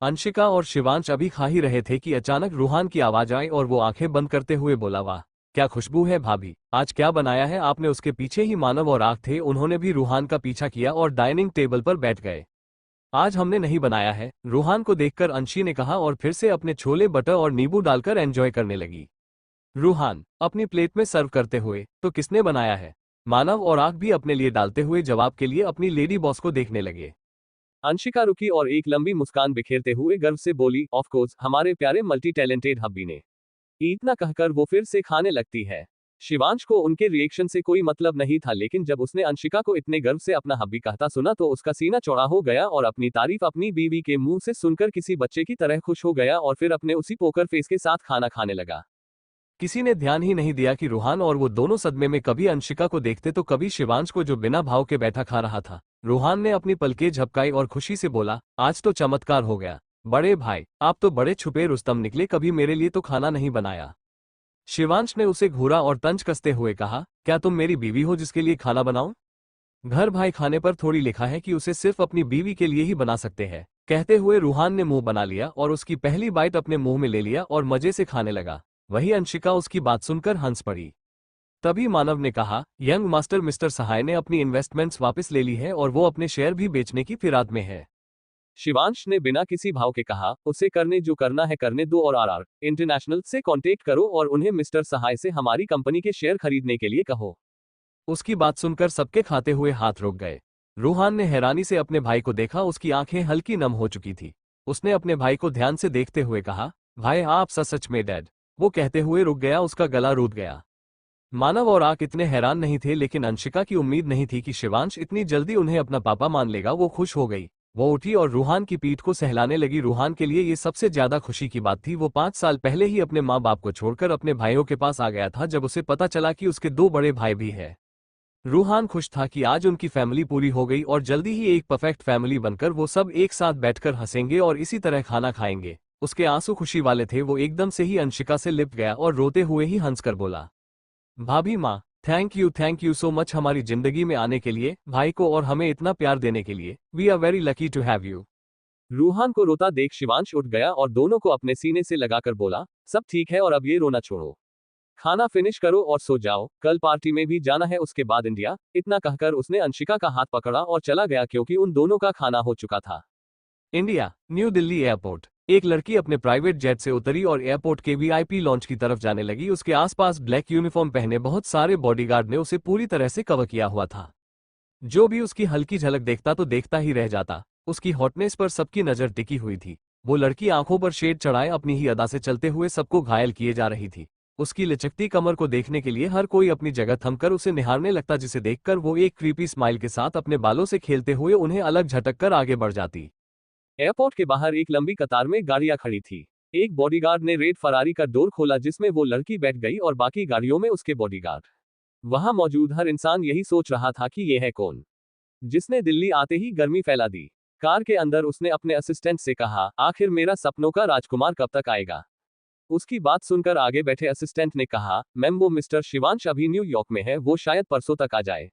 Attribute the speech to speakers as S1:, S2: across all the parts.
S1: अंशिका और शिवांश अभी खा ही रहे थे कि अचानक रूहान की आवाज आई और वो आंखें बंद करते हुए बोला, वाह क्या खुशबू है भाभी, आज क्या बनाया है आपने। उसके पीछे ही मानव और आग थे, उन्होंने भी रूहान का पीछा किया और डाइनिंग टेबल पर बैठ गए। आज हमने नहीं बनाया है, रूहान को देखकर अंशी ने कहा और फिर से अपने छोले बटर और नींबू डालकर एंजॉय करने लगी। रूहान अपनी प्लेट में सर्व करते हुए, तो किसने बनाया है। मानव और आग भी अपने लिए डालते हुए जवाब के लिए अपनी लेडी बॉस को देखने लगे। अंशिका रुकी और एक लंबी मुस्कान बिखेरते हुए गर्व से बोली, ऑफ कोर्स हमारे प्यारे मल्टी टैलेंटेड हब्बी ने। इतना कहकर वो फिर से खाने लगती है। शिवांश को उनके रिएक्शन से कोई मतलब नहीं था, लेकिन जब उसने अंशिका को इतने गर्व से अपना हब्बी कहता सुना तो उसका सीना चौड़ा हो गया और अपनी तारीफ अपनी बीवी के मुंह से सुनकर किसी बच्चे की तरह खुश हो गया और फिर अपने उसी पोकर फेस के साथ खाना खाने लगा। किसी ने ध्यान ही नहीं दिया कि रूहान और वो दोनों सदमे में कभी अंशिका को देखते तो कभी शिवांश को, जो बिना भाव के बैठा खा रहा था। रूहान ने अपनी पलकें झपकाई और खुशी से बोला, आज तो चमत्कार हो गया बड़े भाई, आप तो बड़े छुपे रुस्तम निकले, कभी मेरे लिए तो खाना नहीं बनाया। शिवांश ने उसे घूरा और तंज कसते हुए कहा, क्या तुम मेरी बीवी हो जिसके लिए खाना बनाऊं। घर भाई खाने पर थोड़ी लिखा है कि उसे सिर्फ अपनी बीवी के लिए ही बना सकते हैं। कहते हुए रूहान ने मुंह बना लिया और उसकी पहली बाइट अपने मुंह में ले लिया और मजे से खाने लगा। वही अंशिका उसकी बात सुनकर हंस पड़ी। तभी मानव ने कहा, यंग मास्टर मिस्टर सहाय ने अपनी इन्वेस्टमेंट्स वापस ले ली है और वो अपने शेयर भी बेचने की फिराद में है। शिवांश ने बिना किसी भाव के कहा, उसे करने जो करना है करने दो और आर इंटरनेशनल से कांटेक्ट करो और उन्हें मिस्टर सहाय से हमारी कंपनी के शेयर खरीदने के लिए कहो। उसकी बात सुनकर सबके खाते हुए हाथ रुक गए। रूहान ने हैरानी से अपने भाई को देखा, उसकी आंखें हल्की नम हो चुकी थी। उसने अपने भाई को ध्यान से देखते हुए कहा, भाई आप सच में डैड। वो कहते हुए रुक गया, उसका गला रूठ गया। मानव और आक इतने हैरान नहीं थे, लेकिन अंशिका की उम्मीद नहीं थी कि शिवांश इतनी जल्दी उन्हें अपना पापा मान लेगा। वो खुश हो गई। वो उठी और रूहान की पीठ को सहलाने लगी। रूहान के लिए ये सबसे ज्यादा खुशी की बात थी। वो 5 साल पहले ही अपने माँ बाप को छोड़कर अपने भाइयों के पास आ गया था, जब उसे पता चला कि उसके 2 बड़े भाई भी हैं। रूहान खुश था कि आज उनकी फैमिली पूरी हो गई और जल्दी ही एक परफेक्ट फैमिली बनकर वो सब एक साथ बैठकर हंसेंगे और इसी तरह खाना खाएंगे। उसके आंसू खुशी वाले थे। वो एकदम से ही अंशिका से लिपट गया और रोते हुए ही हंसकर बोला, भाभी माँ, थैंक यू सो मच हमारी जिंदगी में आने के लिए, भाई को और हमें इतना प्यार देने के लिए। We are very lucky to have you. Ruhan को रोता देख शिवांश उठ गया और दोनों को अपने सीने से लगाकर बोला, सब ठीक है और अब ये रोना छोड़ो, खाना फिनिश करो और सो जाओ, कल पार्टी में भी जाना है, उसके बाद इंडिया। इतना कहकर उसने अंशिका का हाथ पकड़ा और चला गया, क्योंकि उन दोनों का खाना हो चुका था। India, new Delhi airport. एक लड़की अपने प्राइवेट जेट से उतरी और एयरपोर्ट के वीआईपी लॉन्च की तरफ जाने लगी। उसके आसपास ब्लैक यूनिफॉर्म पहने बहुत सारे बॉडीगार्ड ने उसे पूरी तरह से कवर किया हुआ था। जो भी उसकी हल्की झलक देखता तो देखता ही रह जाता। उसकी हॉटनेस पर सबकी नजर टिकी हुई थी। वो लड़की आंखों पर शेड चढ़ाए अपनी ही अदा से चलते हुए सबको घायल किए जा रही थी। उसकी लचकती कमर को देखने के लिए हर कोई अपनी जगह थमकर उसे निहारने लगता, जिसे देखकर वो एक क्रीपी स्माइल के साथ अपने बालों से खेलते हुए उन्हें अलग झटक कर आगे बढ़ जाती। एयरपोर्ट के बाहर एक लंबी कतार में गाड़ियां खड़ी थी। एक बॉडीगार्ड ने रेड फरारी का डोर खोला, जिसमें वो लड़की बैठ गई और बाकी गाड़ियों में उसके बॉडीगार्ड। वहां मौजूद हर इंसान यही सोच रहा था कि ये है कौन, जिसने दिल्ली आते ही गर्मी फैला दी। कार के अंदर उसने अपने असिस्टेंट से कहा, आखिर मेरा सपनों का राजकुमार कब तक आएगा। उसकी बात सुनकर आगे बैठे असिस्टेंट ने कहा, मैम वो मिस्टर शिवांश अभी न्यूयॉर्क में है, वो शायद परसों तक आ जाए।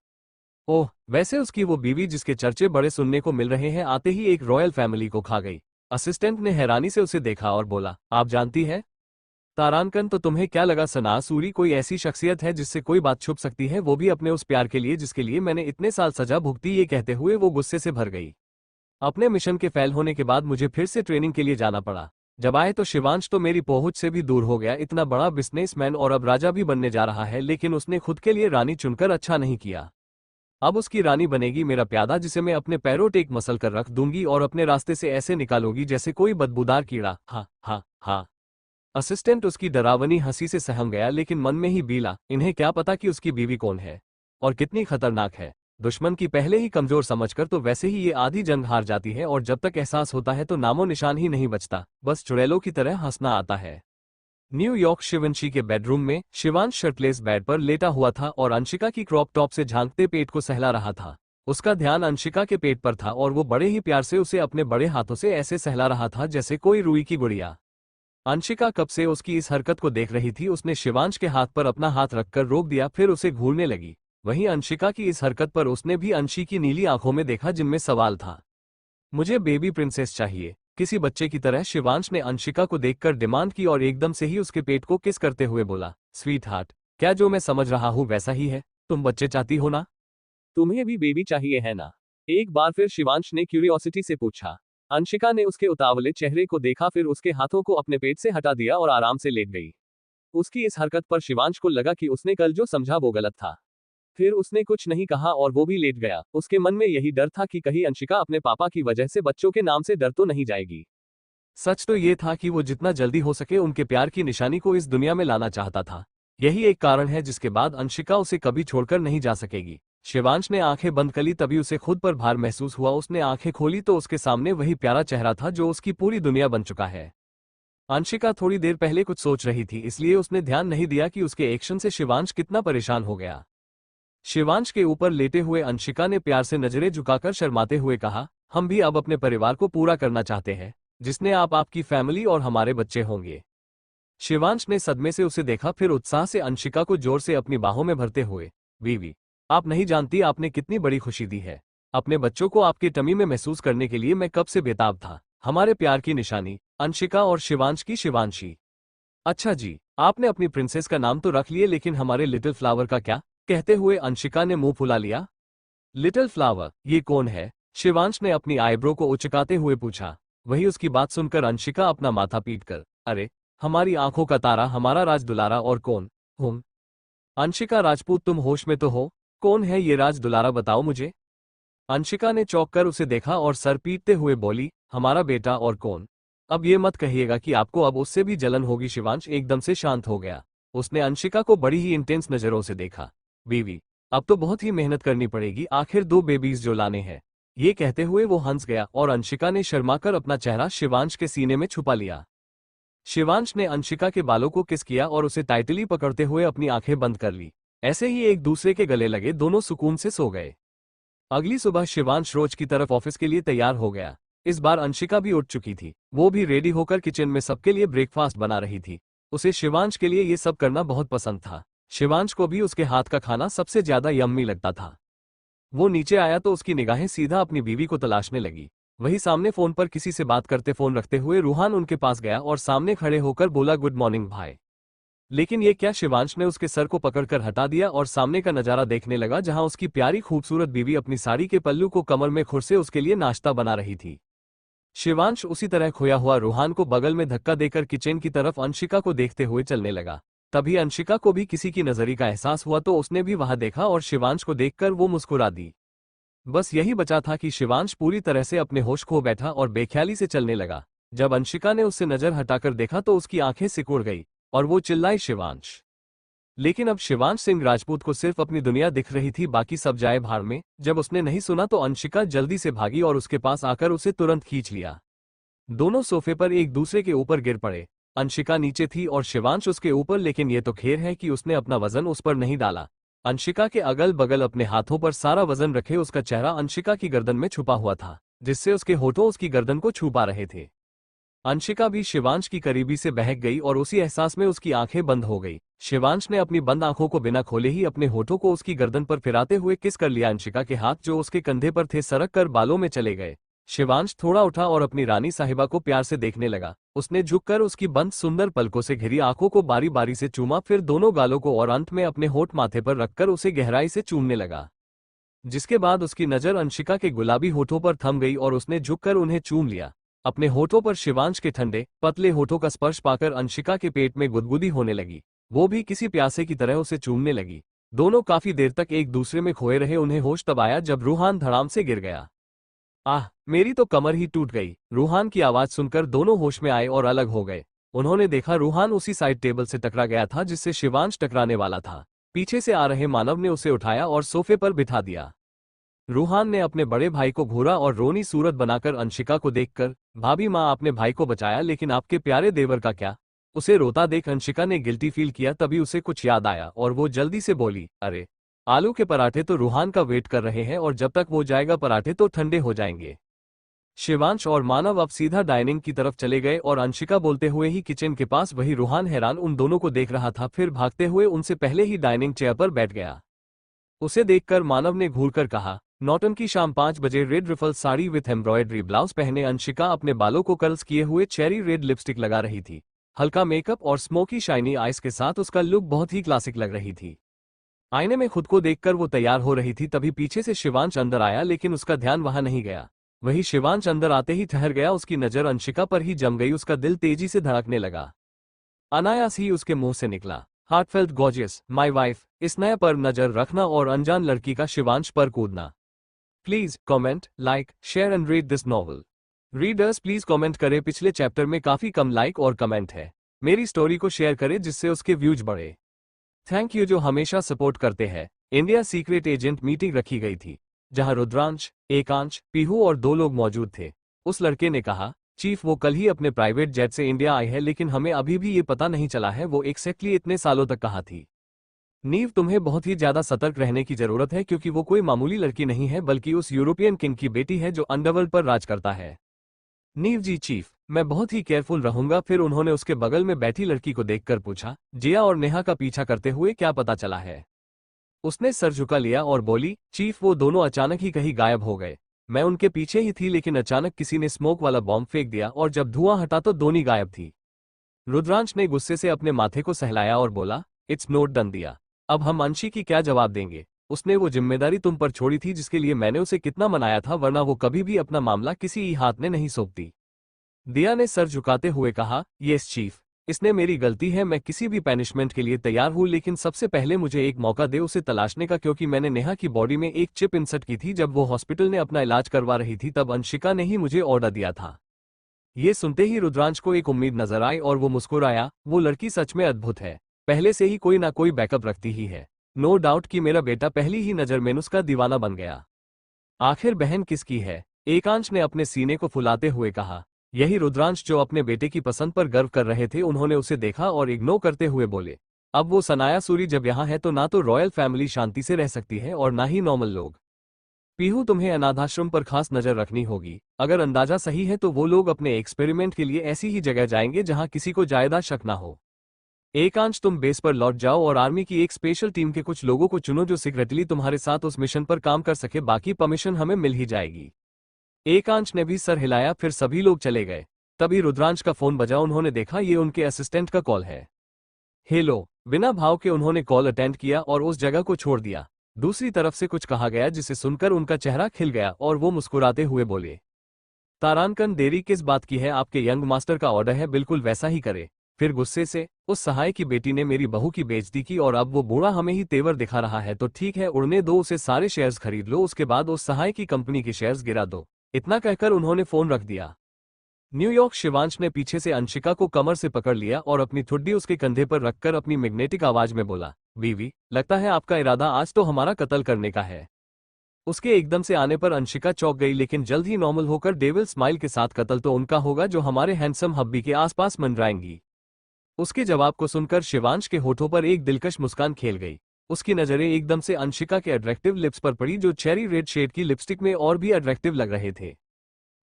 S1: ओह, वैसे उसकी वो बीवी जिसके चर्चे बड़े सुनने को मिल रहे हैं आते ही एक रॉयल फैमिली को खा गई। असिस्टेंट ने हैरानी से उसे देखा और बोला, आप जानती है तारानकन, तो तुम्हें क्या लगा सना सूरी कोई ऐसी शख्सियत है जिससे कोई बात छुप सकती है, वो भी अपने उस प्यार के लिए जिसके लिए मैंने इतने साल सजा भुगती। ये कहते हुए वो गुस्से से भर गई। अपने मिशन के फेल होने के बाद मुझे फिर से ट्रेनिंग के लिए जाना पड़ा। जब आए तो शिवांश तो मेरी पहुंच से भी दूर हो गया, इतना बड़ा बिजनेसमैन और अब राजा भी बनने जा रहा है, लेकिन उसने खुद के लिए रानी चुनकर अच्छा नहीं किया। अब उसकी रानी बनेगी मेरा प्यादा, जिसे मैं अपने पैरों टेक मसल कर रख दूंगी और अपने रास्ते से ऐसे निकालूंगी जैसे कोई बदबूदार कीड़ा। हाँ हाँ हाँ। असिस्टेंट उसकी डरावनी हंसी से सहम गया, लेकिन मन में ही बीला, इन्हें क्या पता कि उसकी बीवी कौन है और कितनी खतरनाक है। दुश्मन की पहले ही कमजोर समझकर तो वैसे ही ये आधी जंग हार जाती है, और जब तक एहसास होता है तो नामो निशान ही नहीं बचता, बस चुड़ैलों की तरह हंसना आता है। न्यूयॉर्क शिवंशी के बेडरूम में शिवांश शर्टलेस बेड पर लेटा हुआ था और अंशिका की क्रॉप टॉप से झांकते पेट को सहला रहा था। उसका ध्यान अंशिका के पेट पर था और वो बड़े ही प्यार से उसे अपने बड़े हाथों से ऐसे सहला रहा था जैसे कोई रुई की गुड़िया। अंशिका कब से उसकी इस हरकत को देख रही थी। उसने शिवांश के हाथ पर अपना हाथ रखकर रोक दिया, फिर उसे घूरने लगी। वहीं अंशिका की इस हरकत पर उसने भी अंशी की नीली आंखों में देखा, जिनमें सवाल था। मुझे बेबी प्रिंसेस चाहिए, किसी बच्चे की तरह शिवांश ने अंशिका को देखकर डिमांड की और एकदम से ही उसके पेट को किस करते हुए बोला, स्वीट हार्ट, क्या जो मैं समझ रहा हूँ वैसा ही है? तुम बच्चे चाहती हो ना? तुम्हें भी बेबी चाहिए है ना? एक बार फिर शिवांश ने क्यूरियोसिटी से पूछा। अंशिका ने उसके उतावले चेहरे को देखा, फिर उसके हाथों को अपने पेट से हटा दिया और आराम से लेट गई। उसकी इस हरकत पर शिवांश को लगा कि उसने कल जो समझा वो गलत था। फिर उसने कुछ नहीं कहा और वो भी लेट गया। उसके मन में यही डर था कि कहीं अंशिका अपने पापा की वजह से बच्चों के नाम से डर तो नहीं जाएगी। सच तो ये था कि वो जितना जल्दी हो सके उनके प्यार की निशानी को इस दुनिया में लाना चाहता था। यही एक कारण है जिसके बाद अंशिका उसे कभी छोड़कर नहीं जा सकेगी। शिवांश ने आंखें बंद करी, तभी उसे खुद पर भार महसूस हुआ। उसने आंखें खोली तो उसके सामने वही प्यारा चेहरा था जो उसकी पूरी दुनिया बन चुका है। अंशिका थोड़ी देर पहले कुछ सोच रही थी, इसलिए उसने ध्यान नहीं दिया कि उसके एक्शन से शिवांश कितना परेशान हो गया। शिवांश के ऊपर लेटे हुए अंशिका ने प्यार से नजरें झुकाकर शर्माते हुए कहा, हम भी अब अपने परिवार को पूरा करना चाहते हैं, जिसने आप, आपकी फैमिली और हमारे बच्चे होंगे। शिवांश ने सदमे से उसे देखा, फिर उत्साह से अंशिका को जोर से अपनी बाहों में भरते हुए, वीवी, आप नहीं जानती आपने कितनी बड़ी खुशी दी है। अपने बच्चों को आपके टमी में महसूस करने के लिए मैं कब से बेताब था। हमारे प्यार की निशानी, अंशिका और शिवांश की शिवांशी। अच्छा जी, आपने अपनी प्रिंसेस का नाम तो रख लिए, लेकिन हमारे लिटिल फ्लावर का क्या? कहते हुए अंशिका ने मुंह फुला लिया। लिटिल फ्लावर, ये कौन है? शिवांश ने अपनी आईब्रो को उचकाते हुए पूछा। वही उसकी बात सुनकर अंशिका अपना माथा पीटकर, अरे, हमारी आंखों का तारा, हमारा राज दुलारा, और कौन हूं? अंशिका राजपूत, तुम होश में तो हो? कौन है ये राज दुलारा, बताओ मुझे। अंशिका ने चौंक कर उसे देखा और सर पीटते हुए बोली, हमारा बेटा, और कौन? अब ये मत कहिएगा कि आपको अब उससे भी जलन होगी। शिवांश एकदम से शांत हो गया। उसने अंशिका को बड़ी ही इंटेंस नजरों से देखा। बीवी, अब तो बहुत ही मेहनत करनी पड़ेगी, आखिर 2 बेबीज जो लाने हैं। ये कहते हुए वो हंस गया और अंशिका ने शर्माकर अपना चेहरा शिवांश के सीने में छुपा लिया। शिवांश ने अंशिका के बालों को किस किया और उसे टाइटली पकड़ते हुए अपनी आंखें बंद कर ली। ऐसे ही एक दूसरे के गले लगे दोनों सुकून से सो गए। अगली सुबह शिवांश रोज की तरफ ऑफिस के लिए तैयार हो गया। इस बार अंशिका भी उठ चुकी थी। वो भी रेडी होकर किचन में सबके लिए ब्रेकफास्ट बना रही थी। उसे शिवांश के लिए ये सब करना बहुत पसंद था। शिवांश को भी उसके हाथ का खाना सबसे ज्यादा यम्मी लगता था। वो नीचे आया तो उसकी निगाहें सीधा अपनी बीवी को तलाशने लगी। वही सामने फोन पर किसी से बात करते फोन रखते हुए रूहान उनके पास गया और सामने खड़े होकर बोला, गुड मॉर्निंग भाई। लेकिन ये क्या? शिवांश ने उसके सर को पकड़कर हटा दिया और सामने का नजारा देखने लगा, जहां उसकी प्यारी खूबसूरत बीवी अपनी साड़ी के पल्लू को कमर में खुर से उसके लिए नाश्ता बना रही थी। शिवांश उसी तरह खोया हुआ रूहान को बगल में धक्का देकर किचन की तरफ अंशिका को देखते हुए चलने लगा। तभी अंशिका को भी किसी की नजरी का एहसास हुआ तो उसने भी वहां देखा और शिवांश को देखकर वो मुस्कुरा दी। बस यही बचा था कि शिवांश पूरी तरह से अपने होश खो बैठा और बेख्याली से चलने लगा। जब अंशिका ने उससे नजर हटाकर देखा तो उसकी आंखें सिकुड़ गई और वो चिल्लाई, शिवांश। लेकिन अब शिवांश सिंह राजपूत को सिर्फ अपनी दुनिया दिख रही थी, बाकी सब जाए भाड़ में। जब उसने नहीं सुना तो अंशिका जल्दी से भागी और उसके पास आकर उसे तुरंत खींच लिया। दोनों सोफे पर एक दूसरे के ऊपर गिर पड़े। अंशिका नीचे थी और शिवांश उसके ऊपर, लेकिन ये तो खेर है कि उसने अपना वजन उस पर नहीं डाला। अंशिका के अगल बगल अपने हाथों पर सारा वजन रखे उसका चेहरा अंशिका की गर्दन में छुपा हुआ था, जिससे उसके होठों उसकी गर्दन को छू पा रहे थे। अंशिका भी शिवांश की करीबी से बहक गई और उसी एहसास में उसकी आंखें बंद हो गई। शिवांश ने अपनी बंद आंखों को बिना खोले ही अपने होठों को उसकी गर्दन पर फिराते हुए किस कर लिया। अंशिका के हाथ जो उसके कंधे पर थे सरक कर बालों में चले गए। शिवांश थोड़ा उठा और अपनी रानी साहिबा को प्यार से देखने लगा। उसने झुककर उसकी बंद सुंदर पलकों से घिरी आंखों को बारी बारी से चूमा, फिर दोनों गालों को और अंत में अपने होठ माथे पर रखकर उसे गहराई से चूमने लगा। जिसके बाद उसकी नजर अंशिका के गुलाबी होठों पर थम गई और उसने झुककर उन्हें चूम लिया। अपने होठों पर शिवांश के ठंडे पतले होठों का स्पर्श पाकर अंशिका के पेट में गुदगुदी होने लगी। वो भी किसी प्यासे की तरह उसे चूमने लगी। दोनों काफी देर तक एक दूसरे में खोए रहे। उन्हें होश तब आया जब रूहान धड़ाम से गिर गया। आह, मेरी तो कमर ही टूट गई। रूहान की आवाज सुनकर दोनों होश में आए और अलग हो गए। उन्होंने देखा रूहान उसी साइड टेबल से टकरा गया था जिससे शिवांश टकराने वाला था। पीछे से आ रहे मानव ने उसे उठाया और सोफे पर बिठा दिया। रूहान ने अपने बड़े भाई को घूरा और रोनी सूरत बनाकर अंशिका को देखकर, भाभी माँ, आपने भाई को बचाया, लेकिन आपके प्यारे देवर का क्या? उसे रोता देख अंशिका ने गिल्टी फील किया। तभी उसे कुछ याद आया और वो जल्दी से बोली, अरे, आलू के पराठे तो रूहान का वेट कर रहे हैं और जब तक वो जाएगा पराठे तो ठंडे हो जाएंगे। शिवांश और मानव अब सीधा डाइनिंग की तरफ चले गए और अंशिका बोलते हुए ही किचन के पास। वही रूहान हैरान उन दोनों को देख रहा था, फिर भागते हुए उनसे पहले ही डाइनिंग चेयर पर बैठ गया। उसे देखकर मानव ने घूरकर कहा, नौटंकी शाम 5 बजे red ruffle sari with embroidery blouse पहने अंशिका अपने बालों को कर्ल्स किए हुए चेरी रेड लिपस्टिक लगा रही थी। हल्का मेकअप और स्मोकी शाइनी आइज के साथ उसका लुक बहुत ही क्लासिक लग रही थी। आईने में खुद को देखकर वो तैयार हो रही थी, तभी पीछे से शिवांश अंदर आया, लेकिन उसका ध्यान वहां नहीं गया। वही शिवांश अंदर आते ही ठहर गया, उसकी नजर अंशिका पर ही जम गई। उसका दिल तेजी से धड़कने लगा। अनायास ही उसके मुंह से निकला, हार्टफेल्ट गॉर्जियस माय वाइफ। इस नए पर नजर रखना और अनजान लड़की का शिवांश पर कूदना। Please comment, like, share and read this novel. Readers please comment करें, पिछले चैप्टर में काफी कम लाइक और कमेंट है। मेरी स्टोरी को शेयर करें जिससे उसके व्यूज बढ़े। थैंक यू जो हमेशा सपोर्ट करते हैं। इंडिया सीक्रेट एजेंट मीटिंग रखी गई थी, जहां रुद्रांश, एकांश, पीहू और 2 लोग मौजूद थे। उस लड़के ने कहा, चीफ वो कल ही अपने प्राइवेट जेट से इंडिया आई है, लेकिन हमें अभी भी ये पता नहीं चला है वो एक्जैक्टली इतने सालों तक कहाँ थी। नीव, तुम्हें बहुत ही ज्यादा सतर्क रहने की जरूरत है, क्योंकि वो कोई मामूली लड़की नहीं है, बल्कि उस यूरोपियन किंग की बेटी है जो अंडरवर्ल्ड पर राज करता है। नीव जी चीफ, मैं बहुत ही केयरफुल रहूंगा। फिर उन्होंने उसके बगल में बैठी लड़की को देखकर पूछा, जिया और नेहा का पीछा करते हुए क्या पता चला है? उसने सर झुका लिया और बोली, चीफ वो दोनों अचानक ही कहीं गायब हो गए। मैं उनके पीछे ही थी, लेकिन अचानक किसी ने स्मोक वाला बॉम्ब फेंक दिया और जब धुआं हटा तो दोनों गायब थी। रुद्रांश ने गुस्से से अपने माथे को सहलाया और बोला, इट्स नोट डन दिया। अब हम अंशी की क्या जवाब देंगे? उसने वो जिम्मेदारी तुम पर छोड़ी थी जिसके लिए मैंने उसे कितना मनाया था, वरना वो कभी भी अपना मामला किसी ही हाथ में नहीं सौंपती। दिया ने सर झुकाते हुए कहा, यस चीफ, इसने मेरी गलती है। मैं किसी भी पैनिशमेंट के लिए तैयार हूं, लेकिन सबसे पहले मुझे एक मौका दे उसे तलाशने का, क्योंकि मैंने नेहा की बॉडी में एक चिप इंसर्ट की थी जब वो हॉस्पिटल में अपना इलाज करवा रही थी। तब अंशिका ने ही मुझे ऑर्डर दिया था। ये सुनते ही रुद्रांश को एक उम्मीद नजर आई और वो मुस्कुराया। वो लड़की सच में अद्भुत है, पहले से ही कोई ना कोई बैकअप रखती ही है। नो डाउट कि मेरा बेटा पहली ही नजर में उसका दीवाना बन गया। आखिर बहन किसकी है? एकांश ने अपने सीने को फुलाते हुए कहा। यही रुद्रांश जो अपने बेटे की पसंद पर गर्व कर रहे थे। उन्होंने उसे देखा और इग्नोर करते हुए बोले, अब वो सनाया सूरी जब यहाँ है तो ना तो रॉयल फैमिली शांति से रह सकती है और ना ही नॉर्मल लोग। पीहू, तुम्हें अनाथाश्रम पर खास नजर रखनी होगी। अगर अंदाजा सही है तो वो लोग अपने एक्सपेरिमेंट के लिए ऐसी ही जगह जाएंगे जहां किसी को ज्यादा शक ना हो। एकांश, तुम बेस पर लौट जाओ और आर्मी की एक स्पेशल टीम के कुछ लोगों को चुनो जो सीक्रेटली तुम्हारे साथ उस मिशन पर काम कर सके। बाकी परमिशन हमें मिल ही जाएगी। एकांश ने भी सर हिलाया, फिर सभी लोग चले गए। तभी रुद्रांश का फोन बजा। उन्होंने देखा ये उनके असिस्टेंट का कॉल है। हेलो, बिना भाव के उन्होंने कॉल अटेंड किया और उस जगह को छोड़ दिया। दूसरी तरफ से कुछ कहा गया जिसे सुनकर उनका चेहरा खिल गया और वो मुस्कुराते हुए बोले, तारानकन, देरी किस बात की है? आपके यंग मास्टर का ऑर्डर है, बिल्कुल वैसा ही करे। फिर गुस्से से, उस सहाय की बेटी ने मेरी बहू की बेइज्जती की और अब वो बूढ़ा हमें ही तेवर दिखा रहा है, तो ठीक है, उड़ने दो उसे, सारे शेयर्स खरीद लो, उसके बाद उस सहाय की कंपनी के शेयर्स गिरा दो। इतना कहकर उन्होंने फोन रख दिया। न्यूयॉर्क, शिवांश ने पीछे से अंशिका को कमर से पकड़ लिया और अपनी ठुड्डी उसके कंधे पर रखकर अपनी मैग्नेटिक आवाज में बोला, बीवी, लगता है आपका इरादा आज तो हमारा कत्ल करने का है। उसके एकदम से आने पर अंशिका चौंक गई, लेकिन जल्द ही नॉर्मल होकर डेविल स्माइल के साथ, कत्ल तो उनका होगा जो हमारे हैंडसम हब्बी के आसपास मंडराएंगी। उसके जवाब को सुनकर शिवांश के होठों पर एक दिलकश मुस्कान खेल गई। उसकी नजरें एकदम से अंशिका के अट्रैक्टिव लिप्स पर पड़ी, जो चेरी रेड शेड की लिपस्टिक में और भी अट्रैक्टिव लग रहे थे।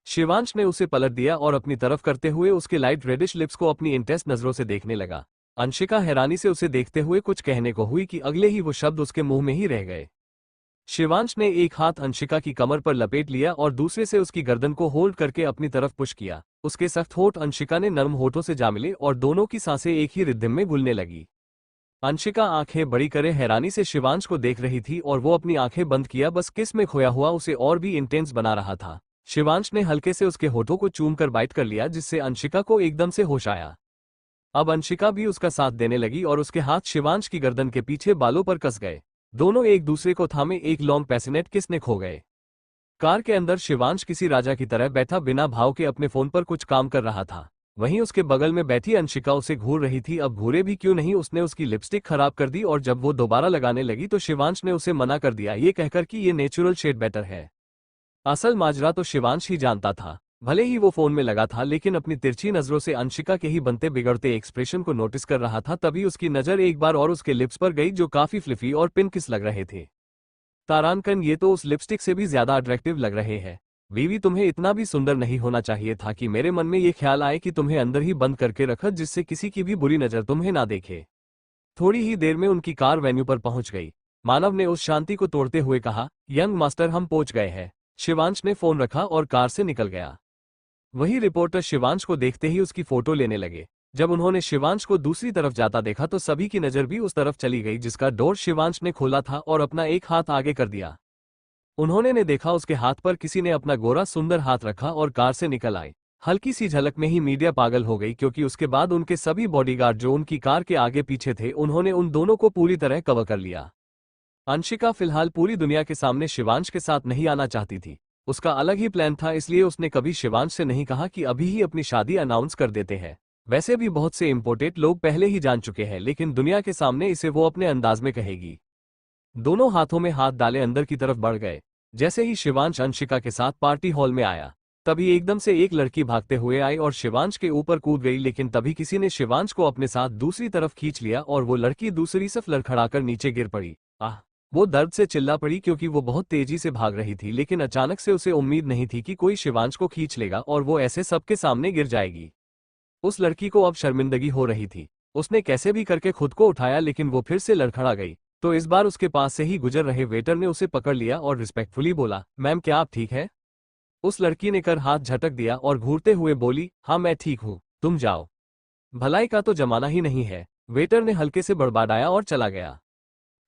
S1: शिवांश ने उसे पलट दिया और अपनी तरफ करते हुए उसके लाइट रेडिश लिप्स को अपनी इंटेंस नजरों से देखने लगा। अंशिका हैरानी से उसे देखते हुए कुछ कहने को हुई कि अगले ही वो शब्द उसके मुंह में ही रह गए। शिवांश ने एक हाथ अंशिका की कमर पर लपेट लिया और दूसरे से उसकी गर्दन को होल्ड करके अपनी तरफ पुश किया। उसके सख्त होठ अंशिका ने नरम होठों से जा मिले और दोनों की सांसें एक ही रिद्म में घुलने लगी। अंशिका आंखें बड़ी करे हैरानी से शिवांश को देख रही थी और वो अपनी आंखें बंद किया बस किस में खोया हुआ उसे और भी इंटेंस बना रहा था। शिवांश ने हल्के से उसके होठों को चूमकर बाइट कर लिया, जिससे अंशिका को एकदम से होश आया। अब अंशिका भी उसका साथ देने लगी और उसके हाथ शिवांश की गर्दन के पीछे बालों पर कस गए। दोनों एक दूसरे को थामे एक लॉन्ग पैसिनेट किस ने खो गए। कार के अंदर शिवांश किसी राजा की तरह बैठा बिना भाव के अपने फोन पर कुछ काम कर रहा था। वहीं उसके बगल में बैठी अंशिका उसे घूर रही थी। अब घूरे भी क्यों नहीं, उसने उसकी लिपस्टिक खराब कर दी और जब वो दोबारा लगाने लगी तो शिवांश ने उसे मना कर दिया, ये कहकर कि ये नेचुरल शेड बेटर है। असल माजरा तो शिवांश ही जानता था। भले ही वो फोन में लगा था, लेकिन अपनी तिरछी नजरों से अंशिका के ही बनते बिगड़ते एक्सप्रेशन को नोटिस कर रहा था। तभी उसकी नजर एक बार और उसके लिप्स पर गई, जो काफी फ्लिफी और पिनकिस लग रहे थे। तारानकन, ये तो उस लिपस्टिक से भी ज्यादा अट्रैक्टिव लग रहे हैं। बीवी, तुम्हें इतना भी सुंदर नहीं होना चाहिए था कि मेरे मन में ये ख्याल आए कि तुम्हें अंदर ही बंद करके रखा, जिससे किसी की भी बुरी नजर तुम्हें ना देखे। थोड़ी ही देर में उनकी कार वेन्यू पर पहुंच गई। मानव ने उस शांति को तोड़ते हुए कहा, यंग मास्टर हम पहुंच गए हैं। शिवांश ने फोन रखा और कार से निकल गया। वही रिपोर्टर शिवांश को देखते ही उसकी फोटो लेने लगे। जब उन्होंने शिवांश को दूसरी तरफ जाता देखा तो सभी की नजर भी उस तरफ चली गई जिसका डोर शिवांश ने खोला था और अपना एक हाथ आगे कर दिया। उन्होंने ने देखा उसके हाथ पर किसी ने अपना गोरा सुंदर हाथ रखा और कार से निकल आई। हल्की सी झलक में ही मीडिया पागल हो गई क्योंकि उसके बाद उनके सभी बॉडीगार्ड जो उनकी कार के आगे पीछे थे उन्होंने उन दोनों को पूरी तरह कवर कर लिया। अंशिका फिलहाल पूरी दुनिया के सामने शिवांश के साथ नहीं आना चाहती थी। उसका अलग ही प्लान था, इसलिए उसने कभी शिवांश से नहीं कहा कि अभी ही अपनी शादी अनाउंस कर देते हैं। वैसे भी बहुत से इंपोर्टेड लोग पहले ही जान चुके हैं, लेकिन दुनिया के सामने इसे वो अपने अंदाज में कहेगी। दोनों हाथों में हाथ डाले अंदर की तरफ बढ़ गए। जैसे ही शिवांश अंशिका के साथ पार्टी हॉल में आया तभी एकदम से एक लड़की भागते हुए आई और शिवांश के ऊपर कूद गई, लेकिन तभी किसी ने शिवांश को अपने साथ दूसरी तरफ खींच लिया और वो लड़की दूसरी तरफ लड़खड़ाकर नीचे गिर पड़ी। वो दर्द से चिल्ला पड़ी क्योंकि वो बहुत तेजी से भाग रही थी, लेकिन अचानक से उसे उम्मीद नहीं थी कि कोई शिवांश को खींच लेगा और वो ऐसे सबके सामने गिर जाएगी। उस लड़की को अब शर्मिंदगी हो रही थी। उसने कैसे भी करके खुद को उठाया, लेकिन वो फिर से लड़खड़ा गई। तो इस बार उसके पास से ही गुजर रहे वेटर ने उसे पकड़ लिया और रिस्पेक्टफुली बोला, मैम क्या आप ठीक है? उस लड़की ने कर हाथ झटक दिया और घूरते हुए बोली, हाँ मैं ठीक हूँ, तुम जाओ। भलाई का तो जमाना ही नहीं है। वेटर ने हल्के से बड़बड़ाया और चला गया।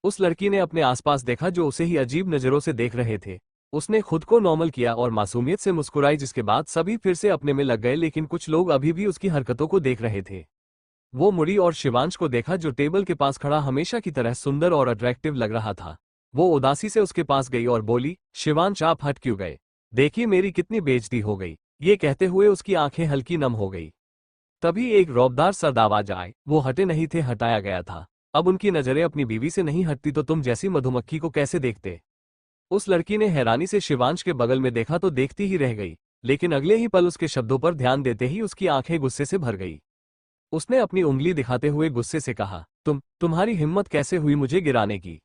S1: उस लड़की ने अपने आसपास देखा जो उसे ही अजीब नजरों से देख रहे थे। उसने खुद को नॉर्मल किया और मासूमियत से मुस्कुराई, जिसके बाद सभी फिर से अपने में लग गए, लेकिन कुछ लोग अभी भी उसकी हरकतों को देख रहे थे। वो मुड़ी और शिवांश को देखा जो टेबल के पास खड़ा हमेशा की तरह सुंदर और अट्रैक्टिव लग रहा था। वो उदासी से उसके पास गई और बोली, शिवांश आप हट क्यों गए? देखिए मेरी कितनी बेइज्जती हो गई। ये कहते हुए उसकी आंखें हल्की नम हो गई। तभी एक रौबदार सा आवाज आई, वो हटे नहीं थे, हटाया गया था। अब उनकी नजरें अपनी बीवी से नहीं हटती तो तुम जैसी मधुमक्खी को कैसे देखते? उस लड़की ने हैरानी से शिवांश के बगल में देखा तो देखती ही रह गई, लेकिन अगले ही पल उसके शब्दों पर ध्यान देते ही उसकी आंखें गुस्से से भर गई। उसने अपनी उंगली दिखाते हुए गुस्से से कहा, तुम्हारी हिम्मत कैसे हुई मुझे गिराने की?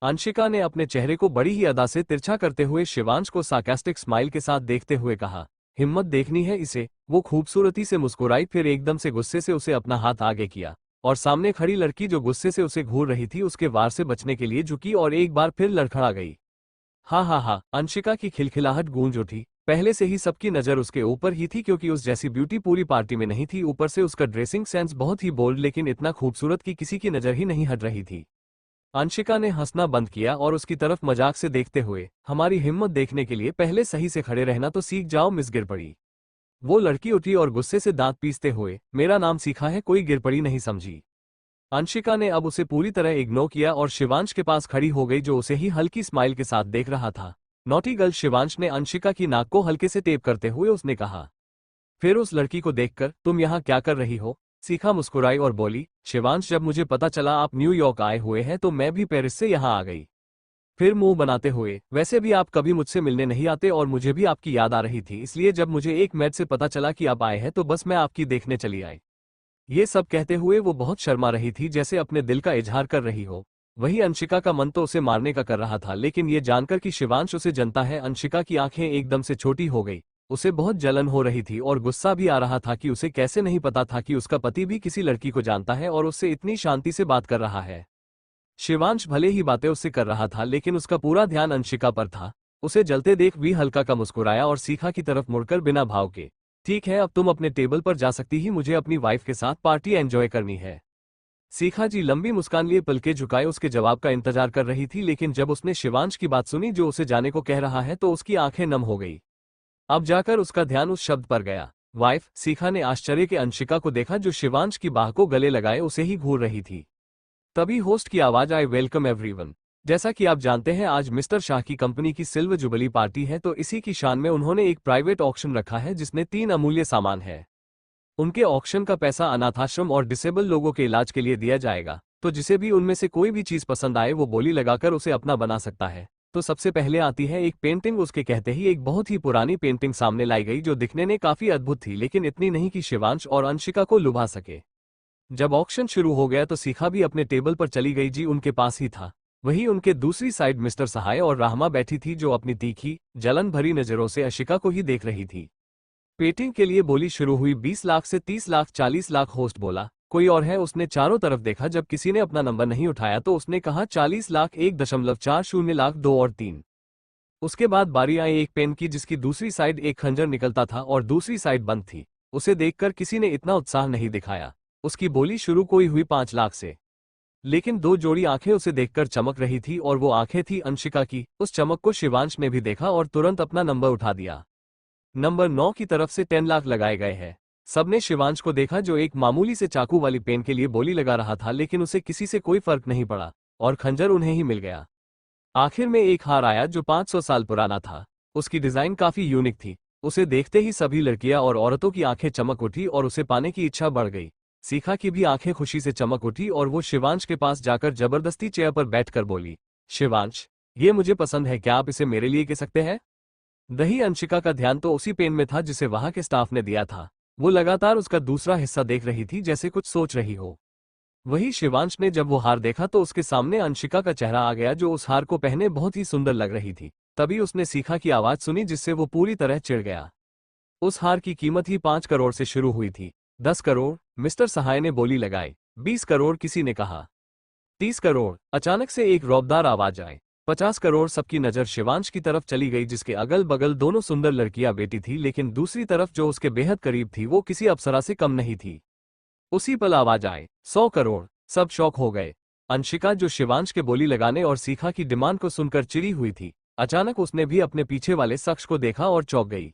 S1: अंशिका ने अपने चेहरे को बड़ी ही अदा से तिरछा करते हुए शिवांश को सार्कास्टिक स्माइल के साथ देखते हुए कहा, हिम्मत देखनी है इसे? वो खूबसूरती से मुस्कुराई, फिर एकदम से गुस्से से उसे अपना हाथ आगे किया और सामने खड़ी लड़की जो गुस्से से उसे घूर रही थी उसके वार से बचने के लिए झुकी और एक बार फिर लड़खड़ा गई। हाँ हाँ हाँ, अंशिका की खिलखिलाहट गूंज उठी। पहले से ही सबकी नज़र उसके ऊपर ही थी क्योंकि उस जैसी ब्यूटी पूरी पार्टी में नहीं थी। ऊपर से उसका ड्रेसिंग सेंस बहुत ही बोल्ड, लेकिन इतना खूबसूरत कि किसी की नज़र ही नहीं हट रही थी। अंशिका ने हंसना बंद किया और उसकी तरफ मजाक से देखते हुए, हमारी हिम्मत देखने के लिए पहले सही से खड़े रहना तो सीख जाओ मिस गिर पड़ी। वो लड़की उठी और गुस्से से दांत पीसते हुए, मेरा नाम सीखा है, कोई गिर पड़ी नहीं समझी। अंशिका ने अब उसे पूरी तरह इग्नोर किया और शिवांश के पास खड़ी हो गई जो उसे ही हल्की स्माइल के साथ देख रहा था। नॉटी गर्ल शिवांश ने अंशिका की नाक को हल्के से टेप करते हुए उसने कहा। फिर उस लड़की को देखकर, तुम यहाँ क्या कर रही हो? सीखा मुस्कुराई और बोली, शिवांश जब मुझे पता चला आप न्यूयॉर्क आए हुए हैं तो मैं भी पेरिस से यहाँ आ गई। फिर मुंह बनाते हुए, वैसे भी आप कभी मुझसे मिलने नहीं आते और मुझे भी आपकी याद आ रही थी, इसलिए जब मुझे एक मैच से पता चला कि आप आए हैं तो बस मैं आपकी देखने चली आई। ये सब कहते हुए वो बहुत शर्मा रही थी, जैसे अपने दिल का इजहार कर रही हो। वही अंशिका का मन तो उसे मारने का कर रहा था, लेकिन ये जानकर कि शिवांश उसे जनता है, अंशिका की आंखें एकदम से छोटी हो गई। उसे बहुत जलन हो रही थी और गुस्सा भी आ रहा था कि उसे कैसे नहीं पता था कि उसका पति भी किसी लड़की को जानता है और उससे इतनी शांति से बात कर रहा है। शिवांश भले ही बातें उससे कर रहा था, लेकिन उसका पूरा ध्यान अंशिका पर था। उसे जलते देख भी हल्का का मुस्कुराया और सीखा की तरफ मुड़कर बिना भाव के, ठीक है अब तुम अपने टेबल पर जा सकती ही, मुझे अपनी वाइफ के साथ पार्टी एंजॉय करनी है। सीखा जी लंबी मुस्कान लिए पलके झुकाए उसके जवाब का इंतजार कर रही थी, लेकिन जब उसने शिवांश की बात सुनी जो उसे जाने को कह रहा है तो उसकी आंखें नम हो गई। अब जाकर उसका ध्यान उस शब्द पर गया, वाइफ। सीखा ने आश्चर्य के अंशिका को देखा जो शिवांश की बाह को गले लगाए उसे ही घूर रही थी। तभी होस्ट की आवाज आई, वेलकम एवरीवन। जैसा कि आप जानते हैं आज मिस्टर शाह की कंपनी की सिल्वर जुबली पार्टी है, तो इसी की शान में उन्होंने एक प्राइवेट ऑक्शन रखा है जिसमें 3 अमूल्य सामान है। उनके ऑक्शन का पैसा अनाथाश्रम और डिसेबल लोगों के इलाज के लिए दिया जाएगा, तो जिसे भी उनमें से कोई भी चीज पसंद आए वो बोली लगाकर उसे अपना बना सकता है। तो सबसे पहले आती है एक पेंटिंग। उसके कहते ही एक बहुत ही पुरानी पेंटिंग सामने लाई गई जो दिखने में काफी अद्भुत थी, लेकिन इतनी नहीं कि शिवांश और अंशिका को लुभा सके। जब ऑक्शन शुरू हो गया तो सीखा भी अपने टेबल पर चली गई, जी उनके पास ही था। वहीं उनके दूसरी साइड मिस्टर सहाय और राहमा बैठी थी जो अपनी तीखी जलन भरी नजरों से अंशिका को ही देख रही थी। पेटिंग के लिए बोली शुरू हुई 20 लाख से 30 लाख 40 लाख। होस्ट बोला, कोई और है? उसने चारों तरफ देखा। जब किसी ने अपना नंबर नहीं उठाया तो उसने कहा 40 लाख 1.4 2 और 3। उसके बाद बारी आई एक पेन की जिसकी दूसरी साइड एक खंजर निकलता था और दूसरी साइड बंद थी। उसे देखकर किसी ने इतना उत्साह नहीं दिखाया। उसकी बोली शुरू कोई हुई 5 लाख से। लेकिन दो जोड़ी आंखें उसे देखकर चमक रही थी और वो आंखें थी अंशिका की। उस चमक को शिवांश ने भी देखा और तुरंत अपना नंबर उठा दिया। नंबर 9 की तरफ से 10 लाख लगाए गए हैं। सबने शिवांश को देखा जो एक मामूली से चाकू वाली पेन के लिए बोली लगा रहा था, लेकिन उसे किसी से कोई फर्क नहीं पड़ा और खंजर उन्हें ही मिल गया। आखिर में एक हार आया जो 500 साल पुराना था। उसकी डिजाइन काफी यूनिक थी। उसे देखते ही सभी लड़कियां और औरतों की आंखें चमक उठी और उसे पाने की इच्छा बढ़ गई। सीखा की भी आंखें खुशी से चमक उठी और वो शिवांश के पास जाकर जबरदस्ती चेयर पर बैठकर बोली, शिवांश, ये मुझे पसंद है, क्या आप इसे मेरे लिए कह सकते हैं? दही अंशिका का ध्यान तो उसी पेन में था जिसे वहां के स्टाफ ने दिया था। वो लगातार उसका दूसरा हिस्सा देख रही थी जैसे कुछ सोच रही हो। वही शिवांश ने जब वो हार देखा तो उसके सामने अंशिका का चेहरा आ गया जो उस हार को पहने बहुत ही सुंदर लग रही थी। तभी उसने सीखा की आवाज सुनी जिससे वो पूरी तरह चिढ़ गया। उस हार की कीमत ही 5 करोड़ से शुरू हुई थी। 10 करोड़, मिस्टर सहाय ने बोली लगाई। 20 करोड़ किसी ने कहा। 30 करोड़, अचानक से एक रौबदार आवाज आई। 50 करोड़। सबकी नजर शिवांश की तरफ चली गई जिसके अगल बगल दोनों सुंदर लड़कियां बैठी थी, लेकिन दूसरी तरफ जो उसके बेहद करीब थी वो किसी अप्सरा से कम नहीं थी। उसी पल आवाज आए 100 करोड़। सब शौक हो गए। अंशिका जो शिवांश के बोली लगाने और सीखा की डिमांड को सुनकर चिड़ी हुई थी, अचानक उसने भी अपने पीछे वाले शख्स को देखा और चौंक गई।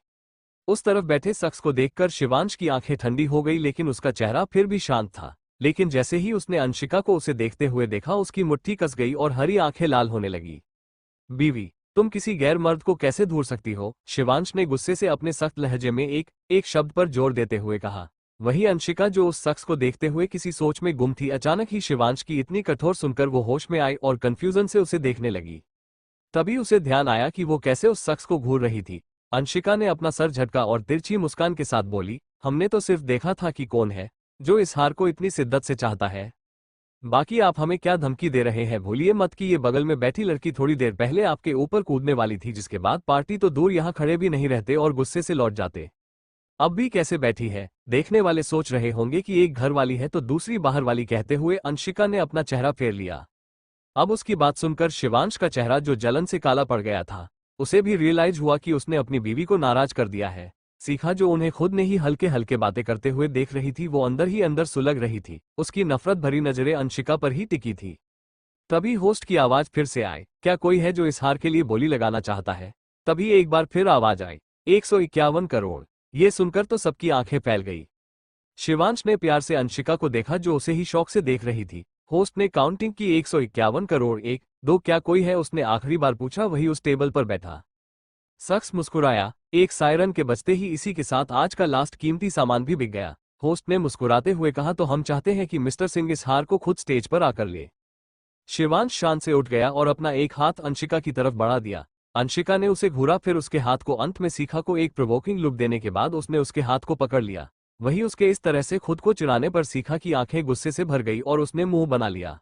S1: उस तरफ बैठे शख्स को देखकर शिवांश की आंखें ठंडी हो गई, लेकिन उसका चेहरा फिर भी शांत था। लेकिन जैसे ही उसने अंशिका को उसे देखते हुए देखा उसकी मुट्ठी कस गई और हरी आंखें लाल होने लगी। बीवी, तुम किसी गैर मर्द को कैसे ढूंढ सकती हो? शिवांश ने गुस्से से अपने सख्त लहजे में एक शब्द पर जोर देते हुए कहा। वही अंशिका जो उस शख्स को देखते हुए किसी सोच में गुम थी, अचानक ही शिवांश की इतनी कठोर सुनकर वो होश में आई और कंफ्यूजन से उसे देखने लगी। तभी उसे ध्यान आया कि वो कैसे उस शख्स को घूर रही थी। अंशिका ने अपना सर झटका और तिरछी मुस्कान के साथ बोली, हमने तो सिर्फ देखा था कि कौन है जो इस हार को इतनी शिद्दत से चाहता है। बाकी आप हमें क्या धमकी दे रहे हैं? भूलिए मत कि ये बगल में बैठी लड़की थोड़ी देर पहले आपके ऊपर कूदने वाली थी, जिसके बाद पार्टी तो दूर यहाँ खड़े भी नहीं रहते और गुस्से से लौट जाते। अब भी कैसे बैठी है? देखने वाले सोच रहे होंगे कि एक घर वाली है तो दूसरी बाहर वाली, कहते हुए अंशिका ने अपना चेहरा फेर लिया। अब उसकी बात सुनकर शिवांश का चेहरा जो जलन से काला पड़ गया था, उसे भी रियलाइज हुआ कि उसने अपनी बीवी को नाराज कर दिया है। सीखा जो उन्हें खुद ने ही हल्के हल्के बातें करते हुए देख रही थी, वो अंदर ही अंदर सुलग रही थी। उसकी नफरत भरी नजरें अंशिका पर ही टिकी थी। तभी होस्ट की आवाज फिर से आई, क्या कोई है जो इस हार के लिए बोली लगाना चाहता है? तभी एक बार फिर आवाज आई, 151 करोड़। ये सुनकर तो सबकी आंखें फैल गई। शिवांश ने प्यार से अंशिका को देखा जो उसे ही शौक से देख रही थी। होस्ट ने काउंटिंग की 151 करोड़, 1, 2, क्या कोई है? उसने आखिरी बार पूछा। वही उस टेबल पर बैठा शख्स मुस्कुराया। एक सायरन के बजते ही इसी के साथ आज का लास्ट कीमती सामान भी बिक गया। होस्ट ने मुस्कुराते हुए कहा, तो हम चाहते हैं कि मिस्टर सिंह इस हार को खुद स्टेज पर आकर ले। शिवांश शान से उठ गया और अपना एक हाथ अंशिका की तरफ बढ़ा दिया। अंशिका ने उसे घूरा, फिर उसके हाथ को अंत में सीखा को एक प्रोवोकिंग लुक देने के बाद उसने उसके हाथ को पकड़ लिया। वही उसके इस तरह से खुद को चिढ़ाने पर सीखा की आंखें गुस्से से भर गई और उसने मुंह बना लिया।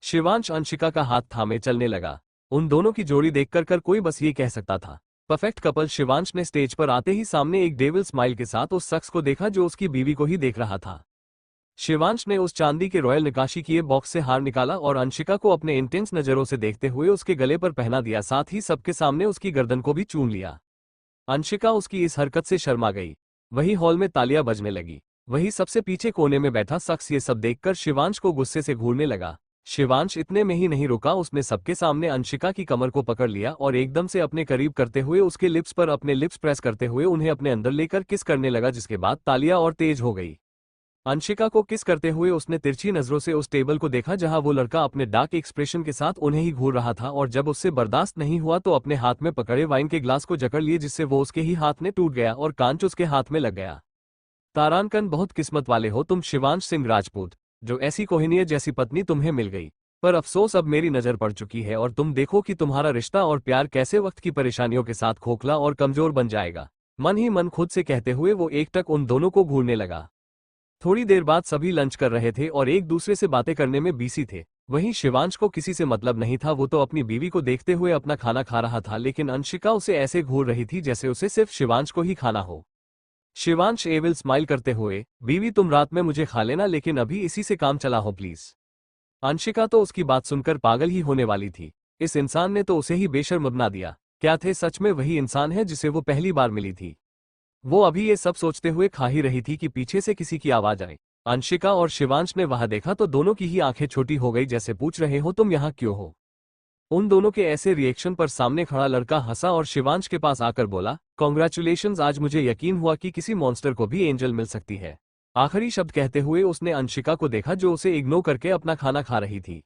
S1: शिवांश अंशिका का हाथ थामे चलने लगा। उन दोनों की जोड़ी देखकर कोई बस ये कह सकता था, परफेक्ट कपल। शिवांश ने स्टेज पर आते ही सामने एक डेविल स्माइल के साथ उस शख्स को देखा जो उसकी बीवी को ही देख रहा था। शिवांश ने उस चांदी के रॉयल नकाशी किए बॉक्स से हार निकाला और अंशिका को अपने इंटेंस नजरों से देखते हुए उसके गले पर पहना दिया, साथ ही सबके सामने उसकी गर्दन को भी चूम लिया। अंशिका उसकी इस हरकत से शर्मा गई। वही हॉल में तालियां बजने लगी। वही सबसे पीछे कोने में बैठा शख्स ये सब देखकर शिवांश को गुस्से से घूरने लगा। शिवांश इतने में ही नहीं रुका, उसने सबके सामने अंशिका की कमर को पकड़ लिया और एकदम से अपने करीब करते हुए उसके लिप्स पर अपने लिप्स प्रेस करते हुए उन्हें अपने अंदर लेकर किस करने लगा, जिसके बाद तालियां और तेज हो गई। अंशिका को किस करते हुए उसने तिरछी नजरों से उस टेबल को देखा जहां वो लड़का अपने डार्क एक्सप्रेशन के साथ उन्हें ही घूर रहा था, और जब उससे बर्दाश्त नहीं हुआ तो अपने हाथ में पकड़े वाइन के ग्लास को जकड़ लिए, जिससे वो उसके ही हाथ में टूट गया और कांच उसके हाथ में लग गया। तारानकन, बहुत किस्मत वाले हो तुम शिवांश सिंह राजपूत, जो ऐसी कोहिनूर जैसी पत्नी तुम्हें मिल गई। पर अफसोस अब मेरी नजर पड़ चुकी है और तुम देखो कि तुम्हारा रिश्ता और प्यार कैसे वक्त की परेशानियों के साथ खोखला और कमजोर बन जाएगा। मन ही मन खुद से कहते हुए वो एकटक उन दोनों को घूरने लगा। थोड़ी देर बाद सभी लंच कर रहे थे और एक दूसरे से बातें करने में बिजी थे। वहीं शिवांश को किसी से मतलब नहीं था, वो तो अपनी बीवी को देखते हुए अपना खाना खा रहा था, लेकिन अंशिका उसे ऐसे घूर रही थी जैसे उसे सिर्फ शिवांश को ही खाना हो। शिवांश एविल स्माइल करते हुए, बीवी तुम रात में मुझे खा लेना लेकिन अभी इसी से काम चला हो प्लीज। अंशिका तो उसकी बात सुनकर पागल ही होने वाली थी। इस इंसान ने तो उसे ही बेशर्म बना दिया। क्या थे सच में वही इंसान है जिसे वो पहली बार मिली थी? वो अभी ये सब सोचते हुए खा ही रही थी कि पीछे से किसी की आवाज आई। अंशिका और शिवांश ने वहां देखा तो दोनों की ही आंखें छोटी हो गई, जैसे पूछ रहे हो तुम यहाँ क्यों हो। उन दोनों के ऐसे रिएक्शन पर सामने खड़ा लड़का हंसा और शिवांश के पास आकर बोला, कॉन्ग्रेचुलेशंस, आज मुझे यकीन हुआ कि किसी मॉन्स्टर को भी एंजल मिल सकती है। आखिरी शब्द कहते हुए उसने अंशिका को देखा जो उसे इग्नोर करके अपना खाना खा रही थी।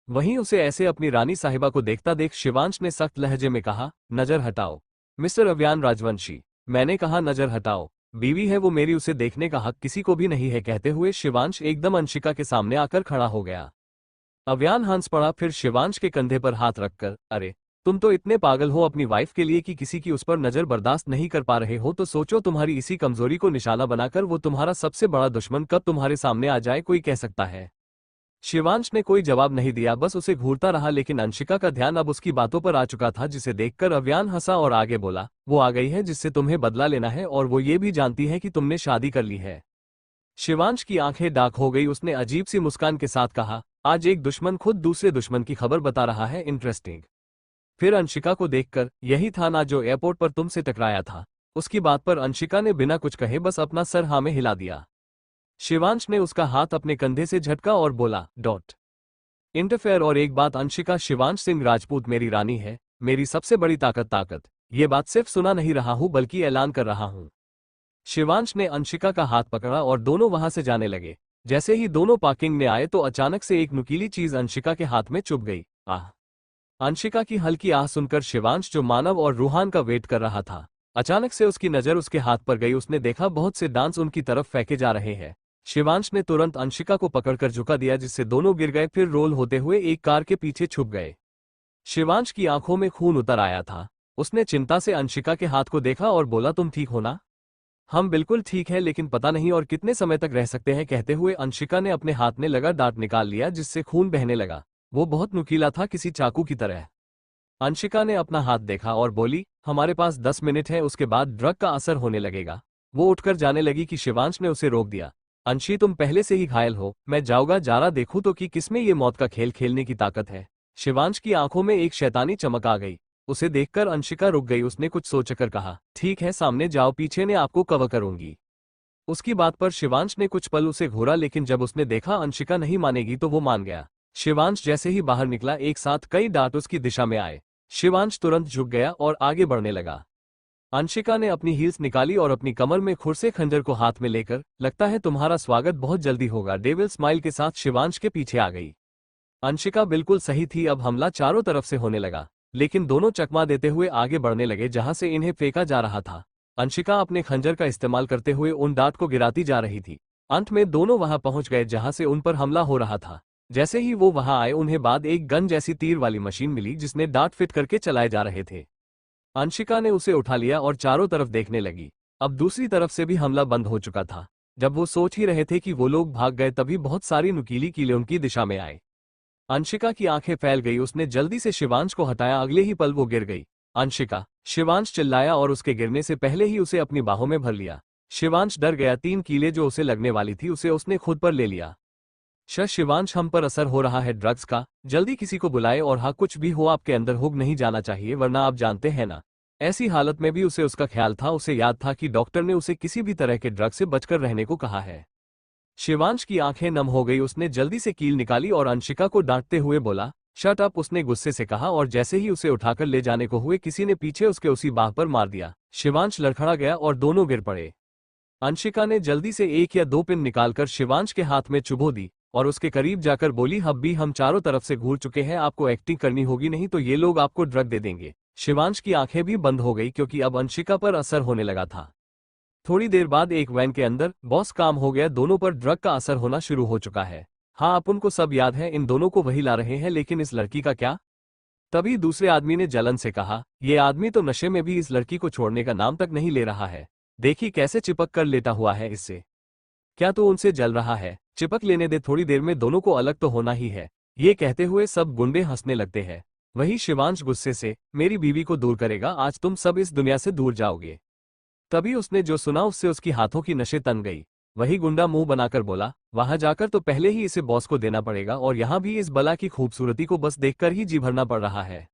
S1: वहीं उसे ऐसे अपनी रानी साहिबा को देखता देख शिवांश ने सख्त लहजे में कहा, नजर हटाओ मिस्टर अव्यान राजवंशी, मैंने कहा नजर हटाओ। बीवी है वो मेरी, उसे देखने का हक किसी को भी नहीं है। कहते हुए शिवांश एकदम अंशिका के सामने आकर खड़ा हो गया। अव्यान हंस पड़ा, फिर शिवांश के कंधे पर हाथ रखकर, अरे तुम तो इतने पागल हो अपनी वाइफ के लिए कि किसी की उस पर नजर बर्दाश्त नहीं कर पा रहे हो, तो सोचो तुम्हारी इसी कमजोरी को निशाना बनाकर वो तुम्हारा सबसे बड़ा दुश्मन कब तुम्हारे सामने आ जाए, कोई कह सकता है। शिवांश ने कोई जवाब नहीं दिया, बस उसे घूरता रहा, लेकिन अंशिका का ध्यान अब उसकी बातों पर आ चुका था, जिसे देखकर अव्यान हंसा और आगे बोला, वो आ गई है जिससे तुम्हें बदला लेना है और वो ये भी जानती है कि तुमने शादी कर ली है। शिवांश की आंखें डार्क हो गई, उसने अजीब सी मुस्कान के साथ कहा, आज एक दुश्मन खुद दूसरे दुश्मन की खबर बता रहा है, इंटरेस्टिंग। फिर अंशिका को देखकर, यही था ना जो एयरपोर्ट पर तुमसे टकराया था। उसकी बात पर अंशिका ने बिना कुछ कहे बस अपना सर हाँ में हिला दिया। शिवांश ने उसका हाथ अपने कंधे से झटका और बोला, डॉट इंटरफेयर। और एक बात अंशिका, शिवांश सिंह राजपूत मेरी रानी है, मेरी सबसे बड़ी ताकत। ये बात सिर्फ सुना नहीं रहा हूं बल्कि ऐलान कर रहा हूं। शिवांश ने अंशिका का हाथ पकड़ा और दोनों वहां से जाने लगे। जैसे ही दोनों पार्किंग में आए तो अचानक से एक नुकीली चीज अंशिका के हाथ में चुभ गई। आह! अंशिका की हल्की आह सुनकर शिवांश, जो मानव और रूहान का वेट कर रहा था, अचानक से उसकी नजर उसके हाथ पर गई। उसने देखा बहुत से डांस उनकी तरफ फेंके जा रहे हैं। शिवांश ने तुरंत अंशिका को पकड़कर झुका दिया, जिससे दोनों गिर गए, फिर रोल होते हुए एक कार के पीछे छुप गए। शिवांश की आंखों में खून उतर आया था। उसने चिंता से अंशिका के हाथ को देखा और बोला, तुम ठीक हो ना? हम बिल्कुल ठीक है, लेकिन पता नहीं और कितने समय तक रह सकते हैं। कहते हुए अंशिका ने अपने हाथ में लगा डांट निकाल लिया, जिससे खून बहने लगा। वो बहुत नुकीला था, किसी चाकू की तरह। अंशिका ने अपना हाथ देखा और बोली, हमारे पास 10 मिनट है, उसके बाद ड्रग का असर होने लगेगा। वो उठकर जाने लगी कि शिवांश ने उसे रोक दिया। अंशी, तुम पहले से ही घायल हो, मैं जाऊंगा, जरा देखूं तो कि किसमें ये मौत का खेल खेलने की ताकत है। शिवांश की आंखों में एक शैतानी चमक आ गई। उसे देखकर अंशिका रुक गई। उसने कुछ सोचकर कहा, ठीक है, सामने जाओ, पीछे ने आपको कवर करूंगी। उसकी बात पर शिवांश ने कुछ पल उसे घूरा, लेकिन जब उसने देखा अंशिका नहीं मानेगी तो वो मान गया। शिवांश जैसे ही बाहर निकला, एक साथ कई डांट उसकी दिशा में आए। शिवांश तुरंत झुक गया और आगे बढ़ने लगा। अंशिका ने अपनी हील्स निकाली और अपनी कमर में खुरसे खंजर को हाथ में लेकर, लगता है तुम्हारा स्वागत बहुत जल्दी होगा, डेविल स्माइल के साथ शिवांश के पीछे आ गई। अंशिका बिल्कुल सही थी, अब हमला चारों तरफ से होने लगा, लेकिन दोनों चकमा देते हुए आगे बढ़ने लगे जहां से इन्हें फेंका जा रहा था। अंशिका अपने खंजर का इस्तेमाल करते हुए उन डांट को गिराती जा रही थी। अंत में दोनों वहां पहुंच गए जहां से उन पर हमला हो रहा था। जैसे ही वो वहां आए, उन्हें बाद एक गन जैसी तीर वाली मशीन मिली जिसने डांट फिट करके चलाए जा रहे थे। अंशिका ने उसे उठा लिया और चारों तरफ देखने लगी। अब दूसरी तरफ से भी हमला बंद हो चुका था। जब वो सोच ही रहे थे कि वो लोग भाग गए, तभी बहुत सारी नुकीली कीलें उनकी दिशा में आए। अंशिका की आंखें फैल गई, उसने जल्दी से शिवांश को हटाया, अगले ही पल वो गिर गई। अंशिका! शिवांश चिल्लाया और उसके गिरने से पहले ही उसे अपनी बाहों में भर लिया। शिवांश डर गया, 3 कीलें जो उसे लगने वाली थी उसे उसने खुद पर ले लिया। शिवांश, हम पर असर हो रहा है ड्रग्स का, जल्दी किसी को बुलाए, और हाँ, कुछ भी हो आपके अंदर हुक नहीं जाना चाहिए, वरना आप जानते हैं ना। ऐसी हालत में भी उसे उसका ख्याल था, उसे याद था कि डॉक्टर ने उसे किसी भी तरह के ड्रग से बचकर रहने को कहा है। शिवांश की आंखें नम हो गई, उसने जल्दी से कील निकाली और अंशिका को डांटते हुए बोला, शट अप, उसने गुस्से से कहा, और जैसे ही उसे उठाकर ले जाने को हुए, किसी ने पीछे उसके उसी बाह पर मार दिया। शिवांश लड़खड़ा गया और दोनों गिर पड़े। अंशिका ने जल्दी से 1 या 2 पिन निकालकर शिवांश के हाथ में चुभो दी और उसके करीब जाकर बोली, अब भी हम चारों तरफ से घूर चुके हैं, आपको एक्टिंग करनी होगी, नहीं तो ये लोग आपको ड्रग दे देंगे। शिवांश की आंखें भी बंद हो गई, क्योंकि अब अंशिका पर असर होने लगा था। थोड़ी देर बाद एक वैन के अंदर, बॉस, काम हो गया, दोनों पर ड्रग का असर होना शुरू हो चुका है। हाँ, अपन को सब याद है, इन दोनों को वही ला रहे हैं, लेकिन इस लड़की का क्या? तभी दूसरे आदमी ने जलन से कहा, ये आदमी तो नशे में भी इस लड़की को छोड़ने का नाम तक नहीं ले रहा है। देखिए कैसे चिपक कर लेटा हुआ है इससे। क्या तो उनसे जल रहा है? चिपक लेने दे, थोड़ी देर में दोनों को अलग तो होना ही है। ये कहते हुए सब गुंडे हंसने लगते हैं। वही शिवांश गुस्से से, मेरी बीवी को दूर करेगा, आज तुम सब इस दुनिया से दूर जाओगे। तभी उसने जो सुना उससे उसकी हाथों की नसें तन गई। वही गुंडा मुंह बनाकर बोला, वहां जाकर तो पहले ही इसे बॉस को देना पड़ेगा और यहाँ भी इस बला की खूबसूरती को बस देखकर ही जी भरना पड़ रहा है।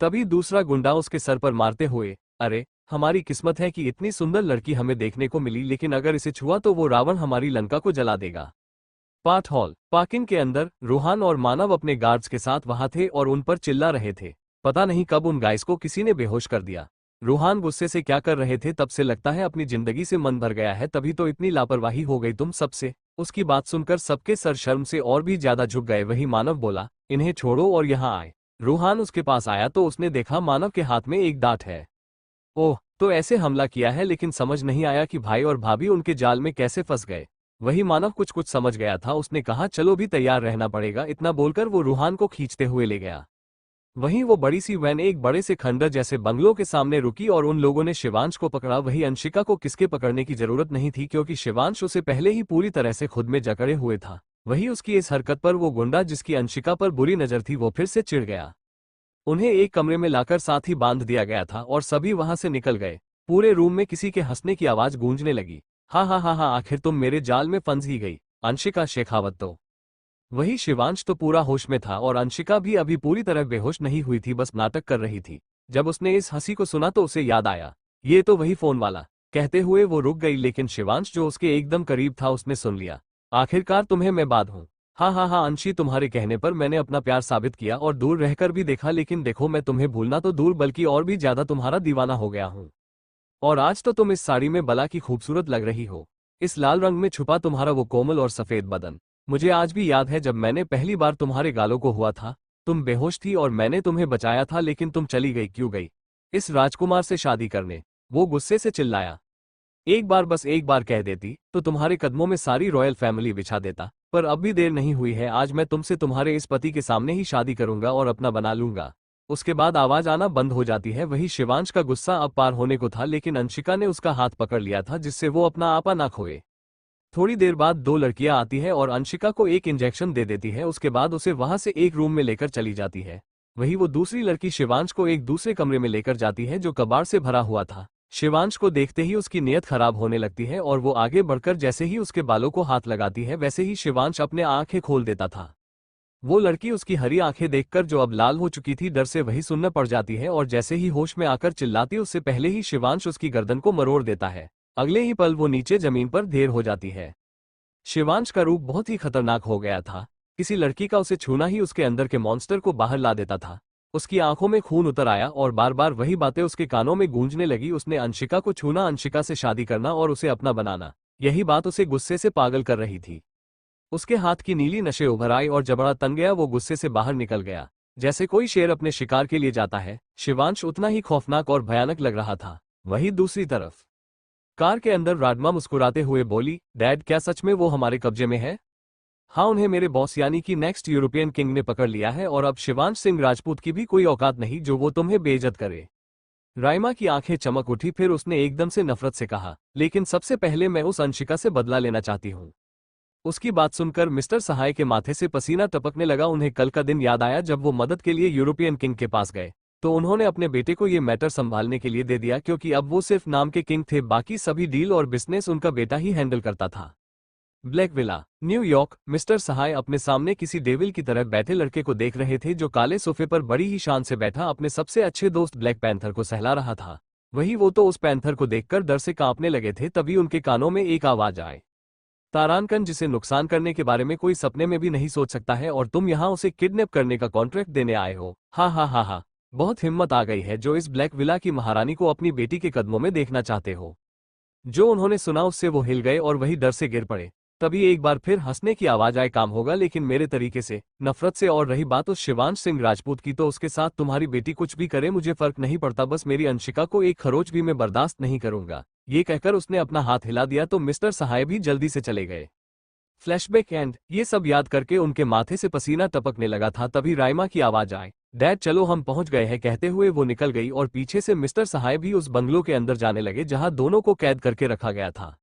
S1: तभी दूसरा गुंडा उसके सर पर मारते हुए, अरे हमारी किस्मत है कि इतनी सुंदर लड़की हमें देखने को मिली, लेकिन अगर इसे छुआ तो वो रावण हमारी लंका को जला देगा। पार्ट हॉल पार्किंग के अंदर रूहान और मानव अपने गार्ड्स के साथ वहां थे और उन पर चिल्ला रहे थे। पता नहीं कब उन गाइस को किसी ने बेहोश कर दिया। रूहान गुस्से से क्या कर रहे थे, तब से लगता है अपनी जिंदगी से मन भर गया है, तभी तो इतनी लापरवाही हो गई तुम सबसे। उसकी बात सुनकर सबके सर शर्म से और भी ज्यादा झुक गए। वही मानव बोला, इन्हें छोड़ो और यहाँ आए। रूहान उसके पास आया तो उसने देखा मानव के हाथ में एक डांट है। ओह, तो ऐसे हमला किया है, लेकिन समझ नहीं आया कि भाई और भाभी उनके जाल में कैसे फंस गए। वही मानव कुछ कुछ समझ गया था। उसने कहा, चलो भी तैयार रहना पड़ेगा। इतना बोलकर वो रूहान को खींचते हुए ले गया। वहीं वो बड़ी सी वैन एक बड़े से खंडर जैसे बंगलों के सामने रुकी और उन लोगों ने शिवांश को पकड़ा। वही अंशिका को किसके पकड़ने की जरूरत नहीं थी, क्योंकि शिवांश उसे पहले ही पूरी तरह से खुद में जकड़े हुए था। वही उसकी इस हरकत पर वो गुंडा जिसकी अंशिका पर बुरी नजर थी वो फिर से चिढ़ गया। उन्हें एक कमरे में लाकर साथ ही बांध दिया गया था और सभी वहां से निकल गए। पूरे रूम में किसी के हंसने की आवाज गूंजने लगी। हा हा हा हा, आखिर तुम मेरे जाल में फंस ही गई अंशिका शेखावत तो। वही शिवांश तो पूरा होश में था और अंशिका भी अभी पूरी तरह बेहोश नहीं हुई थी, बस नाटक कर रही थी। जब उसने इस हंसी को सुना तो उसे याद आया, ये तो वही फोन वाला। कहते हुए वो रुक गई, लेकिन शिवांश जो उसके एकदम करीब था उसने सुन लिया। आखिरकार तुम्हें मैं बात हूँ। हाँ हाँ हाँ अंशी, तुम्हारे कहने पर मैंने अपना प्यार साबित किया और दूर रहकर भी देखा, लेकिन देखो मैं तुम्हें भूलना तो दूर बल्कि और भी ज्यादा तुम्हारा दीवाना हो गया हूँ। और आज तो तुम इस साड़ी में बला की खूबसूरत लग रही हो। इस लाल रंग में छुपा तुम्हारा वो कोमल और सफेद बदन। मुझे आज भी याद है जब मैंने पहली बार तुम्हारे गालों को हुआ था। तुम बेहोश थी और मैंने तुम्हें बचाया था, लेकिन तुम चली गई, क्यों गई? इस राजकुमार से शादी करने। वो गुस्से से चिल्लाया। एक बार, बस एक बार कह देती तो तुम्हारे कदमों में सारी रॉयल फैमिली बिछा देता, पर अब भी देर नहीं हुई है। आज मैं तुमसे तुम्हारे इस पति के सामने ही शादी करूंगा और अपना बना लूंगा। उसके बाद आवाज आना बंद हो जाती है। वही शिवांश का गुस्सा अब पार होने को था, लेकिन अंशिका ने उसका हाथ पकड़ लिया था जिससे वो अपना आपा ना खोए। थोड़ी देर बाद दो लड़कियां आती है और अंशिका को एक इंजेक्शन दे देती है। उसके बाद उसे वहां से एक रूम में लेकर चली जाती है। वही वो दूसरी लड़की शिवांश को एक दूसरे कमरे में लेकर जाती है जो कबाड़ से भरा हुआ था। शिवांश को देखते ही उसकी नीयत खराब होने लगती है और वो आगे बढ़कर जैसे ही उसके बालों को हाथ लगाती है वैसे ही शिवांश अपने आंखें खोल देता था। वो लड़की उसकी हरी आंखें देखकर जो अब लाल हो चुकी थी, डर से वही सुन्न पड़ जाती है और जैसे ही होश में आकर चिल्लाती उससे पहले ही शिवांश उसकी गर्दन को मरोड़ देता है। अगले ही पल वो नीचे जमीन पर ढेर हो जाती है। शिवांश का रूप बहुत ही खतरनाक हो गया था। किसी लड़की का उसे छूना ही उसके अंदर के मॉन्स्टर को बाहर ला देता था। उसकी आंखों में खून उतर आया और बार बार वही बातें उसके कानों में गूंजने लगी। उसने अंशिका को छूना, अंशिका से शादी करना और उसे अपना बनाना। यही बात उसे गुस्से से पागल कर रही थी। उसके हाथ की नीली नशे उभर आई और जबड़ा तन गया। वो गुस्से से बाहर निकल गया जैसे कोई शेर अपने शिकार के लिए जाता है। शिवांश उतना ही खौफनाक और भयानक लग रहा था। वहीं दूसरी तरफ कार के अंदर राडमा मुस्कुराते हुए बोली, डैड क्या सच में वो हमारे कब्जे में है? हाँ, उन्हें मेरे बॉस यानी कि नेक्स्ट यूरोपियन किंग ने पकड़ लिया है और अब शिवांश सिंह राजपूत की भी कोई औकात नहीं जो वो तुम्हें बेइज्जत करे। राइमा की आंखें चमक उठी, फिर उसने एकदम से नफरत से कहा, लेकिन सबसे पहले मैं उस अंशिका से बदला लेना चाहती हूँ। उसकी बात सुनकर मिस्टर सहाय के माथे से पसीना टपकने लगा। उन्हें कल का दिन याद आया जब वो मदद के लिए यूरोपियन किंग के पास गए, तो उन्होंने अपने बेटे को ये मैटर संभालने के लिए दे दिया, क्योंकि अब वो सिर्फ नाम के किंग थे, बाकी सभी डील और बिजनेस उनका बेटा ही हैंडल करता था। Black villa, New York. मिस्टर सहाय अपने सामने किसी डेविल की तरह बैठे लड़के को देख रहे थे जो काले सोफे पर बड़ी ही शान से बैठा अपने सबसे अच्छे दोस्त ब्लैक पैंथर को सहला रहा था। वही वो तो उस पैंथर को देखकर डर से कांपने लगे थे। तभी उनके कानों में एक आवाज आए, तारानकन जिसे नुकसान करने के बारे में कोई सपने में भी नहीं सोच सकता है, और तुम यहाँ उसे किडनैप करने का कॉन्ट्रैक्ट देने आए हो। हा हा हा हा, बहुत हिम्मत आ गई है जो इस ब्लैक विला की महारानी को अपनी बेटी के कदमों में देखना चाहते हो। जो उन्होंने सुना उससे वो हिल गए और वही डर से गिर पड़े। तभी एक बार फिर हंसने की आवाज आए, काम होगा लेकिन मेरे तरीके से, नफरत से। और रही बात उस शिवांश सिंह राजपूत की, तो उसके साथ तुम्हारी बेटी कुछ भी करे मुझे फर्क नहीं पड़ता, बस मेरी अंशिका को एक खरोच भी मैं बर्दाश्त नहीं करूंगा। ये कहकर उसने अपना हाथ हिला दिया तो मिस्टर सहाय भी जल्दी से चले गए। Flashback and. ये सब याद करके उनके माथे से पसीना टपकने लगा था। तभी राइमा की आवाज आई, डैड चलो हम पहुंच गए हैं। कहते हुए वो निकल गई और पीछे से मिस्टर सहाय भी उस बंगलो के अंदर जाने लगे जहां दोनों को कैद करके रखा गया था।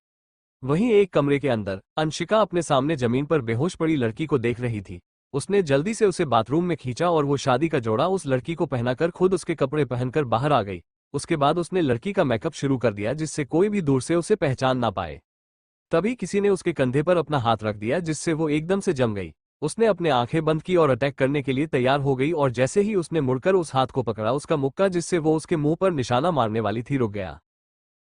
S1: वहीं एक कमरे के अंदर अंशिका अपने सामने जमीन पर बेहोश पड़ी लड़की को देख रही थी। उसने जल्दी से उसे बाथरूम में खींचा और वो शादी का जोड़ा उस लड़की को पहनाकर खुद उसके कपड़े पहनकर बाहर आ गई। उसके बाद उसने लड़की का मेकअप शुरू कर दिया जिससे कोई भी दूर से उसे पहचान ना पाए। तभी किसी ने उसके कंधे पर अपना हाथ रख दिया जिससे वो एकदम से जम गई। उसने अपने आंखें बंद की और अटैक करने के लिए तैयार हो गई और जैसे ही उसने मुड़कर उस हाथ को पकड़ा उसका मुक्का जिससे वो उसके मुंह पर निशाना मारने वाली थी रुक गया।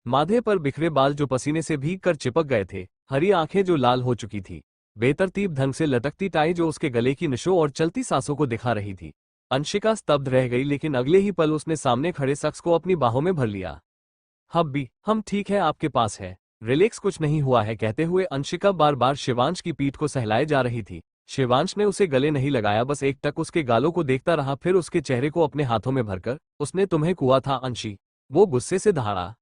S1: माथे पर बिखरे बाल जो पसीने से भीग कर चिपक गए थे, हरी आंखें जो लाल हो चुकी थी, बेतरतीब ढंग से लटकती टाई जो उसके गले की नशों और चलती सांसों को दिखा रही थी। अंशिका स्तब्ध रह गई लेकिन अगले ही पल उसने सामने खड़े शख्स को अपनी बाहों में भर लिया। हब्बी, हम ठीक है, आपके पास है, रिलैक्स, कुछ नहीं हुआ है, कहते हुए अंशिका बार बार शिवांश की पीठ को सहलाए जा रही थी। शिवांश ने उसे गले नहीं लगाया, बस एक टक उसके गालों को देखता रहा, फिर उसके चेहरे को अपने हाथों में भरकर, उसने तुम्हें कुआ था अंशी, वो गुस्से से दहाड़ा।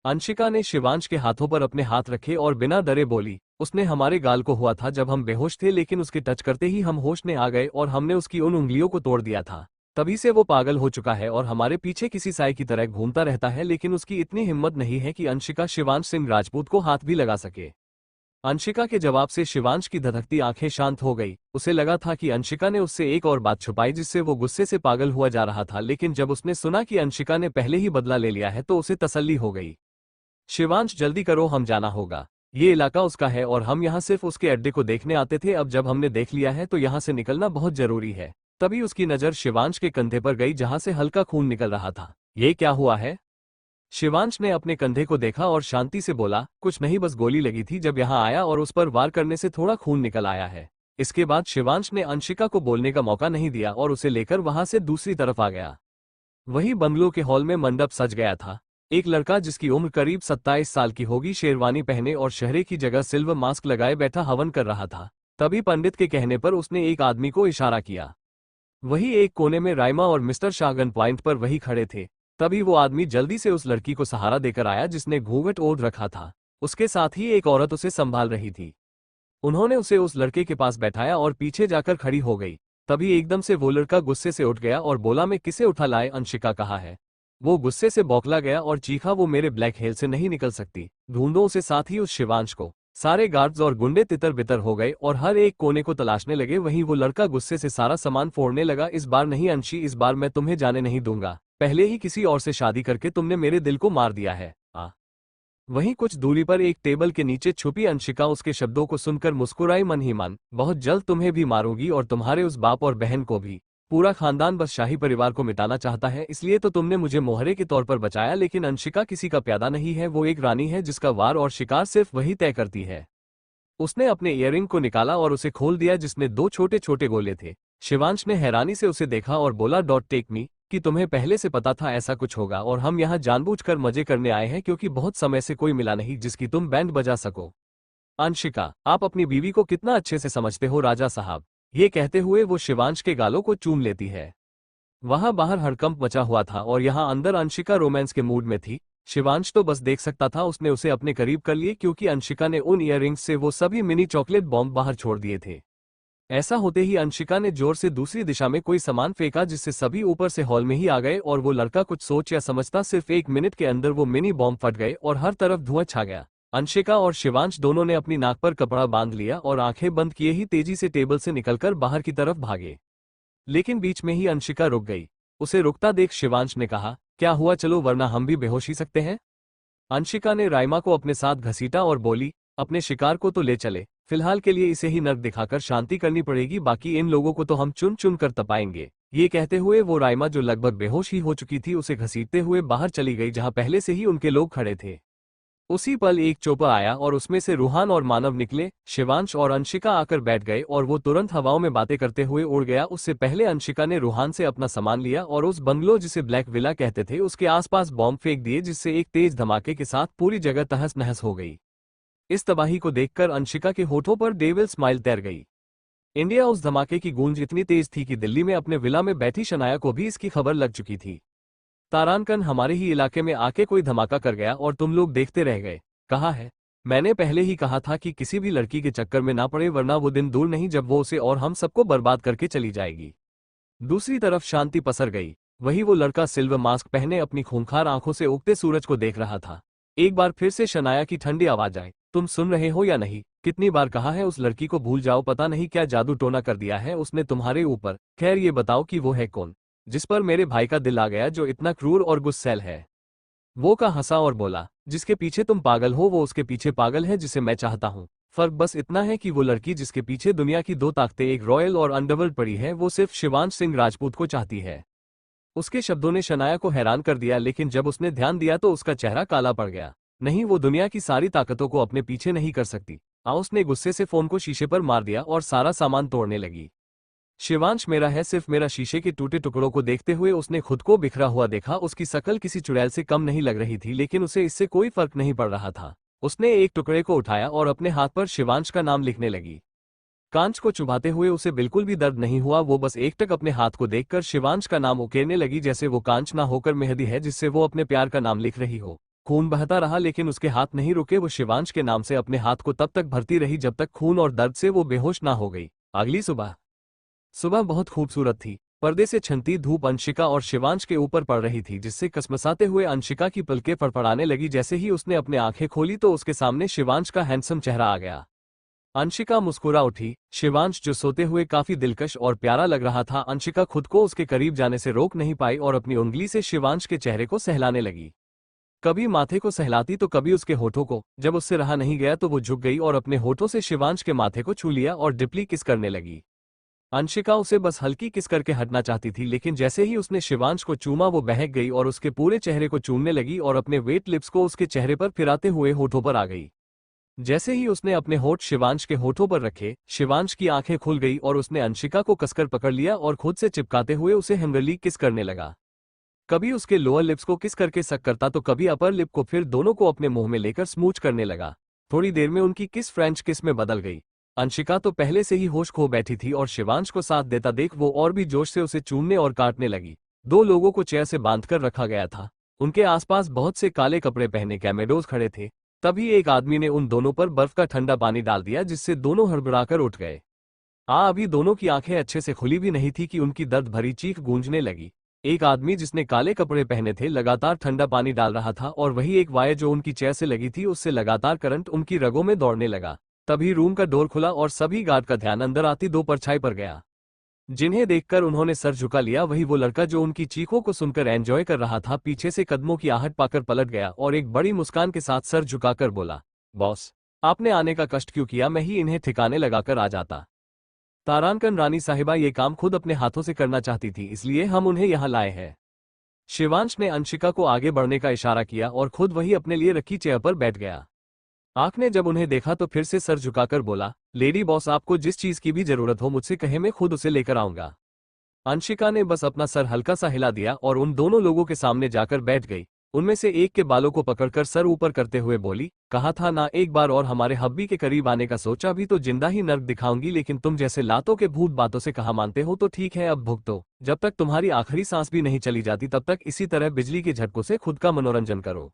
S1: अंशिका ने शिवांश के हाथों पर अपने हाथ रखे और बिना डरे बोली, उसने हमारे गाल को हुआ था जब हम बेहोश थे, लेकिन उसके टच करते ही हम होश में आ गए और हमने उसकी उन उंगलियों को तोड़ दिया था। तभी से वो पागल हो चुका है और हमारे पीछे किसी साय की तरह घूमता रहता है, लेकिन उसकी इतनी हिम्मत नहीं है कि अंशिका शिवांश सिंह राजपूत को हाथ भी लगा सके। अंशिका के जवाब से शिवांश की धधकती आंखें शांत हो गई। उसे लगा था कि अंशिका ने उससे एक और बात छुपाई जिससे वो गुस्से से पागल हुआ जा रहा था, लेकिन जब उसने सुना कि अंशिका ने पहले ही बदला ले लिया है तो उसे तसल्ली हो गई। शिवांश, जल्दी करो, हम जाना होगा, ये इलाका उसका है और हम यहाँ सिर्फ उसके अड्डे को देखने आते थे, अब जब हमने देख लिया है तो यहाँ से निकलना बहुत जरूरी है। तभी उसकी नज़र शिवांश के कंधे पर गई जहां से हल्का खून निकल रहा था। ये क्या हुआ है? शिवांश ने अपने कंधे को देखा और शांति से बोला, कुछ नहीं, बस गोली लगी थी जब यहाँ आया और उस पर वार करने से थोड़ा खून निकल आया है। इसके बाद शिवांश ने अंशिका को बोलने का मौका नहीं दिया और उसे लेकर वहां से दूसरी तरफ आ गया। वही बंगलो के हॉल में मंडप सज गया था। एक लड़का जिसकी उम्र करीब 27 साल की होगी, शेरवानी पहने और शहरे की जगह सिल्वर मास्क लगाए बैठा हवन कर रहा था। तभी पंडित के कहने पर उसने एक आदमी को इशारा किया। वही एक कोने में राइमा और मिस्टर शाह गन पॉइंट पर वही खड़े थे। तभी वो आदमी जल्दी से उस लड़की को सहारा देकर आया जिसने घूंघट ओढ़ रखा था। उसके साथ ही एक औरत उसे संभाल रही थी। उन्होंने उसे उस लड़के के पास बैठाया और पीछे जाकर खड़ी हो गई। तभी एकदम से वो लड़का गुस्से से उठ गया और बोला, मैं किसे उठा लाए, अंशिका कहाँ है? वो गुस्से से बौखला गया और चीखा, वो मेरे ब्लैक हेल से नहीं निकल सकती, ढूंढो उसे, साथ ही उस शिवांश को। सारे गार्ड्स और गुंडे तितर बितर हो गए और हर एक कोने को तलाशने लगे। वहीं वो लड़का गुस्से से सारा सामान फोड़ने लगा, इस बार नहीं अंशी, इस बार मैं तुम्हें जाने नहीं दूंगा, पहले ही किसी और से शादी करके तुमने मेरे दिल को मार दिया है। वहीं कुछ दूरी पर एक टेबल के नीचे छुपी अंशिका उसके शब्दों को सुनकर मुस्कुराई, मन ही मन, बहुत जल्द तुम्हें भी मारूंगी और तुम्हारे उस बाप और बहन को भी। पूरा खानदान बस शाही परिवार को मिटाना चाहता है, इसलिए तो तुमने मुझे मोहरे के तौर पर बचाया। लेकिन अंशिका किसी का प्यादा नहीं है, वो एक रानी है जिसका वार और शिकार सिर्फ वही तय करती है। उसने अपने इयररिंग को निकाला और उसे खोल दिया जिसमें 2 छोटे छोटे गोले थे। शिवांश ने हैरानी से उसे देखा और बोला, डॉट टेक मी, कि तुम्हें पहले से पता था ऐसा कुछ होगा और हम यहाँ जानबूझकर मजे करने आए हैं क्योंकि बहुत समय से कोई मिला नहीं जिसकी तुम बैंड बजा सको। अंशिका, आप अपनी बीवी को कितना अच्छे से समझते हो राजा साहब। ये कहते हुए वो शिवांश के गालों को चूम लेती है। वहां बाहर हड़कंप मचा हुआ था और यहाँ अंदर अंशिका रोमांस के मूड में थी। शिवांश तो बस देख सकता था। उसने उसे अपने करीब कर लिए क्योंकि अंशिका ने उन इयररिंग्स से वो सभी मिनी चॉकलेट बॉम्ब बाहर छोड़ दिए थे। ऐसा होते ही अंशिका ने जोर से दूसरी दिशा में कोई सामान फेंका जिससे सभी ऊपर से हॉल में ही आ गए और वो लड़का कुछ सोच या समझता, सिर्फ 1 मिनट के अंदर वो मिनी बॉम्ब फट गए और हर तरफ धुआं छा गया। अंशिका और शिवांश दोनों ने अपनी नाक पर कपड़ा बांध लिया और आंखें बंद किए ही तेजी से टेबल से निकलकर बाहर की तरफ भागे। लेकिन बीच में ही अंशिका रुक गई। उसे रुकता देख शिवांश ने कहा, क्या हुआ, चलो वरना हम भी बेहोश ही सकते हैं। अंशिका ने राइमा को अपने साथ घसीटा और बोली, अपने शिकार को तो ले चले, फिलहाल के लिए इसे ही नर्क दिखाकर शांति करनी पड़ेगी, बाकी इन लोगों को तो हम चुन चुन कर तपाएंगे। ये कहते हुए वो राइमा जो लगभग बेहोश ही हो चुकी थी उसे घसीटते हुए बाहर चली गई जहां पहले से ही उनके लोग खड़े थे। उसी पल एक चोपर आया और उसमें से रूहान और मानव निकले। शिवांश और अंशिका आकर बैठ गए और वो तुरंत हवाओं में बातें करते हुए उड़ गया। उससे पहले अंशिका ने रूहान से अपना सामान लिया और उस बंगलो जिसे ब्लैक विला कहते थे उसके आसपास बॉम्ब फेंक दिए जिससे एक तेज धमाके के साथ पूरी जगह तहस नहस हो गई। इस तबाही को देखकर अंशिका के होठों पर डेविल स्माइल तैर गई। इंडिया, उस धमाके की गूंज इतनी तेज थी कि दिल्ली में अपने विला में बैठी शनाया को भी इसकी खबर लग चुकी थी। तारानकन, हमारे ही इलाके में आके कोई धमाका कर गया और तुम लोग देखते रह गए। कहा है, मैंने पहले ही कहा था कि किसी भी लड़की के चक्कर में ना पड़े, वरना वो दिन दूर नहीं जब वो उसे और हम सबको बर्बाद करके चली जाएगी। दूसरी तरफ शांति पसर गई। वही वो लड़का सिल्वर मास्क पहने अपनी खूंखार आंखों से उगते सूरज को देख रहा था। एक बार फिर से शनाया की ठंडी आवाज आई, तुम सुन रहे हो या नहीं? कितनी बार कहा है उस लड़की को भूल जाओ, पता नहीं क्या जादू टोना कर दिया है उसने तुम्हारे ऊपर। खैर ये बताओ कि वो है कौन जिस पर मेरे भाई का दिल आ गया, जो इतना क्रूर और गुस्सैल है? वो का हंसा और बोला, जिसके पीछे तुम पागल हो वो उसके पीछे पागल है जिसे मैं चाहता हूँ। फर्क बस इतना है कि वो लड़की जिसके पीछे दुनिया की दो ताकतें एक रॉयल और अंडरवर्ल्ड पड़ी है वो सिर्फ शिवांश सिंह राजपूत को चाहती है। उसके शब्दों ने शनाया को हैरान कर दिया, लेकिन जब उसने ध्यान दिया तो उसका चेहरा काला पड़ गया। नहीं, वो दुनिया की सारी ताकतों को अपने पीछे नहीं कर सकती। उसने गुस्से से फोन को शीशे पर मार दिया और सारा सामान तोड़ने लगी। शिवांश मेरा है, सिर्फ मेरा। शीशे के टूटे टुकड़ों को देखते हुए उसने खुद को बिखरा हुआ देखा। उसकी शक्ल किसी चुड़ैल से कम नहीं लग रही थी, लेकिन उसे इससे कोई फर्क नहीं पड़ रहा था। उसने एक टुकड़े को उठाया और अपने हाथ पर शिवांश का नाम लिखने लगी। कांच को चुभाते हुए उसे बिल्कुल भी दर्द नहीं हुआ। वो बस एकटक अपने हाथ को देखकर शिवांश का नाम उकेरने लगी, जैसे वो कांच ना होकर मेहंदी है जिससे वो अपने प्यार का नाम लिख रही हो। खून बहता रहा लेकिन उसके हाथ नहीं रुके। वो शिवांश के नाम से अपने हाथ को तब तक भरती रही जब तक खून और दर्द से वो बेहोश ना हो गई। अगली सुबह सुबह बहुत खूबसूरत थी। पर्दे से छनती धूप अंशिका और शिवांश के ऊपर पड़ रही थी, जिससे कसमसाते हुए अंशिका की पलकें फड़फड़ाने लगी। जैसे ही उसने अपने आंखें खोली तो उसके सामने शिवांश का हैंडसम चेहरा आ गया। अंशिका मुस्कुरा उठी। शिवांश, जो सोते हुए काफी दिलकश और प्यारा लग रहा था, अंशिका खुद को उसके करीब जाने से रोक नहीं पाई और अपनी उंगली से शिवांश के चेहरे को सहलाने लगी। कभी माथे को सहलाती तो कभी उसके होठों को। जब उससे रहा नहीं गया तो वो झुक गई और अपने होठों से शिवांश के माथे को छू लिया और डिपली किस करने लगी। अंशिका उसे बस हल्की किस करके हटना चाहती थी, लेकिन जैसे ही उसने शिवांश को चूमा वो बहक गई और उसके पूरे चेहरे को चूमने लगी और अपने वेट लिप्स को उसके चेहरे पर फिराते हुए होठों पर आ गई। जैसे ही उसने अपने होठ शिवांश के होठों पर रखे, शिवांश की आंखें खुल गई और उसने अंशिका को कसकर पकड़ लिया और खुद से चिपकाते हुए उसे हंगरली किस करने लगा। कभी उसके लोअर लिप्स को किस करके सक करता तो कभी अपर लिप को, फिर दोनों को अपने मुंह में लेकर स्मूच करने लगा। थोड़ी देर में उनकी किस फ्रेंच किस में बदल गई। अंशिका तो पहले से ही होश खो बैठी थी और शिवांश को साथ देता देख वो और भी जोश से उसे चूमने और काटने लगी। दो लोगों को चेयर से बांधकर रखा गया था। उनके आसपास बहुत से काले कपड़े पहने कैमेडोज खड़े थे। तभी एक आदमी ने उन दोनों पर बर्फ का ठंडा पानी डाल दिया, जिससे दोनों हड़बड़ाकर उठ गए। अभी दोनों की आंखें अच्छे से खुली भी नहीं थी कि उनकी दर्द भरी चीख गूंजने लगी। एक आदमी जिसने काले कपड़े पहने थे लगातार ठंडा पानी डाल रहा था और वही एक वायर जो उनकी चेयर से लगी थी उससे लगातार करंट उनकी रगों में दौड़ने लगा। तभी रूम का डोर खुला और सभी गार्ड का ध्यान अंदर आती दो परछाई पर गया, जिन्हें देखकर उन्होंने सर झुका लिया। वही वो लड़का जो उनकी चीखों को सुनकर एंजॉय कर रहा था, पीछे से कदमों की आहट पाकर पलट गया और एक बड़ी मुस्कान के साथ सर झुकाकर बोला, बॉस, आपने आने का कष्ट क्यों किया? मैं ही इन्हें ठिकाने लगाकर आ जाता। तारानकन रानी साहिबा ये काम खुद अपने हाथों से करना चाहती थी, इसलिए हम उन्हें यहाँ लाए हैं। शिवांश ने अंशिका को आगे बढ़ने का इशारा किया और खुद वही अपने लिए रखी चेयर पर बैठ गया। आंख ने जब उन्हें देखा तो फिर से सर झुकाकर बोला, लेडी बॉस, आपको जिस चीज की भी जरूरत हो मुझसे कहे, मैं खुद उसे लेकर आऊंगा। अंशिका ने बस अपना सर हल्का सा हिला दिया और उन दोनों लोगों के सामने जाकर बैठ गई। उनमें से एक के बालों को पकड़कर सर ऊपर करते हुए बोली, कहा था ना एक बार और हमारे हब्बी के करीब आने का? सोचा भी तो जिंदा ही नर्क दिखाऊंगी, लेकिन तुम जैसे लातों के भूत बातों से कहा मानते हो तो ठीक है, अब भुगतो। जब तक तुम्हारी आखिरी सांस भी नहीं चली जाती तब तक इसी तरह बिजली के झटकों से खुद का मनोरंजन करो।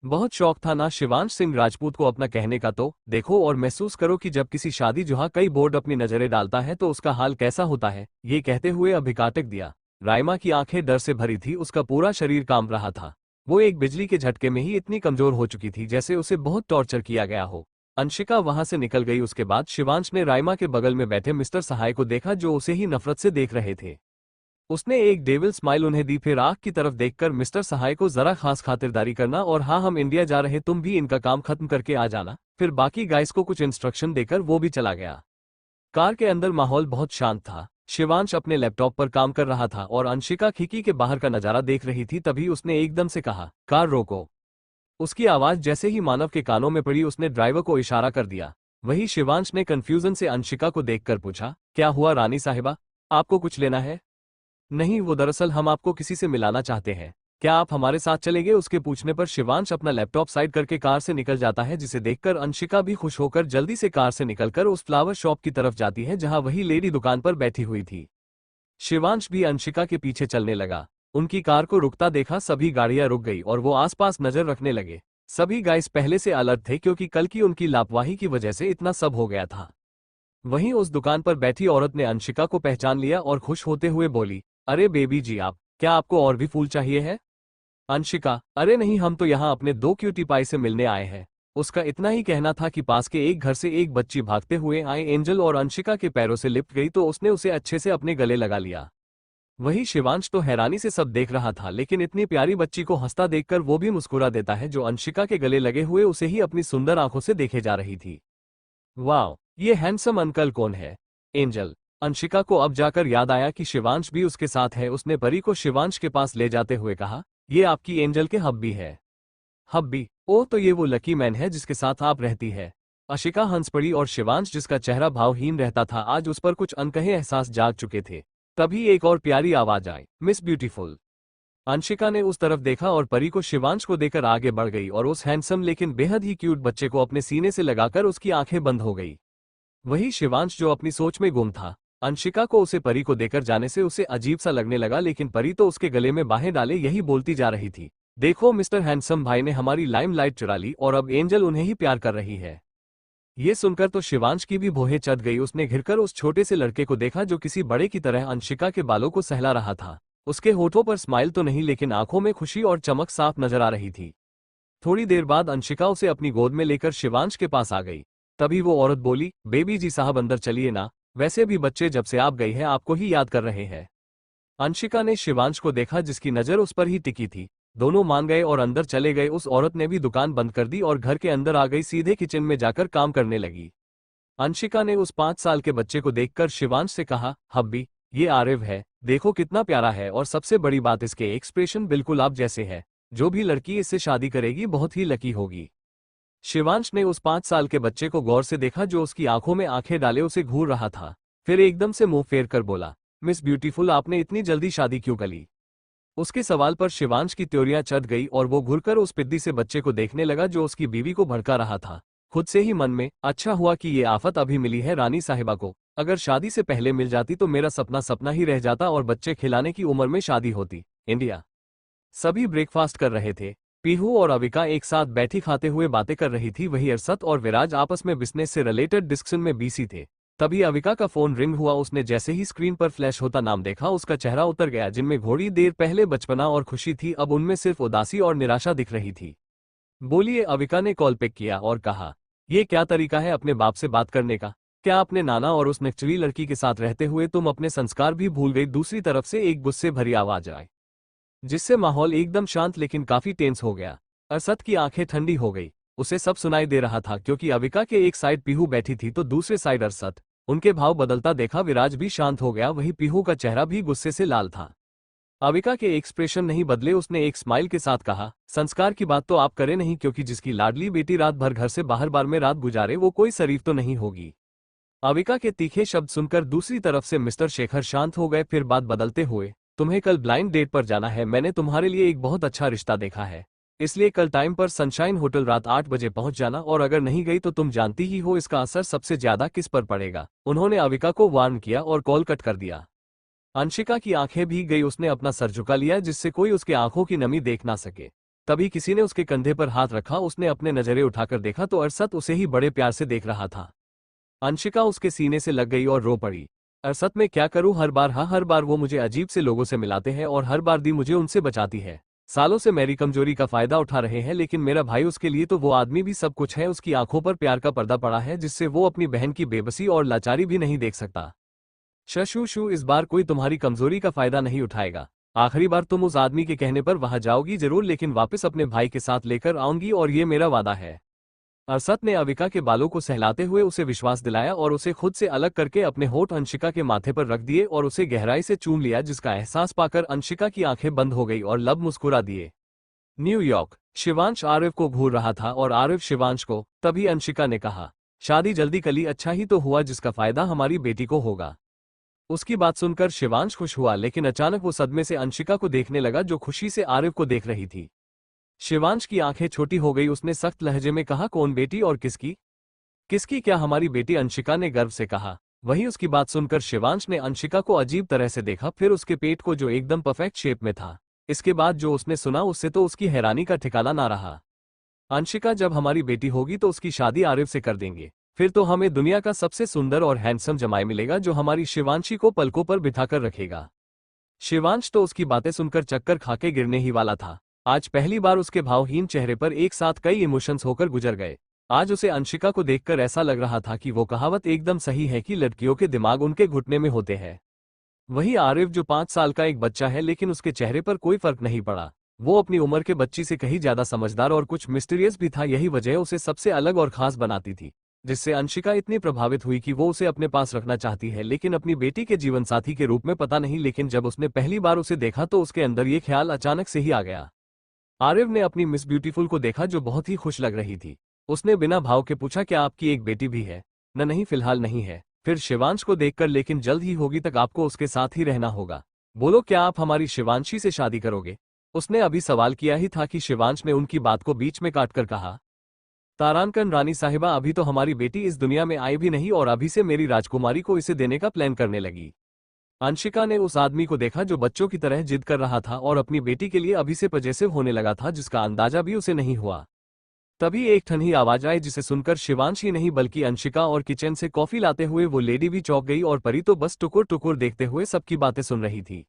S1: बहुत शौक था ना शिवांश सिंह राजपूत को अपना कहने का, तो देखो और महसूस करो कि जब किसी शादी जुहा कई बोर्ड अपनी नजरें डालता है तो उसका हाल कैसा होता है। ये कहते हुए अभिकाटक दिया। राइमा की आंखें डर से भरी थी, उसका पूरा शरीर कांप रहा था। वो एक बिजली के झटके में ही इतनी कमजोर हो चुकी थी जैसे उसे बहुत टॉर्चर किया गया हो। अंशिका वहां से निकल गई। उसके बाद शिवांश ने राइमा के बगल में बैठे मिस्टर सहाय को देखा जो उसे ही नफरत से देख रहे थे। उसने एक डेविल स्माइल उन्हें दी, फिर आंख की तरफ देखकर, मिस्टर सहाय को जरा खास खातिरदारी करना और हाँ, हम इंडिया जा रहे, तुम भी इनका काम खत्म करके आ जाना। फिर बाकी गाइस को कुछ इंस्ट्रक्शन देकर वो भी चला गया। कार के अंदर माहौल बहुत शांत था। शिवांश अपने लैपटॉप पर काम कर रहा था और अंशिका खिड़की के बाहर का नजारा देख रही थी। तभी उसने एकदम से कहा, कार रोको। उसकी आवाज जैसे ही मानव के कानों में पड़ी उसने ड्राइवर को इशारा कर दिया। वही शिवांश ने कंफ्यूजन से अंशिका को देखकर पूछा, क्या हुआ रानी साहिबा, आपको कुछ लेना है? नहीं, वो दरअसल हम आपको किसी से मिलाना चाहते हैं, क्या आप हमारे साथ चलेंगे? उसके पूछने पर शिवांश अपना लैपटॉप साइड करके कार से निकल जाता है, जिसे देखकर अंशिका भी खुश होकर जल्दी से कार से निकलकर उस फ्लावर शॉप की तरफ जाती है जहां वही लेडी दुकान पर बैठी हुई थी। शिवांश भी अंशिका के पीछे चलने लगा। उनकी कार को रुकता देखा सभी गाड़ियां रुक गई और वो आसपास नजर रखने लगे। सभी गाइस पहले से अलर्ट थे क्योंकि कल की उनकी लापरवाही की वजह से इतना सब हो गया था। वहीं उस दुकान पर बैठी औरत ने अंशिका को पहचान लिया और खुश होते हुए बोली, अरे बेबी जी आप, क्या आपको और भी फूल चाहिए है? अंशिका, अरे नहीं, हम तो यहाँ अपने दो क्यूटी पाई से मिलने आए हैं। उसका इतना ही कहना था कि पास के एक घर से एक बच्ची भागते हुए आए एंजल और अंशिका के पैरों से लिपट गई तो उसने उसे अच्छे से अपने गले लगा लिया। वही शिवांश तो हैरानी से सब देख रहा था, लेकिन इतनी प्यारी बच्ची को हंसता देखकर वो भी मुस्कुरा देता है, जो अंशिका के गले लगे हुए उसे ही अपनी सुंदर आंखों से देखे जा रही थी। वाह, ये हैंडसम अंकल कौन है? एंजल। अंशिका को अब जाकर याद आया कि शिवांश भी उसके साथ है। उसने परी को शिवांश के पास ले जाते हुए कहा, ये आपकी एंजल के हब्बी है। हब्बी? ओह, तो ये वो लकी मैन है जिसके साथ आप रहती है। अंशिका हंस पड़ी और शिवांश, जिसका चेहरा भावहीन रहता था, आज उस पर कुछ अनकहे एहसास जाग चुके थे। तभी एक और प्यारी आवाज आई, मिस ब्यूटीफुल। अंशिका ने उस तरफ देखा और परी को शिवांश को देकर आगे बढ़ गई और उस हैंडसम लेकिन बेहद ही क्यूट बच्चे को अपने सीने से लगाकर उसकी आंखें बंद हो गई। वही शिवांश जो अपनी सोच में गुम था। अंशिका को उसे परी को देकर जाने से उसे अजीब सा लगने लगा, लेकिन परी तो उसके गले में बाहें डाले यही बोलती जा रही थी, देखो मिस्टर हैंडसम भाई ने हमारी लाइमलाइट चुरा ली और अब एंजल उन्हें ही प्यार कर रही है। ये सुनकर तो शिवांश की भी भौहें चढ़ गई। उसने घिरकर उस छोटे से लड़के को देखा जो किसी बड़े की तरह अंशिका के बालों को सहला रहा था। उसके होठों पर स्माइल तो नहीं, लेकिन आंखों में खुशी और चमक साफ नजर आ रही थी। थोड़ी देर बाद अंशिका उसे अपनी गोद में लेकर शिवांश के पास आ गई। तभी वो औरत बोली, बेबी जी साहब अंदर चलिए ना, वैसे भी बच्चे जब से आप गई हैं आपको ही याद कर रहे हैं। अंशिका ने शिवांश को देखा, जिसकी नजर उस पर ही टिकी थी। दोनों मान गए और अंदर चले गए। उस औरत ने भी दुकान बंद कर दी और घर के अंदर आ गई, सीधे किचन में जाकर काम करने लगी। अंशिका ने उस 5 साल के बच्चे को देखकर शिवांश से कहा, हब्बी, ये आरिव है, देखो कितना प्यारा है, और सबसे बड़ी बात इसके एक्सप्रेशन बिल्कुल आप जैसे है। जो भी लड़की इससे शादी करेगी बहुत ही लकी होगी। शिवांश ने उस 5 साल के बच्चे को गौर से देखा, जो उसकी आंखों में आंखें डाले उसे घूर रहा था। फिर एकदम से मुंह फेर कर बोला, मिस ब्यूटीफुल, आपने इतनी जल्दी शादी क्यों कर ली? उसके सवाल पर शिवांश की त्योरियां चढ़ गई और वो घुरकर उस पिद्दी से बच्चे को देखने लगा जो उसकी बीवी को भड़का रहा था। खुद से ही मन में, अच्छा हुआ कि ये आफत अभी मिली है रानी साहिबा को, अगर शादी से पहले मिल जाती तो मेरा सपना सपना ही रह जाता और बच्चे खिलाने की उम्र में शादी होती। इंडिया। सभी ब्रेकफास्ट कर रहे थे। पीहू और अविका एक साथ बैठी खाते हुए बातें कर रही थी। वही अरसत और विराज आपस में बिजनेस से रिलेटेड डिस्कशन में बिजी थे। तभी अविका का फोन रिंग हुआ। उसने जैसे ही स्क्रीन पर फ्लैश होता नाम देखा, उसका चेहरा उतर गया। जिनमें घोड़ी देर पहले बचपना और खुशी थी, अब उनमें सिर्फ उदासी और निराशा दिख रही थी। बोलिए। अविका ने कॉल पिक किया और कहा, ये क्या तरीका है अपने बाप से बात करने का? क्या अपने नाना और उस नकचली लड़की के साथ रहते हुए तुम अपने संस्कार भी भूल गई? दूसरी तरफ से एक गुस्से भरी आवाज आई, जिससे माहौल एकदम शांत लेकिन काफी टेंस हो गया। अरसद की आंखें ठंडी हो गई। उसे सब सुनाई दे रहा था, क्योंकि अविका के एक साइड पीहू बैठी थी तो दूसरे साइड अरसद। उनके भाव बदलता देखा विराज भी शांत हो गया। वही पीहू का चेहरा भी गुस्से से लाल था। अविका के एक्सप्रेशन नहीं बदले। उसने एक स्माइल के साथ कहा, संस्कार की बात तो आप करें नहीं, क्योंकि जिसकी लाडली बेटी रात भर घर से बाहर बार में रात गुजारे वो कोई शरीफ तो नहीं होगी। अविका के तीखे शब्द सुनकर दूसरी तरफ से मिस्टर शेखर शांत हो गए। फिर बात बदलते हुए, तुम्हें कल ब्लाइंड डेट पर जाना है। मैंने तुम्हारे लिए एक बहुत अच्छा रिश्ता देखा है, इसलिए कल टाइम पर सनशाइन होटल रात 8 बजे पहुंच जाना, और अगर नहीं गई तो तुम जानती ही हो इसका असर सबसे ज्यादा किस पर पड़ेगा। उन्होंने अविका को वार्न किया और कॉल कट कर दिया। अंशिका की आंखें भीग गई। उसने अपना सर झुका लिया जिससे कोई उसके आंखों की नमी देख ना सके। तभी किसी ने उसके कंधे पर हाथ रखा। उसने अपने नजरें उठाकर देखा तो अरसद उसे ही बड़े प्यार से देख रहा था। अंशिका उसके सीने से लग गई और रो पड़ी। अरसद, मैं क्या करूं? हर बार वो मुझे अजीब से लोगों से मिलाते हैं और हर बार दी मुझे उनसे बचाती है। सालों से मेरी कमजोरी का फायदा उठा रहे हैं, लेकिन मेरा भाई, उसके लिए तो वो आदमी भी सब कुछ है। उसकी आंखों पर प्यार का पर्दा पड़ा है जिससे वो अपनी बहन की बेबसी और लाचारी भी नहीं देख सकता। शशु, इस बार कोई तुम्हारी कमजोरी का फायदा नहीं उठाएगा। आखिरी बार तुम उस आदमी के कहने पर वहां जाओगी जरूर, लेकिन वापस अपने भाई के साथ लेकर आऊंगी, और ये मेरा वादा है। अरसद ने अविका के बालों को सहलाते हुए उसे विश्वास दिलाया और उसे खुद से अलग करके अपने होठ अंशिका के माथे पर रख दिए और उसे गहराई से चूम लिया, जिसका एहसास पाकर अंशिका की आंखें बंद हो गई और लब मुस्कुरा दिए। न्यूयॉर्क। शिवांश आरिफ को घूर रहा था और आरिफ शिवांश को। तभी अंशिका ने कहा, शादी जल्दी कली, अच्छा ही तो हुआ, जिसका फायदा हमारी बेटी को होगा। उसकी बात सुनकर शिवांश खुश हुआ, लेकिन अचानक वो सदमे से अंशिका को देखने लगा जो खुशी से आरिफ को देख रही थी। शिवांश की आंखें छोटी हो गई। उसने सख्त लहजे में कहा, कौन बेटी और किसकी? किसकी? क्या हमारी बेटी? अंशिका ने गर्व से कहा। वहीं उसकी बात सुनकर शिवांश ने अंशिका को अजीब तरह से देखा, फिर उसके पेट को जो एकदम परफेक्ट शेप में था। इसके बाद जो उसने सुना उससे तो उसकी हैरानी का ठिकाना ना रहा। अंशिका जब हमारी बेटी होगी तो उसकी शादी आरिफ से कर देंगे, फिर तो हमें दुनिया का सबसे सुंदर और हैंडसम जमाई मिलेगा जो हमारी शिवांशी को पलकों पर बिठाकर रखेगा। शिवांश तो उसकी बातें सुनकर चक्कर खाके गिरने ही वाला था। आज पहली बार उसके भावहीन चेहरे पर एक साथ कई इमोशंस होकर गुजर गए। आज उसे अंशिका को देखकर ऐसा लग रहा था कि वो कहावत एकदम सही है कि लड़कियों के दिमाग उनके घुटने में होते हैं। वही आरिफ जो 5 साल का एक बच्चा है, लेकिन उसके चेहरे पर कोई फर्क नहीं पड़ा। वो अपनी उम्र के बच्ची से कहीं ज्यादा समझदार और कुछ मिस्टीरियस भी था। यही वजह उसे सबसे अलग और खास बनाती थी, जिससे अंशिका इतनी प्रभावित हुई कि वो उसे अपने पास रखना चाहती है, लेकिन अपनी बेटी के जीवन साथी के रूप में पता नहीं। लेकिन जब उसने पहली बार उसे देखा तो उसके अंदर ये ख्याल अचानक से ही आ गया। आरिफ ने अपनी मिस ब्यूटीफुल को देखा जो बहुत ही खुश लग रही थी। उसने बिना भाव के पूछा, क्या आपकी एक बेटी भी है? न, नहीं, फिलहाल नहीं है। फिर शिवांश को देखकर, लेकिन जल्द ही होगी, तक आपको उसके साथ ही रहना होगा। बोलो, क्या आप हमारी शिवांशी से शादी करोगे? उसने अभी सवाल किया ही था कि शिवांश ने उनकी बात को बीच में काटकर कहा, तारानकन रानी साहिबा, अभी तो हमारी बेटी इस दुनिया में आई भी नहीं और अभी से मेरी राजकुमारी को इसे देने का प्लान करने लगी। अंशिका ने उस आदमी को देखा जो बच्चों की तरह जिद कर रहा था और अपनी बेटी के लिए अभी से पजेसिव होने लगा था, जिसका अंदाजा भी उसे नहीं हुआ। तभी एक ठंडी आवाज आई, जिसे सुनकर शिवांश ही नहीं बल्कि अंशिका और किचन से कॉफी लाते हुए वो लेडी भी चौंक गई और परी तो बस टुकुर टुकुर देखते हुए सबकी बातें सुन रही थी।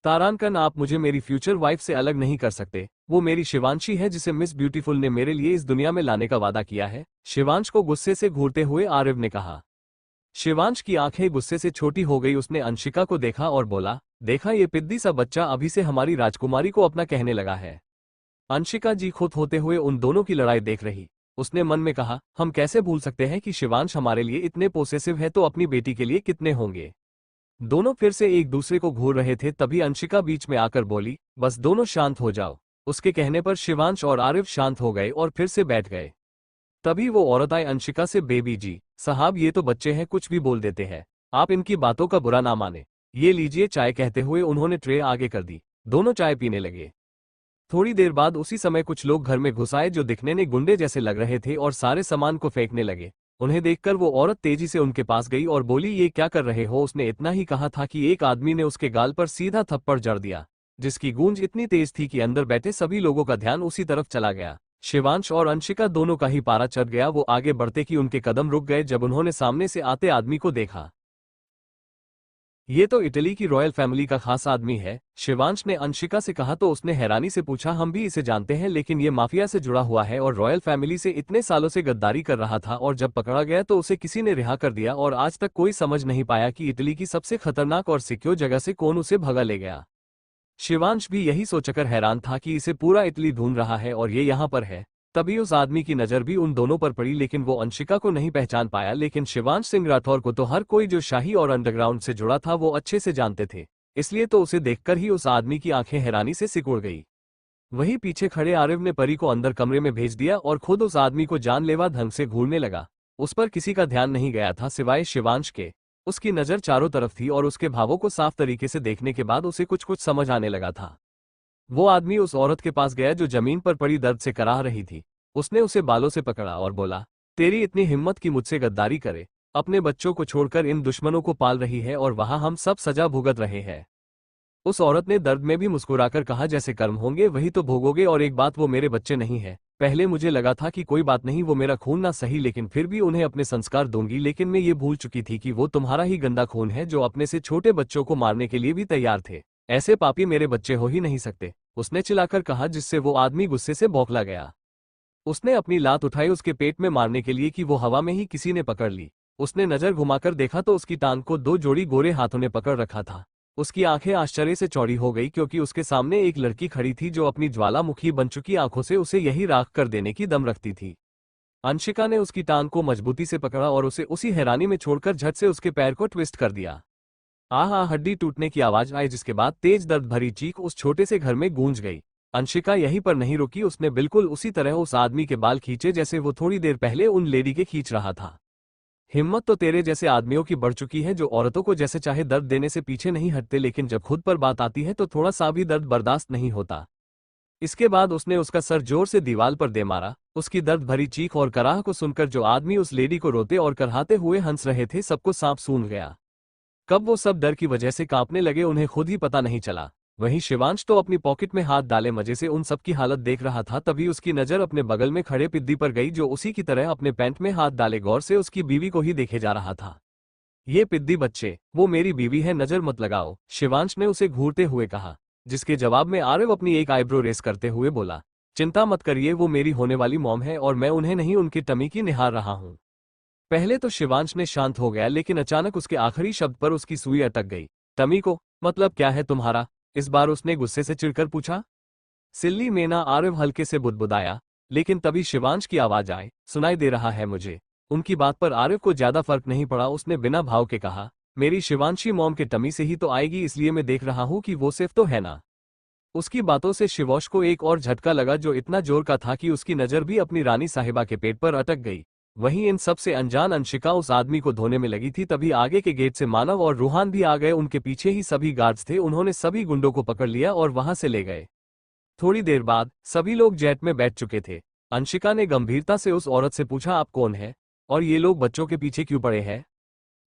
S1: तारानकन, आप मुझे मेरी फ्यूचर वाइफ से अलग नहीं कर सकते। वो मेरी शिवांशी है, जिसे मिस ब्यूटीफुल ने मेरे लिए इस दुनिया में लाने का वादा किया है। शिवांश को गुस्से से घूरते हुए आरिफ ने कहा। शिवांश की आंखें गुस्से से छोटी हो गई। उसने अंशिका को देखा और बोला, देखा, ये पिद्दी सा बच्चा अभी से हमारी राजकुमारी को अपना कहने लगा है। अंशिका जी खुद होते हुए उन दोनों की लड़ाई देख रही। उसने मन में कहा, हम कैसे भूल सकते हैं कि शिवांश हमारे लिए इतने पोसेसिव है, तो अपनी बेटी के लिए कितने होंगे। दोनों फिर से एक दूसरे को घूर रहे थे। तभी अंशिका बीच में आकर बोली, बस दोनों शांत हो जाओ। उसके कहने पर शिवांश और आरिफ शांत हो गए और फिर से बैठ गए। तभी वो औरत आई अंशिका से, बेबी जी साहब, ये तो बच्चे हैं, कुछ भी बोल देते हैं, आप इनकी बातों का बुरा ना माने। ये लीजिए चाय। कहते हुए उन्होंने ट्रे आगे कर दी। दोनों चाय पीने लगे। थोड़ी देर बाद उसी समय कुछ लोग घर में घुस आए जो दिखने में गुंडे जैसे लग रहे थे और सारे सामान को फेंकने लगे। उन्हें देखकर वो औरत तेजी से उनके पास गई और बोली, ये क्या कर रहे हो? उसने इतना ही कहा था कि एक आदमी ने उसके गाल पर सीधा थप्पड़ जड़ दिया, जिसकी गूंज इतनी तेज थी कि अंदर बैठे सभी लोगों का ध्यान उसी तरफ चला गया। शिवांश और अंशिका दोनों का ही पारा चढ़ गया। वो आगे बढ़ते कि उनके कदम रुक गए जब उन्होंने सामने से आते आदमी को देखा। ये तो इटली की रॉयल फैमिली का खास आदमी है, शिवांश ने अंशिका से कहा। तो उसने हैरानी से पूछा, हम भी इसे जानते हैं, लेकिन ये माफिया से जुड़ा हुआ है और रॉयल फैमिली से इतने सालों से गद्दारी कर रहा था, और जब पकड़ा गया तो उसे किसी ने रिहा कर दिया और आज तक कोई समझ नहीं पाया कि इटली की सबसे खतरनाक और सिक्योर जगह से कौन उसे भगा ले गया। शिवांश भी यही सोचकर हैरान था कि इसे पूरा इटली ढूंढ रहा है और ये यहाँ पर है। तभी उस आदमी की नजर भी उन दोनों पर पड़ी, लेकिन वो अंशिका को नहीं पहचान पाया। लेकिन शिवांश सिंह राठौर को तो हर कोई जो शाही और अंडरग्राउंड से जुड़ा था वो अच्छे से जानते थे, इसलिए तो उसे देखकर ही उस आदमी की आंखें हैरानी से सिकुड़ गई। वहीं पीछे खड़े आरिफ ने परी को अंदर कमरे में भेज दिया और खुद उस आदमी को जानलेवा ढंग से घूरने लगा। उस पर किसी का ध्यान नहीं गया था सिवाय शिवांश के। उसकी नजर चारों तरफ थी और उसके भावों को साफ तरीके से देखने के बाद उसे कुछ कुछ समझ आने लगा था। वो आदमी उस औरत के पास गया जो जमीन पर पड़ी दर्द से कराह रही थी। उसने उसे बालों से पकड़ा और बोला, तेरी इतनी हिम्मत कि मुझसे गद्दारी करे, अपने बच्चों को छोड़कर इन दुश्मनों को पाल रही है और वहां हम सब सजा भुगत रहे हैं। उस औरत ने दर्द में भी मुस्कुराकर कहा, जैसे कर्म होंगे वही तो भोगोगे, और एक बात, वो मेरे बच्चे नहीं है। पहले मुझे लगा था कि कोई बात नहीं, वो मेरा खून ना सही, लेकिन फिर भी उन्हें अपने संस्कार दूंगी, लेकिन मैं ये भूल चुकी थी कि वो तुम्हारा ही गंदा खून है जो अपने से छोटे बच्चों को मारने के लिए भी तैयार थे। ऐसे पापी मेरे बच्चे हो ही नहीं सकते, उसने चिल्लाकर कहा, जिससे वो आदमी गुस्से से बौखला गया। उसने अपनी लात उठाई उसके पेट में मारने के लिए कि वो हवा में ही किसी ने पकड़ ली। उसने नजर घुमाकर देखा तो उसकी टांग को दो जोड़ी गोरे हाथों ने पकड़ रखा था। उसकी आंखें आश्चर्य से चौड़ी हो गई क्योंकि उसके सामने एक लड़की खड़ी थी जो अपनी ज्वालामुखी बन चुकी आंखों से उसे यही राख कर देने की दम रखती थी। अंशिका ने उसकी टांग को मजबूती से पकड़ा और उसे उसी हैरानी में छोड़कर झट से उसके पैर को ट्विस्ट कर दिया। आहा, हड्डी टूटने की आवाज आई, जिसके बाद तेज दर्द भरी चीख उस छोटे से घर में गूंज गई। अंशिका यहीं पर नहीं रुकी, उसने बिल्कुल उसी तरह उस आदमी के बाल खींचे जैसे वो थोड़ी देर पहले उन लेडी के खींच रहा था। हिम्मत तो तेरे जैसे आदमियों की बढ़ चुकी है जो औरतों को जैसे चाहे दर्द देने से पीछे नहीं हटते, लेकिन जब खुद पर बात आती है तो थोड़ा सा भी दर्द बर्दाश्त नहीं होता। इसके बाद उसने उसका सर जोर से दीवार पर दे मारा। उसकी दर्द भरी चीख और कराह को सुनकर जो आदमी उस लेडी को रोते और कराहते हुए हंस रहे थे सबको सांप सूंघ गया। कब वो सब डर की वजह से कांपने लगे उन्हें खुद ही पता नहीं चला। वहीं शिवांश तो अपनी पॉकेट में हाथ डाले मजे से उन सब की हालत देख रहा था। तभी उसकी नजर अपने बगल में खड़े पिद्दी पर गई जो उसी की तरह अपने पैंट में हाथ डाले गौर से उसकी बीवी को ही देखे जा रहा था। ये पिद्दी बच्चे, वो मेरी बीवी है, नजर मत लगाओ, शिवांश ने उसे घूरते हुए कहा, जिसके जवाब में आरव अपनी एक आईब्रो रेस करते हुए बोला, चिंता मत करिए, वो मेरी होने वाली मॉम है और मैं उन्हें नहीं उनकी टमी की निहार रहा हूं। पहले तो शिवांश ने शांत हो गया, लेकिन अचानक उसके आखिरी शब्द पर उसकी सुई अटक गई। टमी को? मतलब क्या है तुम्हारा? इस बार उसने गुस्से से चिढ़कर पूछा। सिल्ली मेना आरव हल्के से बुदबुदाया, लेकिन तभी शिवांश की आवाज आए, सुनाई दे रहा है मुझे। उनकी बात पर आरव को ज्यादा फर्क नहीं पड़ा, उसने बिना भाव के कहा, मेरी शिवांशी मॉम के टमी से ही तो आएगी, इसलिए मैं देख रहा हूं कि वो सेफ तो है ना। उसकी बातों से शिवोश को एक और झटका लगा जो इतना जोर का था कि उसकी नजर भी अपनी रानी साहिबा के पेट पर अटक गई। वहीं इन सब से अनजान अंशिका उस आदमी को धोने में लगी थी, तभी आगे के गेट से मानव और रूहान भी आ गए। उनके पीछे ही सभी गार्ड्स थे। उन्होंने सभी गुंडों को पकड़ लिया और वहां से ले गए। थोड़ी देर बाद सभी लोग जेट में बैठ चुके थे। अंशिका ने गंभीरता से उस औरत से पूछा, आप कौन है और ये लोग बच्चों के पीछे क्यों पड़े हैं?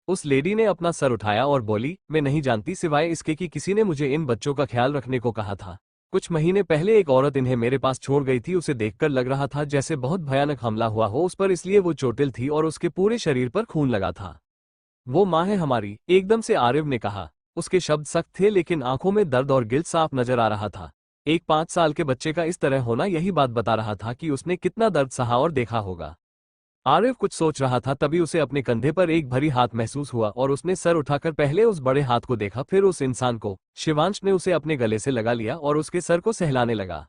S1: उस लेडी ने अपना सर उठाया और बोली, मैं नहीं जानती, सिवाय इसके कि किसी ने मुझे इन बच्चों का ख्याल रखने को कहा था। कुछ महीने पहले एक औरत इन्हें मेरे पास छोड़ गई थी। उसे देखकर लग रहा था जैसे बहुत भयानक हमला हुआ हो उस पर, इसलिए वो चोटिल थी और उसके पूरे शरीर पर खून लगा था। वो माँ है हमारी, एकदम से आरिव ने कहा। उसके शब्द सख्त थे लेकिन आंखों में दर्द और गिल्ट साफ नजर आ रहा था। एक 5 साल के बच्चे का इस तरह होना यही बात बता रहा था कि उसने कितना दर्द सहा और देखा होगा। आरिफ कुछ सोच रहा था, तभी उसे अपने कंधे पर एक भारी हाथ महसूस हुआ और उसने सर उठाकर पहले उस बड़े हाथ को देखा, फिर उस इंसान को। शिवांश ने उसे अपने गले से लगा लिया और उसके सर को सहलाने लगा।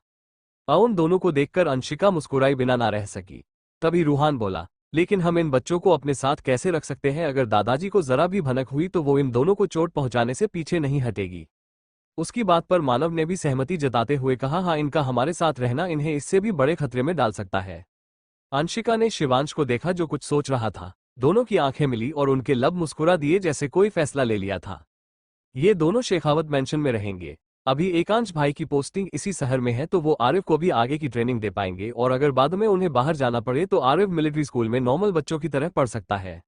S1: उन दोनों को देखकर अंशिका मुस्कुराई बिना ना रह सकी। तभी रूहान बोला, लेकिन हम इन बच्चों को अपने साथ कैसे रख सकते हैं? अगर दादाजी को जरा भी भनक हुई तो वो इन दोनों को चोट पहुंचाने से पीछे नहीं हटेगी। उसकी बात पर मानव ने भी सहमति जताते हुए कहा, हाँ, इनका हमारे साथ रहना इन्हें इससे भी बड़े खतरे में डाल सकता है। अंशिका ने शिवांश को देखा जो कुछ सोच रहा था। दोनों की आंखें मिली और उनके लब मुस्कुरा दिए जैसे कोई फैसला ले लिया था। ये दोनों शेखावत मेंशन में रहेंगे। अभी एकांश भाई की पोस्टिंग इसी शहर में है तो वो आरिफ को भी आगे की ट्रेनिंग दे पाएंगे, और अगर बाद में उन्हें बाहर जाना पड़े तो आरिफ मिलिट्री स्कूल में नॉर्मल बच्चों की तरह पढ़ सकता है।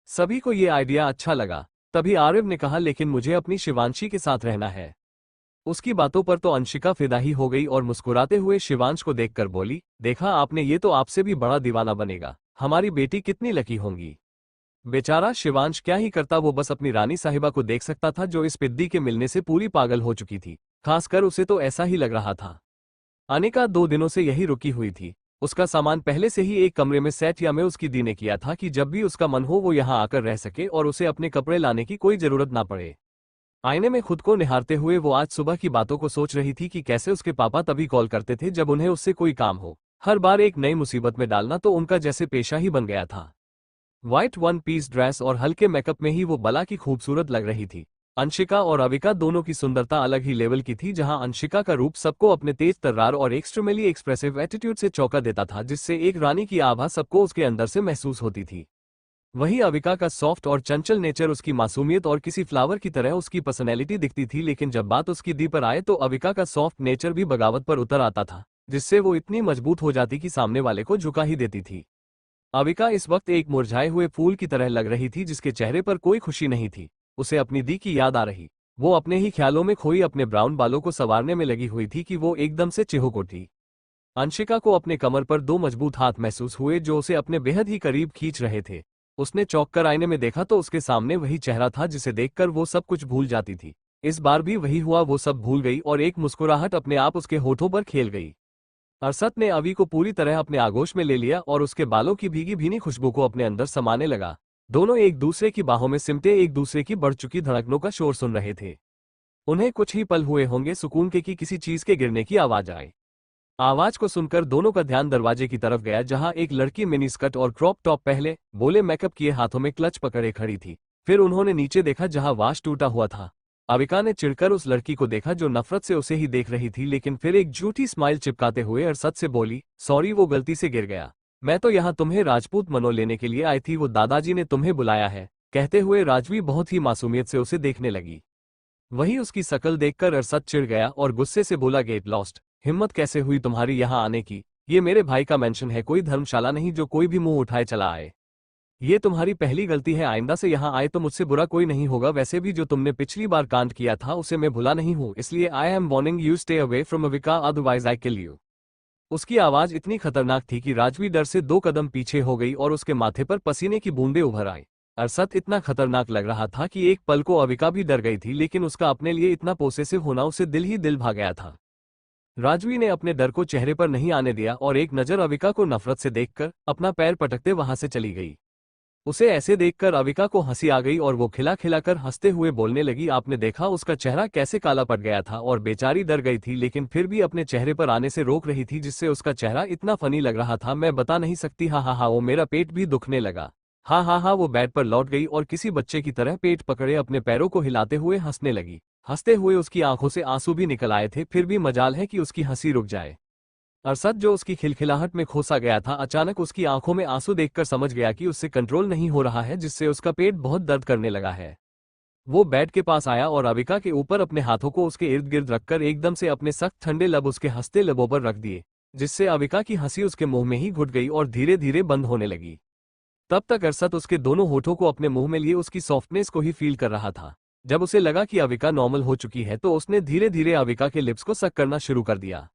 S1: सभी को ये आइडिया अच्छा लगा। तभी आरिफ ने कहा, लेकिन मुझे अपनी शिवांशी के साथ रहना है। उसकी बातों पर तो अंशिका फिदा ही हो गई और मुस्कुराते हुए शिवांश को देखकर बोली, देखा आपने, ये तो आपसे भी बड़ा दीवाना बनेगा। हमारी बेटी कितनी लकी होंगी। बेचारा शिवांश क्या ही करता, वो बस अपनी रानी साहिबा को देख सकता था जो इस पिद्दी के मिलने से पूरी पागल हो चुकी थी। खासकर उसे तो ऐसा ही लग रहा था। अनिका 2 दिनों से यही रुकी हुई थी। उसका सामान पहले से ही एक कमरे में सेट या में उसकी दी ने किया था कि जब भी उसका मन हो वो यहाँ आकर रह सके और उसे अपने कपड़े लाने की कोई जरूरत ना पड़े। आईने में खुद को निहारते हुए वो आज सुबह की बातों को सोच रही थी कि कैसे उसके पापा तभी कॉल करते थे जब उन्हें उससे कोई काम हो। हर बार एक नई मुसीबत में डालना तो उनका जैसे पेशा ही बन गया था। व्हाइट 1 पीस ड्रेस और हल्के मेकअप में ही वो बला की खूबसूरत लग रही थी। अंशिका और अविका दोनों की सुंदरता अलग ही लेवल की थी। जहां अंशिका का रूप सबको अपने तेज तर्रार और एक्सट्रीमली एक्सप्रेसिव एटीट्यूड से चौंका देता था, जिससे एक रानी की आभा सबको उसके अंदर से महसूस होती थी। वहीं अविका का सॉफ्ट और चंचल नेचर, उसकी मासूमियत और किसी फ्लावर की तरह उसकी पर्सनैलिटी दिखती थी। लेकिन जब बात उसकी दी पर आए तो अविका का सॉफ्ट नेचर भी बगावत पर उतर आता था, जिससे वो इतनी मजबूत हो जाती कि सामने वाले को झुका ही देती थी। अविका इस वक्त एक मुरझाए हुए फूल की तरह लग रही थी जिसके चेहरे पर कोई खुशी नहीं थी। उसे अपनी दी की याद आ रही। वो अपने ही ख्यालों में खोई अपने ब्राउन बालों को संवारने में लगी हुई थी कि वो एकदम से चिहुक उठी। अंशिका को अपने कमर पर 2 मजबूत हाथ महसूस हुए जो उसे अपने बेहद ही करीब खींच रहे थे। उसने चौंक कर आईने में देखा तो उसके सामने वही चेहरा था जिसे देखकर वो सब कुछ भूल जाती थी। इस बार भी वही हुआ, वो सब भूल गई और एक मुस्कुराहट अपने आप उसके होठों पर खेल गई। अरसत ने अवी को पूरी तरह अपने आगोश में ले लिया और उसके बालों की भीगी भीनी खुशबू को अपने अंदर समाने लगा। दोनों एक दूसरे की बाहों में सिमटे एक दूसरे की बढ़ चुकी धड़कनों का शोर सुन रहे थे। उन्हें कुछ ही पल हुए होंगे सुकून के कि किसी चीज के गिरने की आवाज आई। आवाज को सुनकर दोनों का ध्यान दरवाजे की तरफ गया जहां एक लड़की मिनी स्कर्ट और क्रॉप टॉप पहले बोले मेकअप किए हाथों में क्लच पकड़े खड़ी थी। फिर उन्होंने नीचे देखा जहां वाश टूटा हुआ था। अविका ने चिढ़कर उस लड़की को देखा जो नफरत से उसे ही देख रही थी, लेकिन फिर एक झूठी स्माइल चिपकाते हुए अरसद से बोली, सॉरी, वो गलती से गिर गया। मैं तो यहाँ तुम्हें राजपूत मनो लेने के लिए आई थी, वो दादाजी ने तुम्हें बुलाया है। कहते हुए राजवी बहुत ही मासूमियत से उसे देखने लगी। वही उसकी शकल देखकर अरसद चिढ़ गया और गुस्से से बोला, गेट लॉस्ट, हिम्मत कैसे हुई तुम्हारी यहाँ आने की? ये मेरे भाई का मेंशन है, कोई धर्मशाला नहीं जो कोई भी मुंह उठाए चला आए। ये तुम्हारी पहली गलती है, आइंदा से यहाँ आए तो मुझसे बुरा कोई नहीं होगा। वैसे भी जो तुमने पिछली बार कांड किया था उसे मैं भुला नहीं हूँ, इसलिए I am warning you, stay away from Avika, otherwise I kill you. उसकी आवाज इतनी खतरनाक थी कि राजवी डर से 2 कदम पीछे हो गई और उसके माथे पर पसीने की बूंदें उभर आई। अरसद इतना खतरनाक लग रहा था कि एक पल को अविका भी डर गई थी, लेकिन उसका अपने लिए इतना पोसेसिव होना उसे दिल ही दिल भा गया था। राजवी ने अपने डर को चेहरे पर नहीं आने दिया और एक नजर अविका को नफरत से देखकर अपना पैर पटकते वहां से चली गई। उसे ऐसे देखकर अविका को हंसी आ गई और वो खिला खिलाकर हंसते हुए बोलने लगी, आपने देखा उसका चेहरा कैसे काला पड़ गया था, और बेचारी डर गई थी लेकिन फिर भी अपने चेहरे पर आने से रोक रही थी, जिससे उसका चेहरा इतना फनी लग रहा था, मैं बता नहीं सकती। हा हा हा, वो मेरा पेट भी दुखने लगा। हा हा हा, वो बेड पर लौट गई और किसी बच्चे की तरह पेट पकड़े अपने पैरों को हिलाते हुए हंसने लगी। हंसते हुए उसकी आंखों से आंसू भी निकल आए थे, फिर भी मजाल है कि उसकी हंसी रुक जाए। अरशद, जो उसकी खिलखिलाहट में खोसा गया था, अचानक उसकी आंखों में आंसू देखकर समझ गया कि उससे कंट्रोल नहीं हो रहा है, जिससे उसका पेट बहुत दर्द करने लगा है। वो बेड के पास आया और अविका के ऊपर अपने हाथों को उसके इर्द गिर्द रखकर एकदम से अपने सख्त ठंडे लब उसके हंसते लबों पर रख दिए, जिससे अविका की हंसी उसके मुंह में ही घुट गई और धीरे धीरे बंद होने लगी। तब तक अरशद उसके दोनों होठों को अपने मुंह में लिए उसकी सॉफ्टनेस को ही फील कर रहा था। जब उसे लगा कि अविका नॉर्मल हो चुकी है तो उसने धीरे धीरे अविका के लिप्स को सक करना शुरू कर दिया।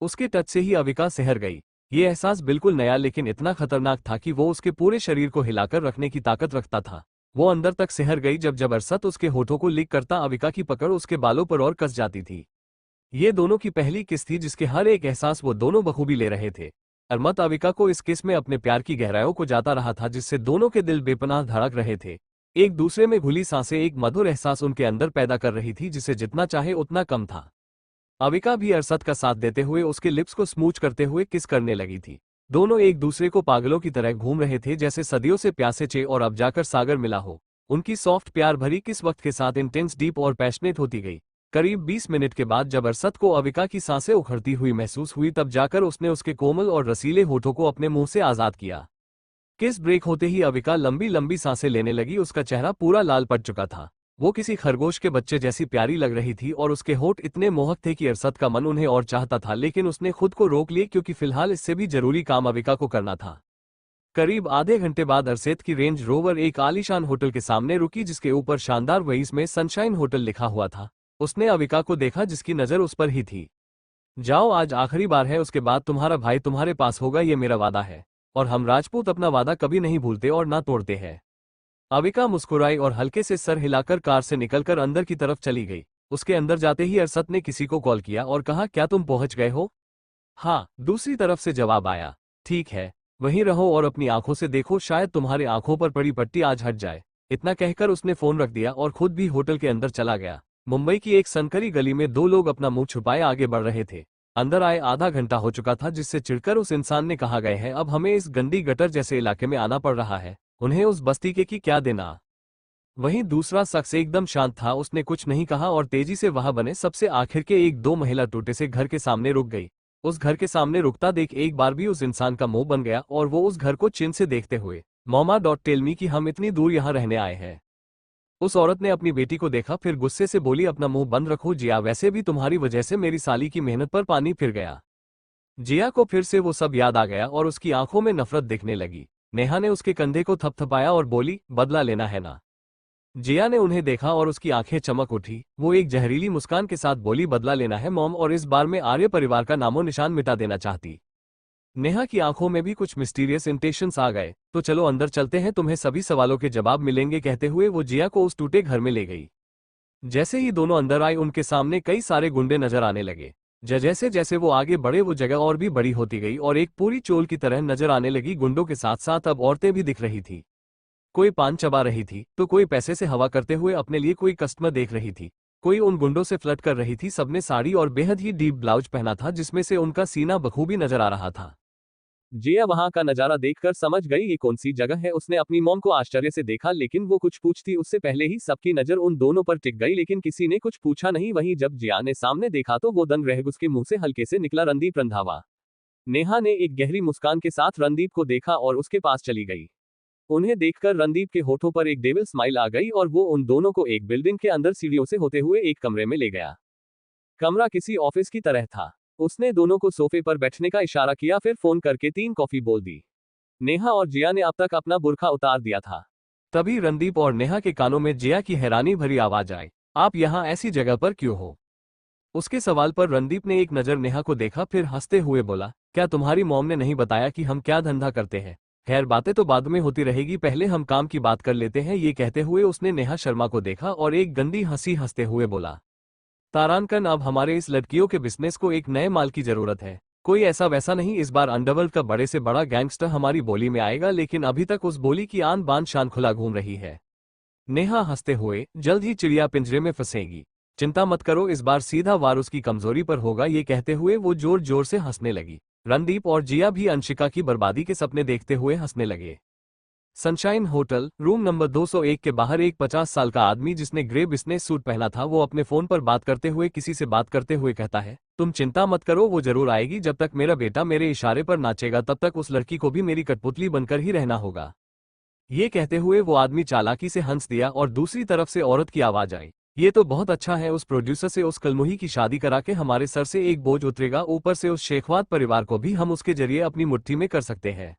S1: उसके टच से ही अविका सहर गई। ये एहसास बिल्कुल नया लेकिन इतना खतरनाक था कि वो उसके पूरे शरीर को हिलाकर रखने की ताकत रखता था। वो अंदर तक सहर गई जब अरशद उसके होठों को लिक करता अविका की पकड़ उसके बालों पर और कस जाती थी। ये दोनों की पहली किस थी जिसके हर एक एहसास वो दोनों बखूबी ले रहे थे। अरमत अविका को इस किस में अपने प्यार की गहराइयों को जाता रहा था, जिससे दोनों के दिल बेपनाह धड़क रहे थे। एक दूसरे में घुली सांसें एक मधुर एहसास उनके अंदर पैदा कर रही थी, जिसे जितना चाहे उतना कम था। अविका भी अरशद का साथ देते हुए उसके लिप्स को स्मूच करते हुए किस करने लगी थी। दोनों एक दूसरे को पागलों की तरह घूम रहे थे, जैसे सदियों से प्यासे चे और अब जाकर सागर मिला हो। उनकी सॉफ्ट प्यार भरी किस वक्त के साथ इंटेंस, डीप और पैशनेट होती गई। करीब 20 मिनट के बाद जब अरशद को अविका की सांसें उखड़ती हुई महसूस हुई, तब जाकर उसने उसके कोमल और रसीले होठों को अपने मुंह से आजाद किया। किस ब्रेक होते ही अविका लंबी लंबी सांसें लेने लगी। उसका चेहरा पूरा लाल पड़ चुका था। वो किसी खरगोश के बच्चे जैसी प्यारी लग रही थी और उसके होठ इतने मोहक थे कि अरशद का मन उन्हें और चाहता था, लेकिन उसने खुद को रोक लिया क्योंकि फिलहाल इससे भी जरूरी काम अविका को करना था। करीब आधे घंटे बाद अरशद की रेंज रोवर एक आलीशान होटल के सामने रुकी, जिसके ऊपर शानदार वहीस में सनशाइन होटल लिखा हुआ था। उसने अविका को देखा जिसकी नजर उस पर ही थी। जाओ, आज आखिरी बार है, उसके बाद तुम्हारा भाई तुम्हारे पास होगा, ये मेरा वादा है। और हम राजपूत अपना वादा कभी नहीं भूलते और ना तोड़ते हैं। अविका मुस्कुराई और हल्के से सर हिलाकर कार से निकलकर अंदर की तरफ चली गई। उसके अंदर जाते ही अरशद ने किसी को कॉल किया और कहा, क्या तुम पहुंच गए हो? हाँ, दूसरी तरफ से जवाब आया। ठीक है, वहीं रहो और अपनी आंखों से देखो, शायद तुम्हारी आंखों पर पड़ी पट्टी आज हट जाए। इतना कहकर उसने फोन रख दिया और खुद भी होटल के अंदर चला गया। मुंबई की एक सनकरी गली में दो लोग अपना मुंह छुपाए आगे बढ़ रहे थे। अंदर आए आधा घंटा हो चुका था, जिससे चिढ़कर उस इंसान ने कहा, गए हैं, अब हमें इस गंदी गटर जैसे इलाके में आना पड़ रहा है, उन्हें उस बस्ती के की क्या देना। वहीं दूसरा शख्स एकदम शांत था, उसने कुछ नहीं कहा और तेजी से वहां बने सबसे आखिर के एक दो महिला टूटे से घर के सामने रुक गई। उस घर के सामने रुकता देख एक बार भी उस इंसान का मुंह बन गया और वो उस घर को चिन्ह से देखते हुए, मॉमा डॉट टेल मी कि हम इतनी दूर यहाँ रहने आए हैं। उस औरत ने अपनी बेटी को देखा, फिर गुस्से से बोली, अपना मुंह बंद रखो जिया, वैसे भी तुम्हारी वजह से मेरी साली की मेहनत पर पानी फिर गया। जिया को फिर से वो सब याद आ गया और उसकी आंखों में नफरत दिखने लगी। नेहा ने उसके कंधे को थपथपाया और बोली, बदला लेना है ना? जिया ने उन्हें देखा और उसकी आंखें चमक उठी। वो एक जहरीली मुस्कान के साथ बोली, बदला लेना है मॉम, और इस बार में आर्य परिवार का नामो निशान मिटा देना चाहती। नेहा की आंखों में भी कुछ मिस्टीरियस इंटेंशंस आ गए। तो चलो अंदर चलते हैं, तुम्हें सभी सवालों के जवाब मिलेंगे, कहते हुए वो जिया को उस टूटे घर में ले गई। जैसे ही दोनों अंदर आए, उनके सामने कई सारे गुंडे नजर आने लगे। जैसे जैसे वो आगे बढ़े, वो जगह और भी बड़ी होती गई और एक पूरी चोल की तरह नजर आने लगी। गुंडों के साथ साथ अब औरतें भी दिख रही थी। कोई पान चबा रही थी तो कोई पैसे से हवा करते हुए अपने लिए कोई कस्टमर देख रही थी। कोई उन गुंडों से फ्लर्ट कर रही थी। सबने साड़ी और बेहद ही डीप ब्लाउज पहना था, जिसमें से उनका सीना बखूबी नजर आ रहा था। जिया वहां का नजारा देखकर समझ गई ये कौन सी जगह है। उसने अपनी मॉम को आश्चर्य से देखा, लेकिन वो कुछ पूछती उससे पहले ही सबकी नजर उन दोनों पर टिक गई, लेकिन किसी ने कुछ पूछा नहीं। वहीं जब जिया ने सामने देखा तो वो दंग रह गई। उसके मुंह से हल्के से निकला, रणदीप रंधावा। नेहा ने एक गहरी मुस्कान के साथ रणदीप को देखा और उसके पास चली गई। उन्हें देखकर रणदीप के होठों पर एक डेविल स्माइल आ गई और वो उन दोनों को एक बिल्डिंग के अंदर सीढ़ियों से होते हुए एक कमरे में ले गया। कमरा किसी ऑफिस की तरह था। उसने दोनों को सोफे पर बैठने का इशारा किया, फिर फोन करके 3 कॉफी बोल दी। नेहा और जिया ने अब तक अपना बुर्का उतार दिया था। तभी रणदीप और नेहा के कानों में जिया की हैरानी भरी आवाज आई, आप यहाँ ऐसी जगह पर क्यों हो? उसके सवाल पर रणदीप ने एक नजर नेहा को देखा, फिर हंसते हुए बोला, क्या तुम्हारी मॉम ने नहीं बताया कि हम क्या धंधा करते हैं? खैर, बातें तो बाद में होती रहेगी, पहले हम काम की बात कर लेते हैं। ये कहते हुए उसने नेहा शर्मा को देखा और एक गंदी हंसी हंसते हुए बोला, तारानकन, अब हमारे इस लड़कियों के बिजनेस को एक नए माल की जरूरत है। कोई ऐसा वैसा नहीं, इस बार अंडरवर्ल्ड का बड़े से बड़ा गैंगस्टर हमारी बोली में आएगा, लेकिन अभी तक उस बोली की आन बान शान खुला घूम रही है। नेहा हंसते हुए, जल्द ही चिड़िया पिंजरे में फंसेगी। चिंता मत करो, इस बार सीधा वार उसकी कमजोरी पर होगा। ये कहते हुए वो जोर जोर से हंसने लगी। रणदीप और जिया भी अंशिका की बर्बादी के सपने देखते हुए हंसने लगे। सनशाइन होटल रूम नंबर 201 के बाहर एक 50 साल का आदमी जिसने ग्रे बिजनेस सूट पहना था, वो अपने फोन पर बात करते हुए किसी से बात करते हुए कहता है, तुम चिंता मत करो, वो जरूर आएगी। जब तक मेरा बेटा मेरे इशारे पर नाचेगा तब तक उस लड़की को भी मेरी कठपुतली बनकर ही रहना होगा। ये कहते हुए वो आदमी चालाकी से हंस दिया और दूसरी तरफ से औरत की आवाज आई, ये तो बहुत अच्छा है, उस प्रोड्यूसर से उस कलमुही की शादी करा के हमारे सर से एक बोझ उतरेगा, ऊपर से उस शेखवाद परिवार को भी हम उसके जरिए अपनी मुट्ठी में कर सकते हैं।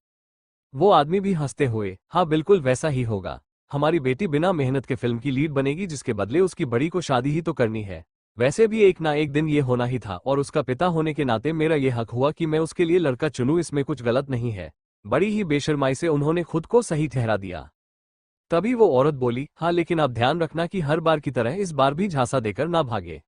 S1: वो आदमी भी हंसते हुए, हाँ बिल्कुल वैसा ही होगा। हमारी बेटी बिना मेहनत के फिल्म की लीड बनेगी, जिसके बदले उसकी बड़ी को शादी ही तो करनी है। वैसे भी एक ना एक दिन ये होना ही था, और उसका पिता होने के नाते मेरा ये हक हुआ कि मैं उसके लिए लड़का चुनूं, इसमें कुछ गलत नहीं है। बड़ी ही बेशर्माई से उन्होंने खुद को सही ठहरा दिया। तभी वो औरत बोली, हाँ लेकिन आप ध्यान रखना कि हर बार की तरह इस बार भी झांसा देकर ना भागे।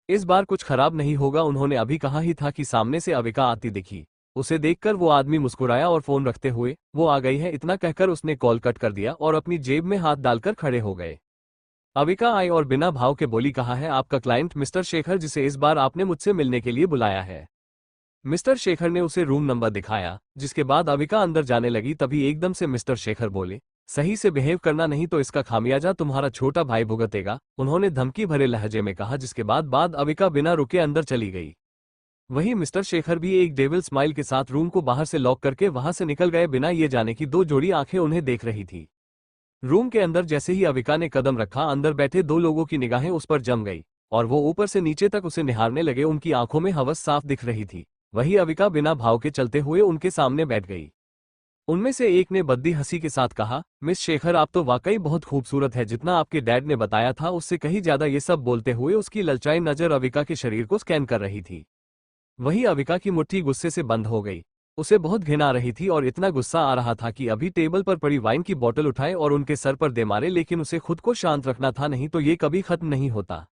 S1: इस बार कुछ खराब नहीं होगा। उन्होंने अभी कहा ही था कि सामने से अविका आती दिखी। उसे देखकर वो आदमी मुस्कुराया और फोन रखते हुए, वो आ गई है, इतना कहकर उसने कॉल कट कर दिया और अपनी जेब में हाथ डालकर खड़े हो गए। अविका आई और बिना भाव के बोली, कहा है आपका क्लाइंट मिस्टर शेखर, जिसे इस बार आपने मुझसे मिलने के लिए बुलाया है। मिस्टर शेखर ने उसे रूम नंबर दिखाया, जिसके बाद अविका अंदर जाने लगी। तभी एकदम से मिस्टर शेखर बोले, सही से बिहेव करना, नहीं तो इसका खामियाजा तुम्हारा छोटा भाई भुगतेगा। उन्होंने धमकी भरे लहजे में कहा, जिसके बाद अविका बिना रुके अंदर चली गई। वहीं मिस्टर शेखर भी एक डेविल स्माइल के साथ रूम को बाहर से लॉक करके वहां से निकल गए, बिना ये जाने की दो जोड़ी आंखें उन्हें देख रही थी। रूम के अंदर जैसे ही अविका ने कदम रखा, अंदर बैठे दो लोगों की निगाहें उस पर जम गई और वो ऊपर से नीचे तक उसे निहारने लगे। उनकी आंखों में हवस साफ दिख रही थी। वही अविका बिना भाव के चलते हुए उनके सामने बैठ गई। उनमें से एक ने बद्दी हंसी के साथ कहा, मिस शेखर आप तो वाकई बहुत खूबसूरत है, जितना आपके डैड ने बताया था उससे कहीं ज्यादा। ये सब बोलते हुए उसकी ललचाई नजर अविका के शरीर को स्कैन कर रही थी। वही अविका की मुट्ठी गुस्से से बंद हो गई। उसे बहुत घिन आ रही थी और इतना गुस्सा आ रहा था कि अभी टेबल पर पड़ी वाइन की बोतल उठाए और उनके सर पर दे मारे, लेकिन उसे खुद को शांत रखना था, नहीं तो ये कभी खत्म नहीं होता।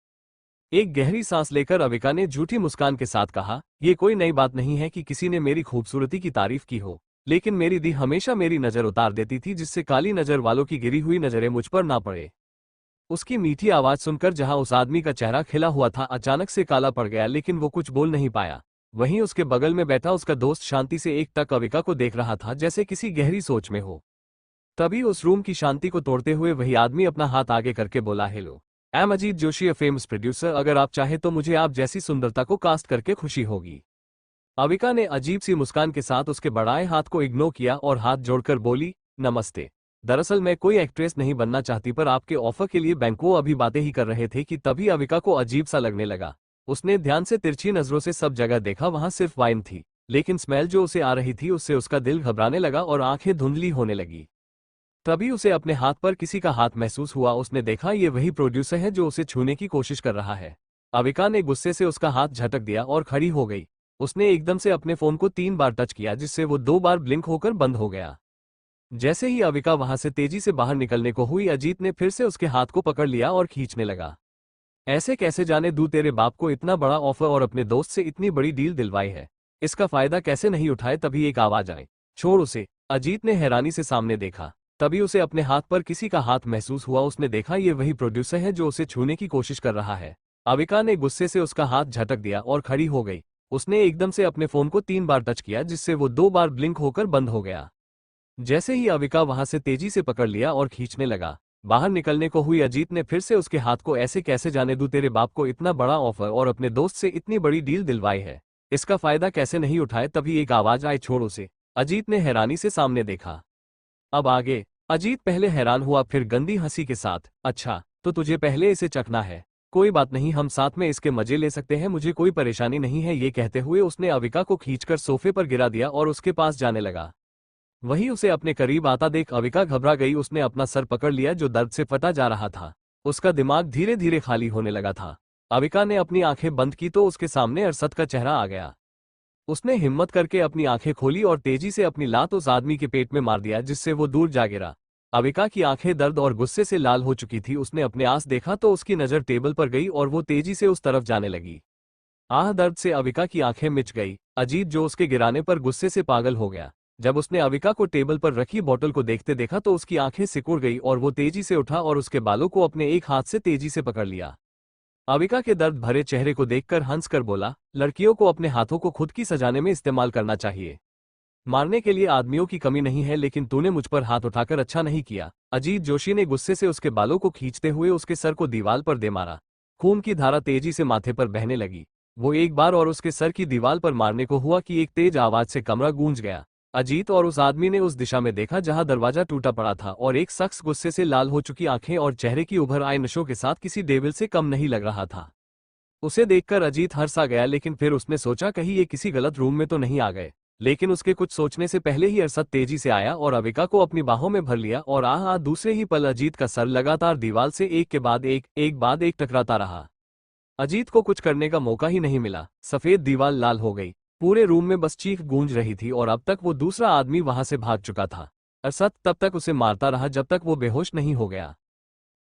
S1: एक गहरी सांस लेकर अविका ने झूठी मुस्कान के साथ कहा, ये कोई नई बात नहीं है कि किसी ने मेरी खूबसूरती की तारीफ की हो, लेकिन मेरी दी हमेशा मेरी नजर उतार देती थी, जिससे काली नजर वालों की गिरी हुई नजरें मुझ पर ना पड़े। उसकी मीठी आवाज सुनकर जहां उस आदमी का चेहरा खिला हुआ था अचानक से काला पड़ गया, लेकिन वो कुछ बोल नहीं पाया। वहीं उसके बगल में बैठा उसका दोस्त शांति से एक टक अविका को देख रहा था, जैसे किसी गहरी सोच में हो। तभी उस रूम की शांति को तोड़ते हुए वही आदमी अपना हाथ आगे करके बोला, hello, I am Ajit Joshi, a famous producer. अगर आप चाहे तो मुझे आप जैसी सुंदरता को कास्ट करके खुशी होगी। अविका ने अजीब सी मुस्कान के साथ उसके बढ़ाए हाथ को इग्नोर किया और हाथ जोड़कर बोली, नमस्ते। दरअसल मैं कोई एक्ट्रेस नहीं बनना चाहती, पर आपके ऑफर के लिए बैंकों अभी बातें ही कर रहे थे कि तभी अविका को अजीब सा लगने लगा। उसने ध्यान से तिरछी नजरों से सब जगह देखा, वहां सिर्फ वाइन थी, लेकिन स्मेल जो उसे आ रही थी उससे उसका दिल घबराने लगा और आंखें धुंधली होने लगी। तभी उसे अपने हाथ पर किसी का हाथ महसूस हुआ। उसने देखा ये वही प्रोड्यूसर है जो उसे छूने की कोशिश कर रहा है। अविका ने गुस्से से उसका हाथ झटक दिया और खड़ी हो गई। उसने एकदम से अपने फोन को 3 बार टच किया, जिससे वो 2 बार ब्लिंक होकर बंद हो गया। जैसे ही अविका वहां से तेजी से बाहर निकलने को हुई, अजीत ने फिर से उसके हाथ को पकड़ लिया और खींचने लगा। ऐसे कैसे जाने दूं, तेरे बाप को इतना बड़ा ऑफर और अपने दोस्त से इतनी बड़ी डील दिलवाई है, इसका फायदा कैसे नहीं उठाए। तभी एक आवाज आई, छोड़ उसे। अजीत ने हैरानी से सामने देखा। तभी उसे अपने हाथ पर किसी का हाथ महसूस हुआ। उसने देखा ये वही प्रोड्यूसर है जो उसे छूने की कोशिश कर रहा है। अविका ने गुस्से से उसका हाथ झटक दिया और खड़ी हो गई। उसने एकदम से अपने फोन को 3 बार टच किया, जिससे वो 2 बार ब्लिंक होकर बंद हो गया। जैसे ही अविका वहां से तेजी से पकड़ लिया और खींचने लगा, बाहर निकलने को हुई। अजीत ने फिर से उसके हाथ को ऐसे कैसे जाने दूं, तेरे बाप को इतना बड़ा ऑफर और अपने दोस्त से इतनी बड़ी डील दिलवाई है, इसका फायदा कैसे नहीं उठाए। तभी एक आवाज आई, छोड़ उसे। अजीत ने हैरानी से सामने देखा। अब आगे। अजीत पहले हैरान हुआ, फिर गंदी हंसी के साथ, अच्छा तो तुझे पहले इसे चखना है, कोई बात नहीं, हम साथ में इसके मजे ले सकते हैं, मुझे कोई परेशानी नहीं है। ये कहते हुए उसने अविका को खींचकर सोफे पर गिरा दिया और उसके पास जाने लगा। वहीं उसे अपने करीब आता देख अविका घबरा गई। उसने अपना सर पकड़ लिया जो दर्द से फटा जा रहा था। उसका दिमाग धीरे धीरे खाली होने लगा था। अविका ने अपनी आंखें बंद की तो उसके सामने अरशद का चेहरा आ गया। उसने हिम्मत करके अपनी आंखें खोली और तेजी से अपनी लात उस आदमी के पेट में मार दिया, जिससे वो दूर जा गिरा। अविका की आंखें दर्द और गुस्से से लाल हो चुकी थी। उसने अपने आस देखा तो उसकी नजर टेबल पर गई और वो तेजी से उस तरफ जाने लगी। आह, दर्द से अविका की आंखें मिच गई। अजीत जो उसके गिराने पर गुस्से से पागल हो गया। जब उसने अविका को टेबल पर रखी बोतल को देखते देखा तो उसकी आंखें सिकुड़ गई और वो तेजी से उठा और उसके बालों को अपने एक हाथ से तेजी से पकड़ लिया। अविका के दर्द भरे चेहरे को देखकर हंसकर बोला, लड़कियों को अपने हाथों को खुद की सजाने में इस्तेमाल करना चाहिए। मारने के लिए आदमियों की कमी नहीं है, लेकिन तूने मुझ पर हाथ उठाकर अच्छा नहीं किया। अजीत जोशी ने गुस्से से उसके बालों को खींचते हुए उसके सर को दीवार पर दे मारा। खून की धारा तेजी से माथे पर बहने लगी। वो एक बार और उसके सर की दीवार पर मारने को हुआ कि एक तेज आवाज से कमरा गूंज गया। अजीत और उस आदमी ने उस दिशा में देखा जहां दरवाजा टूटा पड़ा था और एक शख्स गुस्से से लाल हो चुकी आंखें और चेहरे की उभर आए नशों के साथ किसी डेविल से कम नहीं लग रहा था। उसे देखकर अजीत हंसा गया, लेकिन फिर उसने सोचा कहीं ये किसी गलत रूम में तो नहीं आ गए। लेकिन उसके कुछ सोचने से पहले ही अरशद तेजी से आया और अविका को अपनी बाहों में भर लिया और आह दूसरे ही पल अजीत का सर लगातार दीवार से एक के बाद एक टकराता रहा। अजीत को कुछ करने का मौका ही नहीं मिला। सफेद दीवार लाल हो गई। पूरे रूम में बस चीख गूंज रही थी और अब तक वो दूसरा आदमी वहां से भाग चुका था। अरशद तब तक उसे मारता रहा जब तक वो बेहोश नहीं हो गया।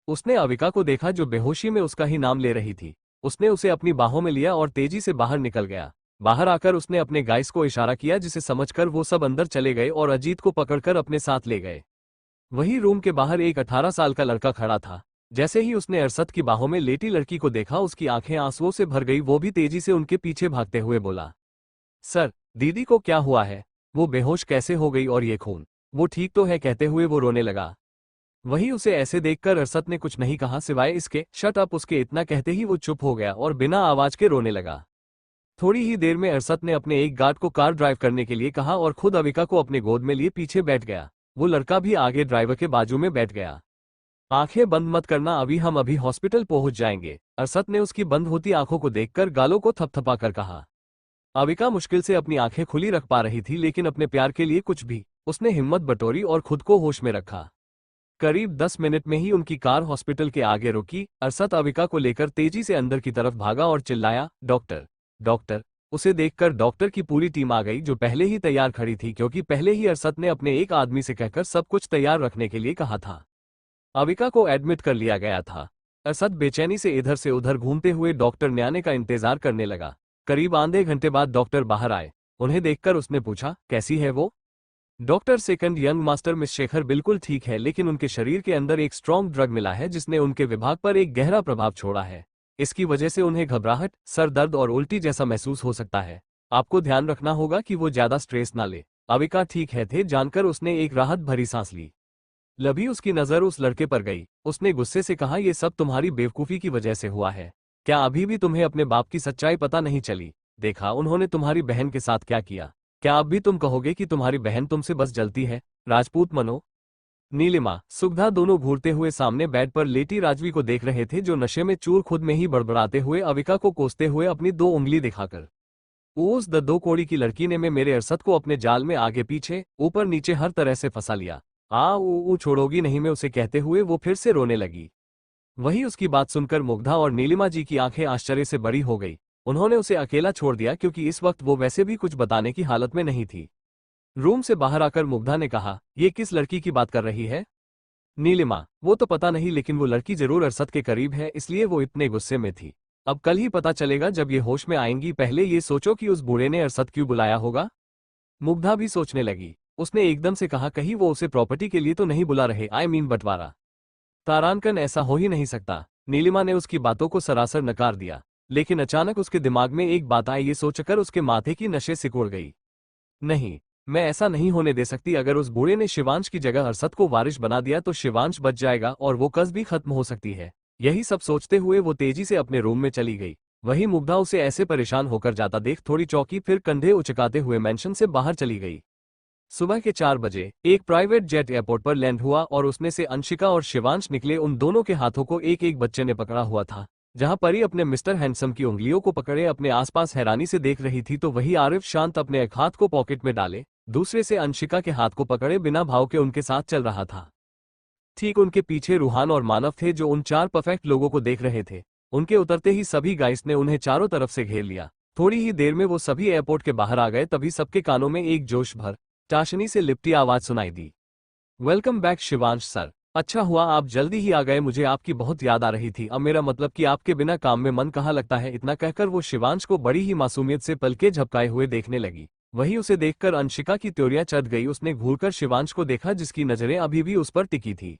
S1: उसने अविका को देखा जो बेहोशी में उसका ही नाम ले रही थी। उसने उसे अपनी बाहों में लिया और तेजी से बाहर निकल गया। बाहर आकर उसने अपने गाइस को इशारा किया, जिसे समझकर वो सब अंदर चले गए और अजीत को पकड़कर अपने साथ ले गए। वही रूम के बाहर एक 18 साल का लड़का खड़ा था। जैसे ही उसने अरशद की बाहों में लेटी लड़की को देखा उसकी आंखें आंसुओं से भर गई। वो भी तेजी से उनके पीछे भागते हुए बोला, सर, दीदी को क्या हुआ है? वो बेहोश कैसे हो गई और ये खून? वो ठीक तो है? कहते हुए वो रोने लगा। वही उसे ऐसे देखकर अरशद ने कुछ नहीं कहा सिवाय इसके शट अप। उसके इतना कहते ही वो चुप हो गया और बिना आवाज के रोने लगा। थोड़ी ही देर में अरशद ने अपने एक गार्ड को कार ड्राइव करने के लिए कहा और खुद अविका को अपने गोद में लिए पीछे बैठ गया। वो लड़का भी आगे ड्राइवर के बाजू में बैठ गया। आंखें बंद मत करना, हम अभी हॉस्पिटल पहुंच जाएंगे। अरशद ने उसकी बंद होती आंखों को देखकर गालों को थपथपाकर कहा। अविका मुश्किल से अपनी आंखें खुली रख पा रही थी, लेकिन अपने प्यार के लिए कुछ भी। उसने हिम्मत बटोरी और खुद को होश में रखा। करीब 10 मिनट में ही उनकी कार हॉस्पिटल के आगे रुकी। अरशद अविका को लेकर तेजी से अंदर की तरफ भागा और चिल्लाया, डॉक्टर, डॉक्टर। उसे देखकर डॉक्टर की पूरी टीम आ गई, जो पहले ही तैयार खड़ी थी, क्योंकि पहले ही अरशद ने अपने एक आदमी से कहकर सब कुछ तैयार रखने के लिए कहा था। अविका को एडमिट कर लिया गया था। अरशद बेचैनी से इधर से उधर घूमते हुए डॉक्टर ने आने का इंतजार करने लगा। करीब आधे घंटे बाद डॉक्टर बाहर आए। उन्हें देखकर उसने पूछा, कैसी है वो? Doctor second young master miss Shekhar बिल्कुल ठीक है, लेकिन उनके शरीर के अंदर एक स्ट्रॉन्ग ड्रग मिला है जिसने उनके विभाग पर एक गहरा प्रभाव छोड़ा है। इसकी वजह से उन्हें घबराहट, सर दर्द और उल्टी जैसा महसूस हो सकता है। आपको ध्यान रखना होगा कि वो ज्यादा स्ट्रेस ना ले। अविका ठीक है थे जानकर उसने एक राहत भरी सांस ली। लभी उसकी नजर उस लड़के पर गई। उसने गुस्से से कहा, ये सब तुम्हारी बेवकूफी की वजह से हुआ है। क्या अभी भी तुम्हें अपने बाप की सच्चाई पता नहीं चली? देखा उन्होंने तुम्हारी बहन के साथ क्या किया। क्या अब भी तुम कहोगे कि तुम्हारी बहन तुमसे बस जलती है? राजपूत मनो। नीलिमा, सुगधा दोनों घूरते हुए सामने बेड पर लेटी राजवी को देख रहे थे, जो नशे में चूर खुद में ही बड़बड़ाते हुए अविका को कोसते हुए अपनी 2 उंगली दिखाकर, उस द 2 कोड़ी की लड़की ने मेरे अरशद को अपने जाल में आगे पीछे ऊपर नीचे हर तरह से फंसा लिया। छोड़ोगी नहीं मैं उसे, कहते हुए वो फिर से रोने लगी। वही उसकी बात सुनकर मुग्धा और नीलिमा जी की आंखें आश्चर्य से बड़ी हो गई। उन्होंने उसे अकेला छोड़ दिया क्योंकि इस वक्त वो वैसे भी कुछ बताने की हालत में नहीं थी। रूम से बाहर आकर मुग्धा ने कहा, ये किस लड़की की बात कर रही है? नीलिमा, वो तो पता नहीं, लेकिन वो लड़की जरूर अरशद के करीब है, इसलिए वो इतने गुस्से में थी। अब कल ही पता चलेगा जब ये होश में आएंगी। पहले ये सोचो कि उस बूढ़े ने अरशद क्यों बुलाया होगा। मुग्धा भी सोचने लगी। उसने एकदम से कहा, कहीं वो उसे प्रॉपर्टी के लिए तो नहीं बुला रहे, बंटवारा। तारांकन, ऐसा हो ही नहीं सकता। नीलिमा ने उसकी बातों को सरासर नकार दिया, लेकिन अचानक उसके दिमाग में एक बात आई। ये सोचकर उसके माथे की नशे सिकुड़ गई। नहीं, मैं ऐसा नहीं होने दे सकती। अगर उस बूढ़े ने शिवांश की जगह अरशद को वारिश बना दिया तो शिवांश बच जाएगा और वो कस भी खत्म हो सकती है। यही सब सोचते हुए वो तेजी से अपने रूम में चली गई। वही मुग्धा उसे ऐसे परेशान होकर जाता देख थोड़ी चौंकी, फिर कंधे उचकाते हुए मेंशन से बाहर चली गई। सुबह के 4 बजे एक प्राइवेट जेट एयरपोर्ट पर लैंड हुआ और उसमें से अंशिका और शिवांश निकले। उन दोनों के हाथों को एक एक बच्चे ने पकड़ा हुआ था। जहां परी अपने मिस्टर हैंडसम की उंगलियों को पकड़े अपने आसपास हैरानी से देख रही थी, तो वही आरिफ शांत अपने एक हाथ को पॉकेट में डाले दूसरे से अंशिका के हाथ को पकड़े बिना भाव के उनके साथ चल रहा था। ठीक उनके पीछे रूहान और मानव थे, जो उन 4 परफेक्ट लोगों को देख रहे थे। उनके उतरते ही सभी गाइस ने उन्हें चारों तरफ से घेर लिया। थोड़ी ही देर में वो सभी एयरपोर्ट के बाहर आ गए। तभी सबके कानों में एक जोश भर चाशनी से लिपटी आवाज सुनाई दी, वेलकम बैक शिवांश सर। अच्छा हुआ आप जल्दी ही आ गए, मुझे आपकी बहुत याद आ रही थी। अब मेरा मतलब कि आपके बिना काम में मन कहाँ लगता है। इतना कहकर वो शिवांश को बड़ी ही मासूमियत से पलके झपकाए हुए देखने लगी। वहीं उसे देखकर अंशिका की त्योरियां चढ़ गई। उसने घूरकर शिवांश को देखा जिसकी नजरें अभी भी उस पर टिकी थी।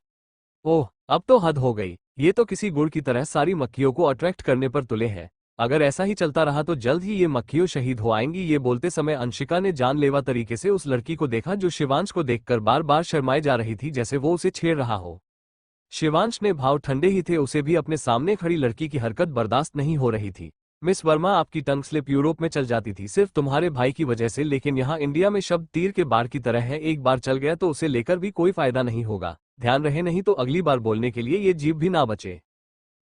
S1: ओह, अब तो हद हो गई, ये तो किसी गुड़ की तरह सारी मक्खियों को अट्रैक्ट करने पर तुले हैं। अगर ऐसा ही चलता रहा तो जल्द ही ये मक्खियों शहीद हो आएंगी। ये बोलते समय अंशिका ने जानलेवा तरीके से उस लड़की को देखा जो शिवांश को देखकर बार बार शर्माए जा रही थी, जैसे वो उसे छेड़ रहा हो। शिवांश ने भाव ठंडे ही थे, उसे भी अपने सामने खड़ी लड़की की हरकत बर्दाश्त नहीं हो रही थी। मिस वर्मा, आपकी टंग स्लिप यूरोप में चल जाती थी सिर्फ तुम्हारे भाई की वजह से, लेकिन यहाँ इंडिया में शब्द तीर के बार की तरह है, एक बार चल गया तो उसे लेकर भी कोई फायदा नहीं होगा। ध्यान रहे, नहीं तो अगली बार बोलने के लिए ये जीभ भी ना बचे।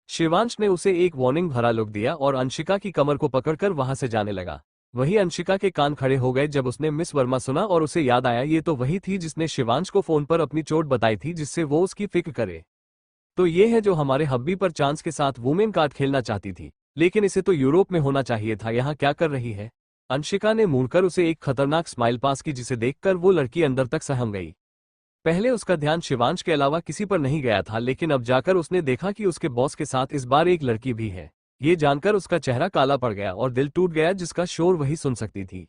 S1: शिवांश ने उसे एक वार्निंग भरा लुक दिया और अंशिका की कमर को पकड़कर वहां से जाने लगा। वही अंशिका के कान खड़े हो गए जब उसने मिस वर्मा सुना और उसे याद आया ये तो वही थी जिसने शिवांश को फोन पर अपनी चोट बताई थी जिससे वो उसकी फिक्र करे। तो ये है जो हमारे हब्बी पर चांस के साथ वुमेन कार्ड खेलना चाहती थी, लेकिन इसे तो यूरोप में होना चाहिए था, यहाँ क्या कर रही है। अंशिका ने मुड़कर उसे एक खतरनाक स्माइल पास की जिसे देखकर वो लड़की अंदर तक सहम गई। पहले उसका ध्यान शिवांश के अलावा किसी पर नहीं गया था, लेकिन अब जाकर उसने देखा कि उसके बॉस के साथ इस बार एक लड़की भी है। ये जानकर उसका चेहरा काला पड़ गया और दिल टूट गया जिसका शोर वही सुन सकती थी।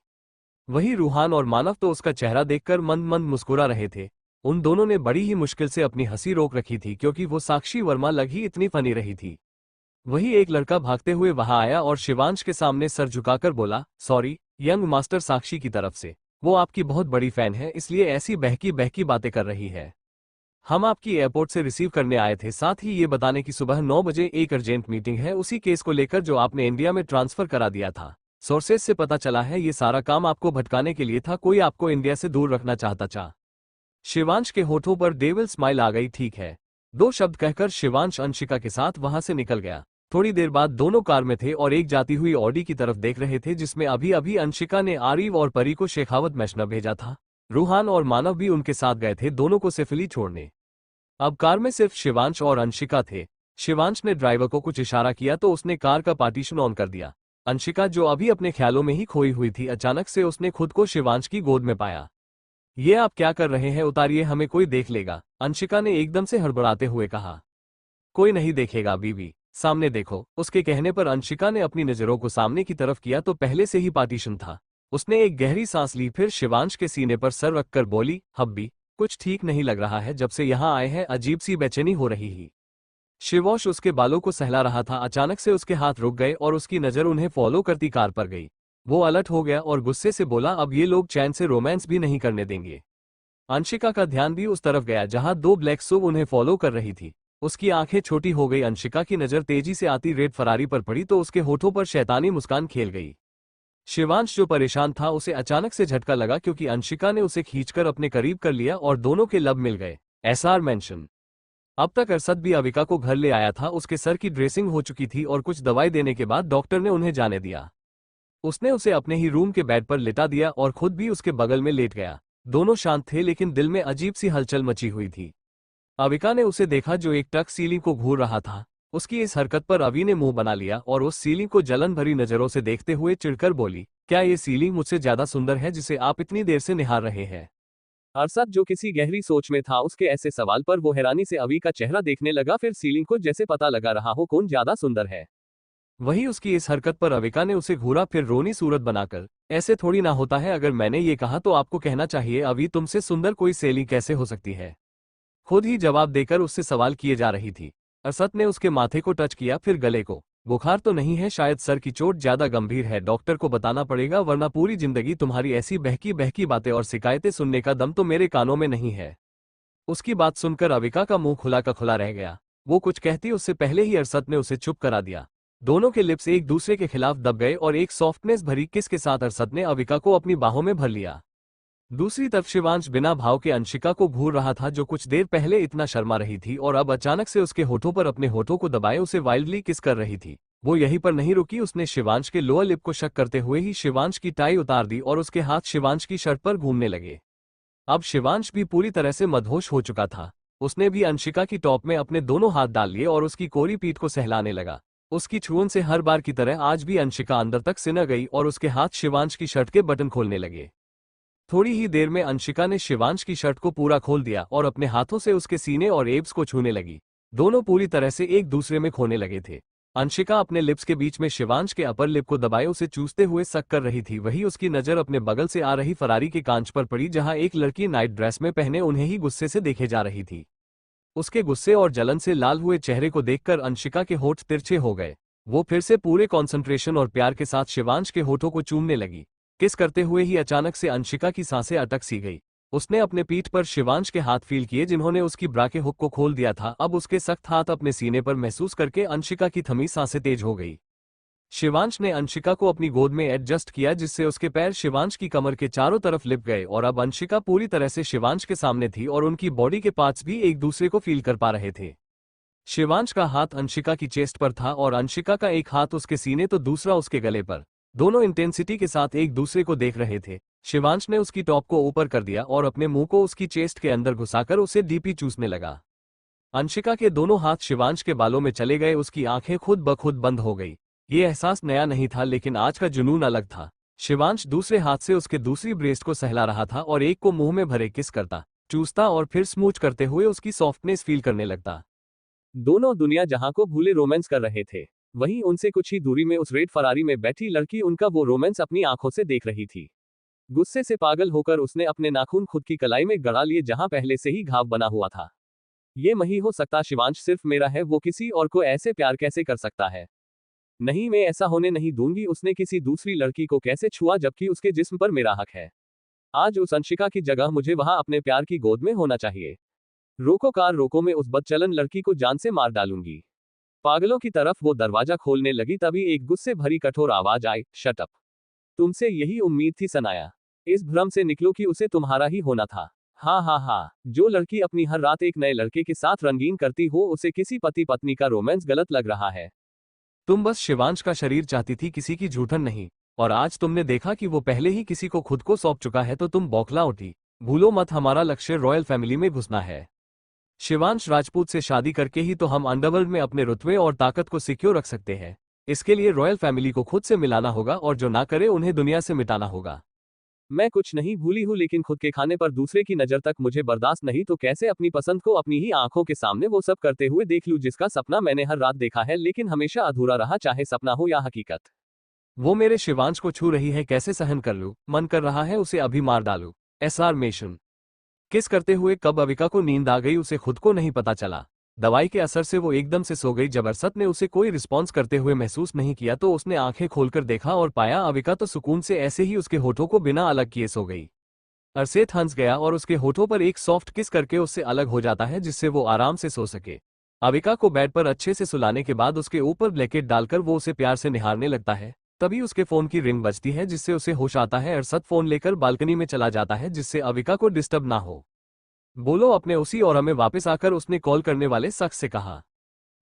S1: वही रूहान और मानव तो उसका चेहरा देखकर मंद मंद मुस्कुरा रहे थे। उन दोनों ने बड़ी ही मुश्किल से अपनी हंसी रोक रखी थी क्योंकि वो साक्षी वर्मा लग ही इतनी फनी रही थी। वही एक लड़का भागते हुए वहां आया और शिवांश के सामने सर झुकाकर बोला, सॉरी यंग मास्टर, साक्षी की तरफ से। वो आपकी बहुत बड़ी फैन है इसलिए ऐसी बहकी बहकी बातें कर रही है। हम आपकी एयरपोर्ट से रिसीव करने आए थे, साथ ही ये बताने की सुबह 9 बजे एक अर्जेंट मीटिंग है उसी केस को लेकर जो आपने इंडिया में ट्रांसफर करा दिया था। सोर्सेज से पता चला है ये सारा काम आपको भटकाने के लिए था, कोई आपको इंडिया से दूर रखना चाहता। शिवांश के होठों पर डेविल स्माइल आ गई। ठीक है, दो शब्द कहकर शिवांश अंशिका के साथ वहां से निकल गया। थोड़ी देर बाद दोनों कार में थे और एक जाती हुई ऑडी की तरफ देख रहे थे जिसमें अभी अभी अंशिका ने आरिफ और परी को शेखावत मैशना भेजा था। रूहान और मानव भी उनके साथ गए थे दोनों को सिफिली छोड़ने। अब कार में सिर्फ शिवांश और अंशिका थे। शिवांश ने ड्राइवर को कुछ इशारा किया तो उसने कार का पार्टीशन ऑन कर दिया। अंशिका जो अभी अपने ख्यालों में ही खोई हुई थी, अचानक से उसने खुद को शिवांश की गोद में पाया। ये आप क्या कर रहे हैं, उतारिए, हमें कोई देख लेगा, अंशिका ने एकदम से हड़बड़ाते हुए कहा। कोई नहीं देखेगा बीवी, सामने देखो। उसके कहने पर अंशिका ने अपनी नजरों को सामने की तरफ किया तो पहले से ही पार्टीशन था। उसने एक गहरी सांस ली, फिर शिवांश के सीने पर सर रखकर बोली, हब्बी कुछ ठीक नहीं लग रहा है, जब से यहाँ आए हैं अजीब सी बेचैनी हो रही है। शिवांश उसके बालों को सहला रहा था, अचानक से उसके हाथ रुक गए और उसकी नजर उन्हें फॉलो करती कार पर गई। वो अलर्ट हो गया और गुस्से से बोला, अब ये लोग चैन से रोमांस भी नहीं करने देंगे। अंशिका का ध्यान भी उस तरफ गया जहां दो ब्लैक सुव उन्हें फॉलो कर रही थी। उसकी आंखें छोटी हो गई। अंशिका की नजर तेजी से आती रेड फरारी पर पड़ी तो उसके होठों पर शैतानी मुस्कान खेल गई। शिवांश जो परेशान था उसे अचानक से झटका लगा क्योंकि अंशिका ने उसे खींचकर अपने करीब कर लिया और दोनों के लब मिल गए। SR mention. अब तक अरशद भी अविका को घर ले आया था, उसके सर की ड्रेसिंग हो चुकी थी और कुछ दवाई देने के बाद डॉक्टर ने उन्हें जाने दिया। उसने उसे अपने ही रूम के बेड पर लिटा दिया और खुद भी उसके बगल में लेट गया। दोनों शांत थे लेकिन दिल में अजीब सी हलचल मची हुई थी। अविका ने उसे देखा जो एक टक सीलिंग को घूर रहा था। उसकी इस हरकत पर अवि ने मुंह बना लिया और उस सीलिंग को जलन भरी नजरों से देखते हुए चिढ़कर बोली, क्या ये सीलिंग मुझसे ज्यादा सुंदर है जिसे आप इतनी देर से निहार रहे हैं। अरशद जो किसी गहरी सोच में था, उसके ऐसे सवाल पर वो हैरानी से अवि का चेहरा देखने लगा, फिर सीलिंग को जैसे पता लगा रहा हो कौन ज्यादा सुंदर है। वही उसकी इस हरकत पर अविका ने उसे घूरा, फिर रोनी सूरत बनाकर, ऐसे थोड़ी ना होता है, अगर मैंने ये कहा तो आपको कहना चाहिए अवि तुमसे सुंदर कोई सहेली कैसे हो सकती है। खुद ही जवाब देकर उससे सवाल किए जा रही थी। अरशद ने उसके माथे को टच किया, फिर गले को। बुखार तो नहीं है, शायद सर की चोट ज्यादा गंभीर है, डॉक्टर को बताना पड़ेगा वरना पूरी जिंदगी तुम्हारी ऐसी बहकी बहकी बातें और शिकायतें सुनने का दम तो मेरे कानों में नहीं है। उसकी बात सुनकर अविका का मुंह खुला का खुला रह गया। वो कुछ कहती उससे पहले ही अरशद ने उसे चुप करा दिया। दोनों के लिप्स एक दूसरे के खिलाफ दब गए और एक सॉफ्टनेस भरी किस के साथ अरशद ने अविका को अपनी बाहों में भर लिया। दूसरी तरफ शिवांश बिना भाव के अंशिका को घूर रहा था जो कुछ देर पहले इतना शर्मा रही थी और अब अचानक से उसके होठों पर अपने होठों को दबाए उसे वाइल्डली किस कर रही थी। वो यहीं पर नहीं रुकी, उसने शिवांश के लोअर लिप को शक करते हुए ही शिवांश की टाई उतार दी और उसके हाथ शिवांश की शर्ट पर घूमने लगे। अब शिवांश भी पूरी तरह से मदहोश हो चुका था। उसने भी अंशिका की टॉप में अपने दोनों हाथ डाल लिए और उसकी कोरी पीठ को सहलाने लगा। उसकी छुअन से हर बार की तरह आज भी अंशिका अंदर तक सिना गई और उसके हाथ शिवांश की शर्ट के बटन खोलने लगे। थोड़ी ही देर में अंशिका ने शिवांश की शर्ट को पूरा खोल दिया और अपने हाथों से उसके सीने और एब्स को छूने लगी। दोनों पूरी तरह से एक दूसरे में खोने लगे थे। अंशिका अपने लिप्स के बीच में शिवांश के अपर लिप को दबाए उसे चूसते हुए सक कर रही थी। वहीं उसकी नजर अपने बगल से आ रही फरारी के कांच पर पड़ी, जहां एक लड़की नाइट ड्रेस में पहने उन्हें ही गुस्से से देखे जा रही थी। उसके गुस्से और जलन से लाल हुए चेहरे को देखकर अंशिका के होठ तिरछे हो गए। वो फिर से पूरे कंसंट्रेशन और प्यार के साथ शिवांश के होठों को चूमने लगी। किस करते हुए ही अचानक से अंशिका की सांसें अटक सी गई। उसने अपने पीठ पर शिवांश के हाथ फील किए जिन्होंने उसकी ब्रा के हुक को खोल दिया था। अब उसके सख्त हाथ अपने सीने पर महसूस करके अंशिका की थमी सांसें तेज हो गई। शिवांश ने अंशिका को अपनी गोद में एडजस्ट किया जिससे उसके पैर शिवांश की कमर के चारों तरफ लिप गए और अब अंशिका पूरी तरह से शिवांश के सामने थी और उनकी बॉडी के पार्ट्स भी एक दूसरे को फील कर पा रहे थे। शिवांश का हाथ अंशिका की चेस्ट पर था और अंशिका का एक हाथ उसके सीने तो दूसरा उसके गले पर। दोनों इंटेंसिटी के साथ एक दूसरे को देख रहे थे। शिवांश ने उसकी टॉप को ऊपर कर दिया और अपने मुंह को उसकी चेस्ट के अंदर घुसाकर उसे डीपी चूसने लगा। अंशिका के दोनों हाथ शिवांश के बालों में चले गए। उसकी आंखें खुद ब खुद बंद हो गई। ये एहसास नया नहीं था लेकिन आज का जुनून अलग था। शिवांश दूसरे हाथ से उसके दूसरी ब्रेस्ट को सहला रहा था और एक को मुंह में भरे किस करता, चूसता और फिर स्मूच करते हुए उसकी सॉफ्टनेस फील करने लगता। दोनों दुनिया जहां को भूले रोमांस कर रहे थे, वहीं उनसे कुछ ही दूरी में उस रेड फरारी में बैठी लड़की उनका वो रोमांस अपनी आंखों से देख रही थी। गुस्से से पागल होकर उसने अपने नाखून खुद की कलाई में गड़ा लिए जहां पहले से ही घाव बना हुआ था। ये नहीं हो सकता, शिवांश सिर्फ मेरा है, वो किसी और को ऐसे प्यार कैसे कर सकता है? नहीं, मैं ऐसा होने नहीं दूंगी। उसने किसी दूसरी लड़की को कैसे छुआ जबकि उसके जिस्म पर मेरा हक है। आज उस अंशिका की जगह मुझे वहां अपने प्यार की गोद में होना चाहिए। रोको कार रोको, मैं उस बदचलन लड़की को जान से मार डालूंगी। पागलों की तरफ वो दरवाजा खोलने लगी तभी एक गुस्से भरी कठोर आवाज आई, शट अप। तुमसे यही उम्मीद थी सनाया। इस भ्रम से निकलो कि उसे तुम्हारा ही होना था। हाँ हाँ हाँ, जो लड़की अपनी हर रात एक नए लड़के के साथ रंगीन करती हो उसे किसी पति पत्नी का रोमांस गलत लग रहा है। तुम बस शिवांश का शरीर चाहती थी, किसी की जूठन नहीं। और आज तुमने देखा कि वो पहले ही किसी को खुद को सौंप चुका है तो तुम बौखला उठी। भूलो मत, हमारा लक्ष्य रॉयल फैमिली में घुसना है। शिवांश राजपूत से शादी करके ही तो हम अंडरवर्ल्ड में अपने रुतबे और ताकत को सिक्योर रख सकते हैं। इसके लिए रॉयल फैमिली को खुद से मिलाना होगा और जो ना करे उन्हें दुनिया से मिटाना होगा। मैं कुछ नहीं भूली हूं, लेकिन खुद के खाने पर दूसरे की नजर तक मुझे बर्दाश्त नहीं, तो कैसे अपनी पसंद को अपनी ही आंखों के सामने वो सब करते हुए देख लूं जिसका सपना मैंने हर रात देखा है लेकिन हमेशा अधूरा रहा, चाहे सपना हो या हकीकत। वो मेरे शिवांश को छू रही है, कैसे सहन कर लूं? मन कर रहा है उसे अभी मार डालूं। एसआर मेशन किस करते हुए कब अविका को नींद आ गई उसे खुद को नहीं पता चला। दवाई के असर से वो एकदम से सो गई। जब अरसद ने उसे कोई रिस्पॉन्स करते हुए महसूस नहीं किया तो उसने आंखें खोलकर देखा और पाया अविका तो सुकून से ऐसे ही उसके होठों को बिना अलग किए सो गई। अरसेत हंस गया और उसके होठों पर एक सॉफ्ट किस करके उससे अलग हो जाता है जिससे वो आराम से सो सके। अविका को बेड पर अच्छे से सुलाने के बाद उसके ऊपर ब्लैंकेट डालकर वो उसे प्यार से निहारने लगता है। तभी उसके फोन की रिंग बजती है जिससे उसे होश आता है। अरसद फोन लेकर बालकनी में चला जाता है जिससे अविका को डिस्टर्ब ना हो। बोलो अपने उसी और हमें वापस आकर उसने कॉल करने वाले शख्स से कहा,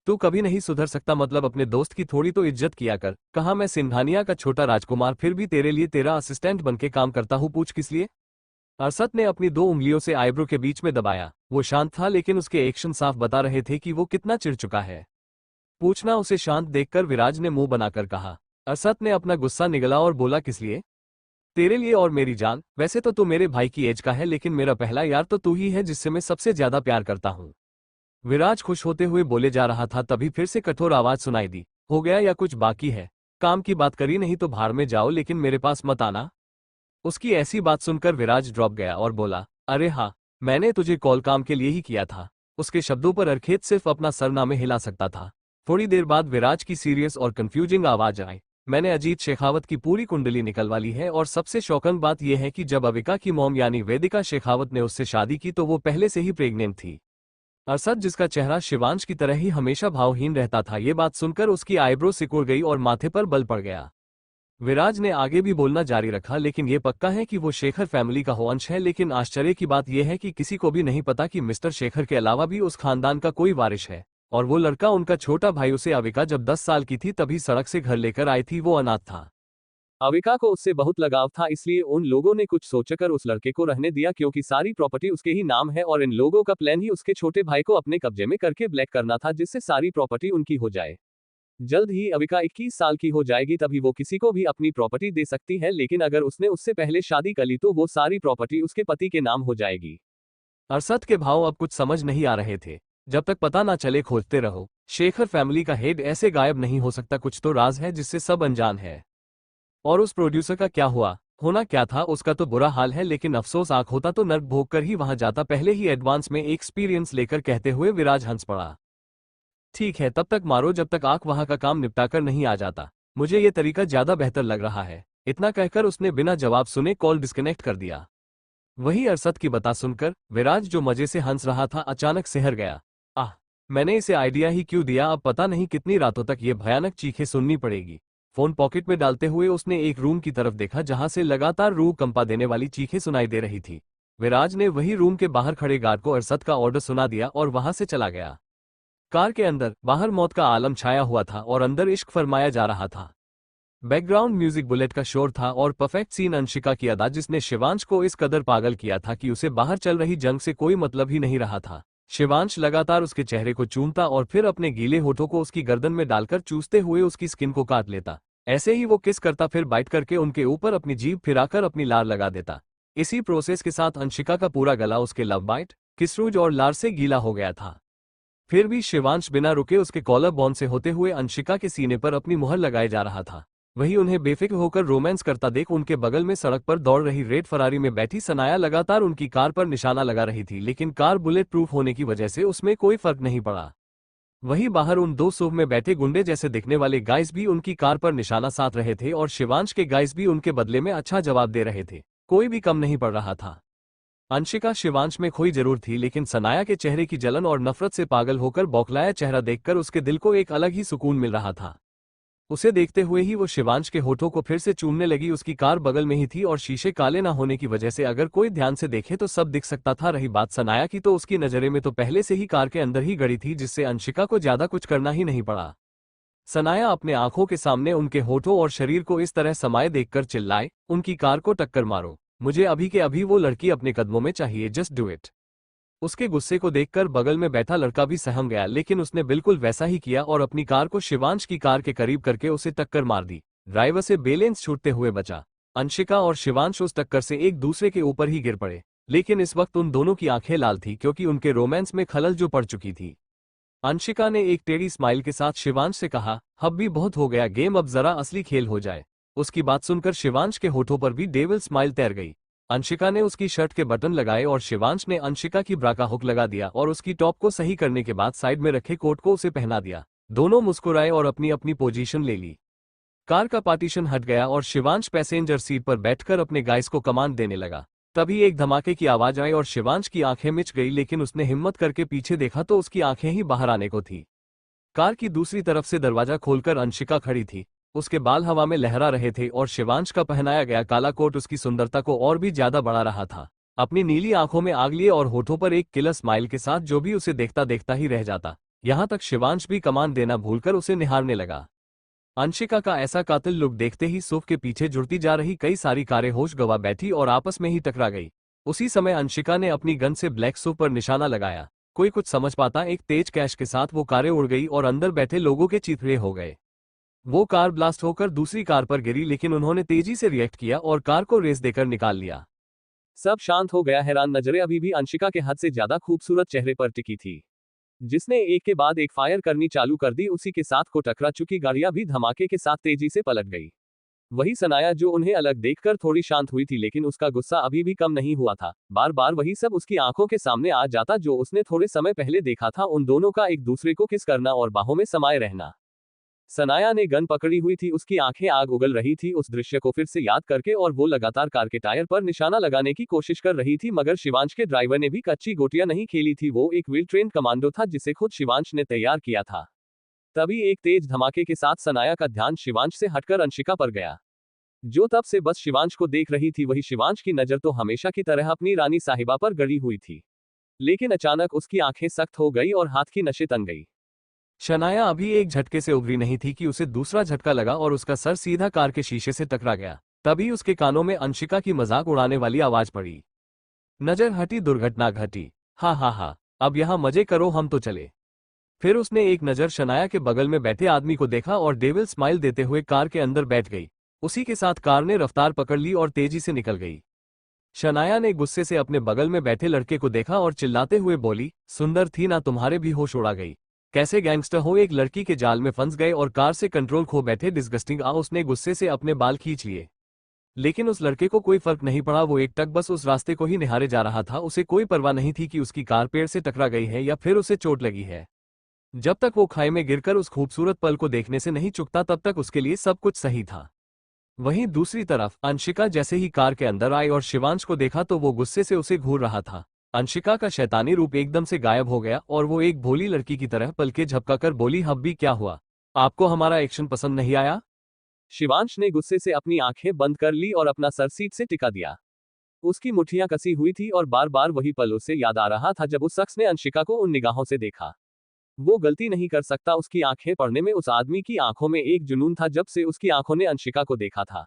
S1: तू कभी नहीं सुधर सकता, मतलब अपने दोस्त की थोड़ी तो इज्जत किया कर। कहा, मैं सिंघानिया का छोटा राजकुमार फिर भी तेरे लिए तेरा असिस्टेंट बनके काम करता हूँ, पूछ किस लिए? अरसद ने अपनी 2 उंगलियों से आईब्रो के बीच में दबाया। वो शांत था लेकिन उसके एक्शन साफ बता रहे थे कि वो कितना चिढ़ चुका है। पूछना? उसे शांत देखकर विराज ने मुंह बनाकर कहा। अरसद ने अपना गुस्सा निगला और बोला, किस लिए? तेरे लिए और मेरी जान। वैसे तो तू मेरे भाई की एज का है लेकिन मेरा पहला यार तो तू ही है जिससे मैं सबसे ज्यादा प्यार करता हूँ। विराज खुश होते हुए बोले जा रहा था तभी फिर से कठोर आवाज सुनाई दी, हो गया या कुछ बाकी है? काम की बात करी नहीं तो बाहर में जाओ लेकिन मेरे पास मत आना। उसकी ऐसी बात सुनकर विराज ड्रॉप गया और बोला, अरे हाँ, मैंने तुझे कॉल काम के लिए ही किया था। उसके शब्दों पर अरखेत सिर्फ अपना सर नामे हिला सकता था। थोड़ी देर बाद विराज की सीरियस और कंफ्यूजिंग आवाज आई, मैंने अजीत शेखावत की पूरी कुंडली निकलवा ली है और सबसे शौकन बात यह है कि जब अविका की मॉम यानी वेदिका शेखावत ने उससे शादी की तो वो पहले से ही प्रेग्नेंट थी। अरसद, जिसका चेहरा शिवांश की तरह ही हमेशा भावहीन रहता था, ये बात सुनकर उसकी आईब्रो सिकुड़ गई और माथे पर बल पड़ गया। विराज ने आगे भी बोलना जारी रखा, लेकिन ये पक्का है कि वो शेखर फैमिली का हो अंश है, लेकिन आश्चर्य की बात यह है कि किसी को भी नहीं पता कि मिस्टर शेखर के अलावा भी उस खानदान का कोई वारिश है। और वो लड़का उनका छोटा भाई, उसे अविका जब 10 साल की थी तभी सड़क से घर लेकर आई थी, वो अनाथ था। अविका को उससे बहुत लगाव था, इसलिए उन लोगों ने कुछ सोचकर उस लड़के को रहने दिया क्योंकि सारी प्रॉपर्टी उसके ही नाम है और इन लोगों का प्लान ही उसके छोटे भाई को अपने कब्जे में करके ब्लैक करना था जिससे सारी प्रॉपर्टी उनकी हो जाए।
S2: जल्द ही अविका 21 साल की हो जाएगी, तभी वो किसी को भी अपनी प्रॉपर्टी दे सकती है, लेकिन अगर उसने उससे पहले शादी कर ली तो वो सारी प्रॉपर्टी उसके पति के नाम हो जाएगी।
S1: अरशद के भाव अब कुछ समझ नहीं आ रहे थे। जब तक पता ना चले खोजते रहो। शेखर फैमिली का हेड ऐसे गायब नहीं हो सकता, कुछ तो राज है जिससे सब अनजान है। और उस प्रोड्यूसर का क्या हुआ? होना क्या था उसका तो बुरा हाल है, लेकिन अफसोस आंख होता तो नर्क भोग कर ही वहां जाता, पहले ही एडवांस में एक्सपीरियंस लेकर कहते हुए विराज हंस पड़ा। ठीक है, तब तक मारो जब तक आंख वहां का काम निपटाकर नहीं आ जाता। मुझे ये तरीका ज्यादा बेहतर लग रहा है। इतना कहकर उसने बिना जवाब सुने कॉल डिस्कनेक्ट कर दिया। वही अरशद की बता सुनकर विराज जो मजे से हंस रहा था अचानक सिहर गया। आह, मैंने इसे आइडिया ही क्यों दिया, अब पता नहीं कितनी रातों तक ये भयानक चीखें सुननी पड़ेगी। फोन पॉकेट में डालते हुए उसने एक रूम की तरफ देखा जहां से लगातार रूह कंपा देने वाली चीखें सुनाई दे रही थी। विराज ने वही रूम के बाहर खड़े गार्ड को अरशद का ऑर्डर सुना दिया और वहां से चला गया। कार के अंदर बाहर मौत का आलम छाया हुआ था और अंदर इश्क फरमाया जा रहा था। बैकग्राउंड म्यूजिक बुलेट का शोर था और परफेक्ट सीन अंशिका की अदा, जिसने शिवांश को इस कदर पागल किया था कि उसे बाहर चल रही जंग से कोई मतलब ही नहीं रहा था। शिवांश लगातार उसके चेहरे को चूमता और फिर अपने गीले होठों को उसकी गर्दन में डालकर चूसते हुए उसकी स्किन को काट लेता। ऐसे ही वो किस करता, फिर बाइट करके उनके ऊपर अपनी जीभ फिराकर अपनी लार लगा देता। इसी प्रोसेस के साथ अंशिका का पूरा गला उसके लव बाइट, किसरूज और लार से गीला हो गया था। फिर भी शिवांश बिना रुके उसके कॉलर बॉन से होते हुए अंशिका के सीने पर अपनी मुहर लगाए जा रहा था। वही उन्हें बेफिक्र होकर रोमांस करता देख उनके बगल में सड़क पर दौड़ रही रेड फरारी में बैठी सनाया लगातार उनकी कार पर निशाना लगा रही थी, लेकिन कार बुलेट प्रूफ होने की वजह से उसमें कोई फर्क नहीं पड़ा। वहीं बाहर उन दो सुबह में बैठे गुंडे जैसे दिखने वाले गाइस भी उनकी कार पर निशाना साध रहे थे और शिवांश के गाइस भी उनके बदले में अच्छा जवाब दे रहे थे। कोई भी कम नहीं पड़ रहा था। अंशिका शिवांश में खोई जरूर थी, लेकिन सनाया के चेहरे की जलन और नफरत से पागल होकर बौखलाया चेहरा देखकर उसके दिल को एक अलग ही सुकून मिल रहा था। उसे देखते हुए ही वो शिवांश के होठों को फिर से चूमने लगी। उसकी कार बगल में ही थी और शीशे काले ना होने की वजह से अगर कोई ध्यान से देखे तो सब दिख सकता था। रही बात सनाया की, तो उसकी नजरें में तो पहले से ही कार के अंदर ही गड़ी थी, जिससे अंशिका को ज्यादा कुछ करना ही नहीं पड़ा। सनाया अपने आंखों के सामने उनके होठों और शरीर को इस तरह समाये देखकर चिल्लाए, उनकी कार को टक्कर मारो, मुझे अभी के अभी वो लड़की अपने कदमों में चाहिए, जस्ट डू इट। उसके गुस्से को देखकर बगल में बैठा लड़का भी सहम गया, लेकिन उसने बिल्कुल वैसा ही किया और अपनी कार को शिवांश की कार के करीब करके उसे टक्कर मार दी। ड्राइवर से बैलेंस छूटते हुए बचा। अंशिका और शिवांश उस टक्कर से एक दूसरे के ऊपर ही गिर पड़े, लेकिन इस वक्त उन दोनों की आंखें लाल थी क्योंकि उनके रोमांस में खलल जो पड़ चुकी थी। अंशिका ने एक टेढ़ी स्माइल के साथ शिवांश से कहा, अब भी बहुत हो गया गेम, अब जरा असली खेल हो जाए। उसकी बात सुनकर शिवांश के होठों पर भी डेविल स्माइल तैर गई। अंशिका ने उसकी शर्ट के बटन लगाए और शिवांश ने अंशिका की ब्रा का हुक लगा दिया और उसकी टॉप को सही करने के बाद साइड में रखे कोट को उसे पहना दिया। दोनों मुस्कुराए और अपनी अपनी पोजीशन ले ली। कार का पार्टीशन हट गया और शिवांश पैसेंजर सीट पर बैठकर अपने गाइस को कमांड देने लगा। तभी एक धमाके की आवाज आई और शिवांश की आंखें मिच गई, लेकिन उसने हिम्मत करके पीछे देखा तो उसकी आंखें ही बाहर आने को थी। कार की दूसरी तरफ से दरवाजा खोलकर अंशिका खड़ी थी। उसके बाल हवा में लहरा रहे थे और शिवांश का पहनाया गया काला कोट उसकी सुंदरता को और भी ज्यादा बढ़ा रहा था। अपनी नीली आंखों में आग लिए और होठों पर एक किलर स्माइल के साथ जो भी उसे देखता देखता ही रह जाता। यहां तक शिवांश भी कमान देना भूलकर उसे निहारने लगा। अंशिका का ऐसा कातिल लुक देखते ही सोफ के पीछे जुड़ती जा रही कई सारी कारें होश गंवा बैठी और आपस में ही टकरा गई। उसी समय अंशिका ने अपनी गन से ब्लैक सोफ पर निशाना लगाया। कोई कुछ समझ पाता, एक तेज कैश के साथ वो कारें उड़ गई और अंदर बैठे लोगों के चिथड़े हो गए। वो कार ब्लास्ट होकर दूसरी कार पर गिरी, लेकिन उन्होंने तेजी से रिएक्ट किया और कार को रेस देकर निकाल लिया। सब शांत हो गया। हैरान नजरें अभी भी अंशिका के हद से ज्यादा खूबसूरत चेहरे पर टिकी थी, जिसने एक के बाद एक फायर करनी चालू कर दी। उसी के साथ को टकरा चुकी गाड़ियां भी धमाके के साथ तेजी से पलट गई। वही सनाया जो उन्हें अलग देखकर थोड़ी शांत हुई थी, लेकिन उसका गुस्सा अभी भी कम नहीं हुआ था। बार बार वही सब उसकी आंखों के सामने आ जाता जो उसने थोड़े समय पहले देखा था, उन दोनों का एक दूसरे को किस करना और बाहों में समाये रहना। सनाया ने गन पकड़ी हुई थी, उसकी आंखें आग उगल रही थी उस दृश्य को फिर से याद करके, और वो लगातार कार के टायर पर निशाना लगाने की कोशिश कर रही थी। मगर शिवांश के ड्राइवर ने भी कच्ची गोटियां नहीं खेली थी। वो एक वेल ट्रेन कमांडो था जिसे खुद शिवांश ने तैयार किया था। तभी एक तेज धमाके के साथ सनाया का ध्यान शिवांश से हटकर अंशिका पर गया, जो तब से बस शिवांश को देख रही थी। वही शिवांश की नजर तो हमेशा की तरह अपनी रानी साहिबा पर गड़ी हुई थी, लेकिन अचानक उसकी आंखें सख्त हो गई और हाथ की नसें तन गई। शनाया अभी एक झटके से उभरी नहीं थी कि उसे दूसरा झटका लगा और उसका सर सीधा कार के शीशे से टकरा गया। तभी उसके कानों में अंशिका की मजाक उड़ाने वाली आवाज पड़ी, नजर हटी दुर्घटना घटी, हा हा हा, अब यहां मजे करो, हम तो चले। फिर उसने एक नज़र शनाया के बगल में बैठे आदमी को देखा और डेविल स्माइल देते हुए कार के अंदर बैठ गई। उसी के साथ कार ने रफ्तार पकड़ ली और तेजी से निकल गई। शनाया ने गुस्से से अपने बगल में बैठे लड़के को देखा और चिल्लाते हुए बोली, सुंदर थी ना, तुम्हारे भी होश उड़ा गई। कैसे गैंगस्टर हो, एक लड़की के जाल में फंस गए और कार से कंट्रोल खो बैठे, डिस्गस्टिंग। उसने गुस्से से अपने बाल खींच लिए। लेकिन उस लड़के को कोई फर्क नहीं पड़ा, वो एकटक बस उस रास्ते को ही निहारे जा रहा था। उसे कोई परवाह नहीं थी कि उसकी कार पेड़ से टकरा गई है या फिर उसे चोट लगी है। जब तक वो खाई में गिरकर उस खूबसूरत पल को देखने से नहीं चुकता तब तक उसके लिए सब कुछ सही था। वहीं दूसरी तरफ अंशिका जैसे ही कार के अंदर आई और शिवांश को देखा तो वो गुस्से से उसे घूर रहा था। अंशिका का शैतानी रूप एकदम से गायब हो गया और वो एक भोली लड़की की तरह पलके झपकाकर बोली, हब्बी क्या हुआ, आपको हमारा एक्शन पसंद नहीं आया?
S2: शिवांश ने गुस्से से अपनी आंखें बंद कर ली और अपना सर सीट से टिका दिया। उसकी मुट्ठियां कसी हुई थी और बार बार वही पल उसे याद आ रहा था जब उस शख्स ने अंशिका को उन निगाहों से देखा। वो गलती नहीं कर सकता, उसकी आंखें पढ़ने में उस आदमी की आंखों में एक जुनून था। जब से उसकी आंखों ने अंशिका को देखा था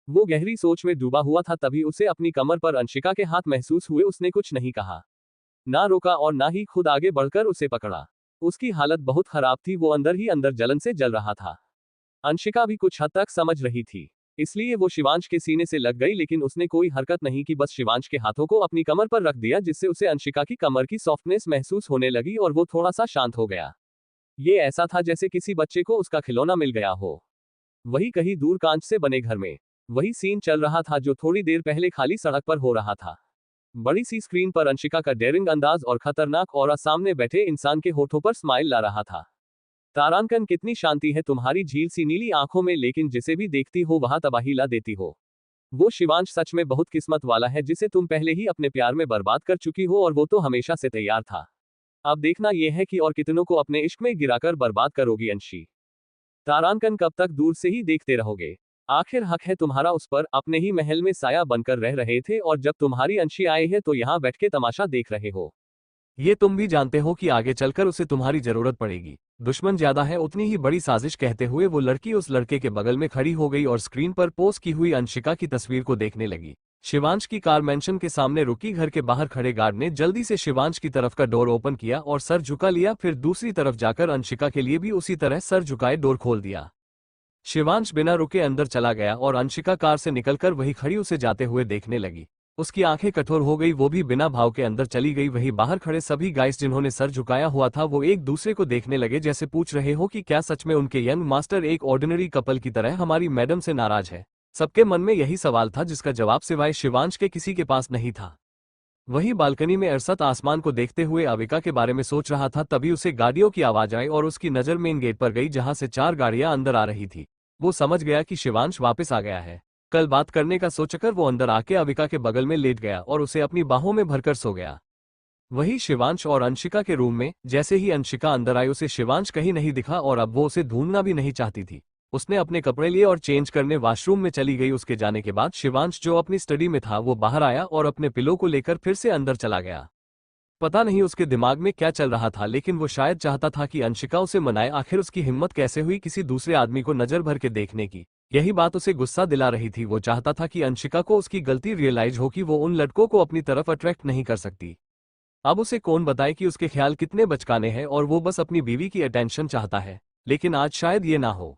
S2: वो गहरी सोच में डूबा हुआ था। तभी उसे अपनी कमर पर अंशिका के हाथ महसूस हुए। उसने कुछ नहीं कहा, ना रोका और ना ही खुद आगे बढ़कर उसे पकड़ा। उसकी हालत बहुत खराब थी, वो अंदर ही अंदर जलन से जल रहा था। अंशिका भी कुछ हद तक समझ रही थी, इसलिए वो शिवांश के सीने से लग गई, लेकिन उसने कोई हरकत नहीं की, बस शिवांश के हाथों को अपनी कमर पर रख दिया जिससे उसे अंशिका की कमर की सॉफ्टनेस महसूस होने लगी और वो थोड़ा सा शांत हो गया। ये ऐसा था जैसे किसी बच्चे को उसका खिलौना मिल गया हो। वही कहीं दूर कांच से बने घर में वही सीन चल रहा था जो थोड़ी देर पहले खाली सड़क पर हो रहा था। बड़ी सी स्क्रीन पर अंशिका का डेयरिंग अंदाज और खतरनाक ऑरा सामने बैठे इंसान के होठों पर स्माइल ला रहा था। तारांकन, कितनी शांति है तुम्हारी झील सी नीली आंखों में, लेकिन जिसे भी देखती हो वहां तबाही ला देती हो। वो शिवांश सच में बहुत किस्मत वाला है जिसे तुम पहले ही अपने प्यार में बर्बाद कर चुकी हो, और वो तो हमेशा से तैयार था। अब देखना यह है कि और कितनों को अपने इश्क में गिराकर बर्बाद करोगी अंशी। तारांकन, कब तक दूर से ही देखते रहोगे? आखिर हक है तुम्हारा उस पर। अपने ही महल में साया बनकर रह रहे थे और जब तुम्हारी अंशी आए है तो यहाँ बैठ के तमाशा देख रहे हो।
S1: ये तुम भी जानते हो कि आगे चलकर उसे तुम्हारी जरूरत पड़ेगी। दुश्मन ज्यादा है उतनी ही बड़ी साजिश। कहते हुए वो लड़की उस लड़के के बगल में खड़ी हो गई और स्क्रीन पर पोस्ट की हुई अंशिका की तस्वीर को देखने लगी। शिवांश की कार मेंशन के सामने रुकी। घर के बाहर खड़े गार्ड ने जल्दी से शिवांश की तरफ का डोर ओपन किया और सर झुका लिया, फिर दूसरी तरफ जाकर अंशिका के लिए भी उसी तरह सर झुकाए डोर खोल दिया। शिवांश बिना रुके अंदर चला गया और अंशिका कार से निकलकर वही खड़ी उसे जाते हुए देखने लगी। उसकी आंखें कठोर हो गई, वो भी बिना भाव के अंदर चली गई। वही बाहर खड़े सभी गाइस जिन्होंने सर झुकाया हुआ था वो एक दूसरे को देखने लगे जैसे पूछ रहे हो कि क्या सच में उनके यंग मास्टर एक ऑर्डिनरी कपल की तरह हमारी मैडम से नाराज है। सबके मन में यही सवाल था जिसका जवाब सिवाय शिवांश के किसी के पास नहीं था। वही बालकनी में अरशद आसमान को देखते हुए अविका के बारे में सोच रहा था, तभी उसे गाड़ियों की आवाज आई और उसकी नजर मेन गेट पर गई जहां से 4 गाड़ियां अंदर आ रही थी। वो समझ गया कि शिवांश वापस आ गया है। कल बात करने का सोचकर वो अंदर आके अविका के बगल में लेट गया और उसे अपनी बाहों में भरकर सो गया। वही शिवांश और अंशिका के रूम में जैसे ही अंशिका अंदर आई उसे शिवांश कहीं नहीं दिखा और अब वो उसे ढूंढना भी नहीं चाहती थी। उसने अपने कपड़े लिए और चेंज करने वॉशरूम में चली गई। उसके जाने के बाद शिवांश जो अपनी स्टडी में था वो बाहर आया और अपने पिलो को लेकर फिर से अंदर चला गया। पता नहीं उसके दिमाग में क्या चल रहा था, लेकिन वो शायद चाहता था कि अंशिका उसे मनाए। आखिर उसकी हिम्मत कैसे हुई किसी दूसरे आदमी को नजर भर के देखने की? यही बात उसे गुस्सा दिला रही थी। वो चाहता था कि अंशिका को उसकी गलती रियलाइज हो कि वो उन लड़कों को अपनी तरफ अट्रैक्ट नहीं कर सकती। अब उसे कौन बताए कि उसके ख्याल कितने बचकाने हैं और वो बस अपनी बीवी की अटेंशन चाहता है, लेकिन आज शायद ये ना हो।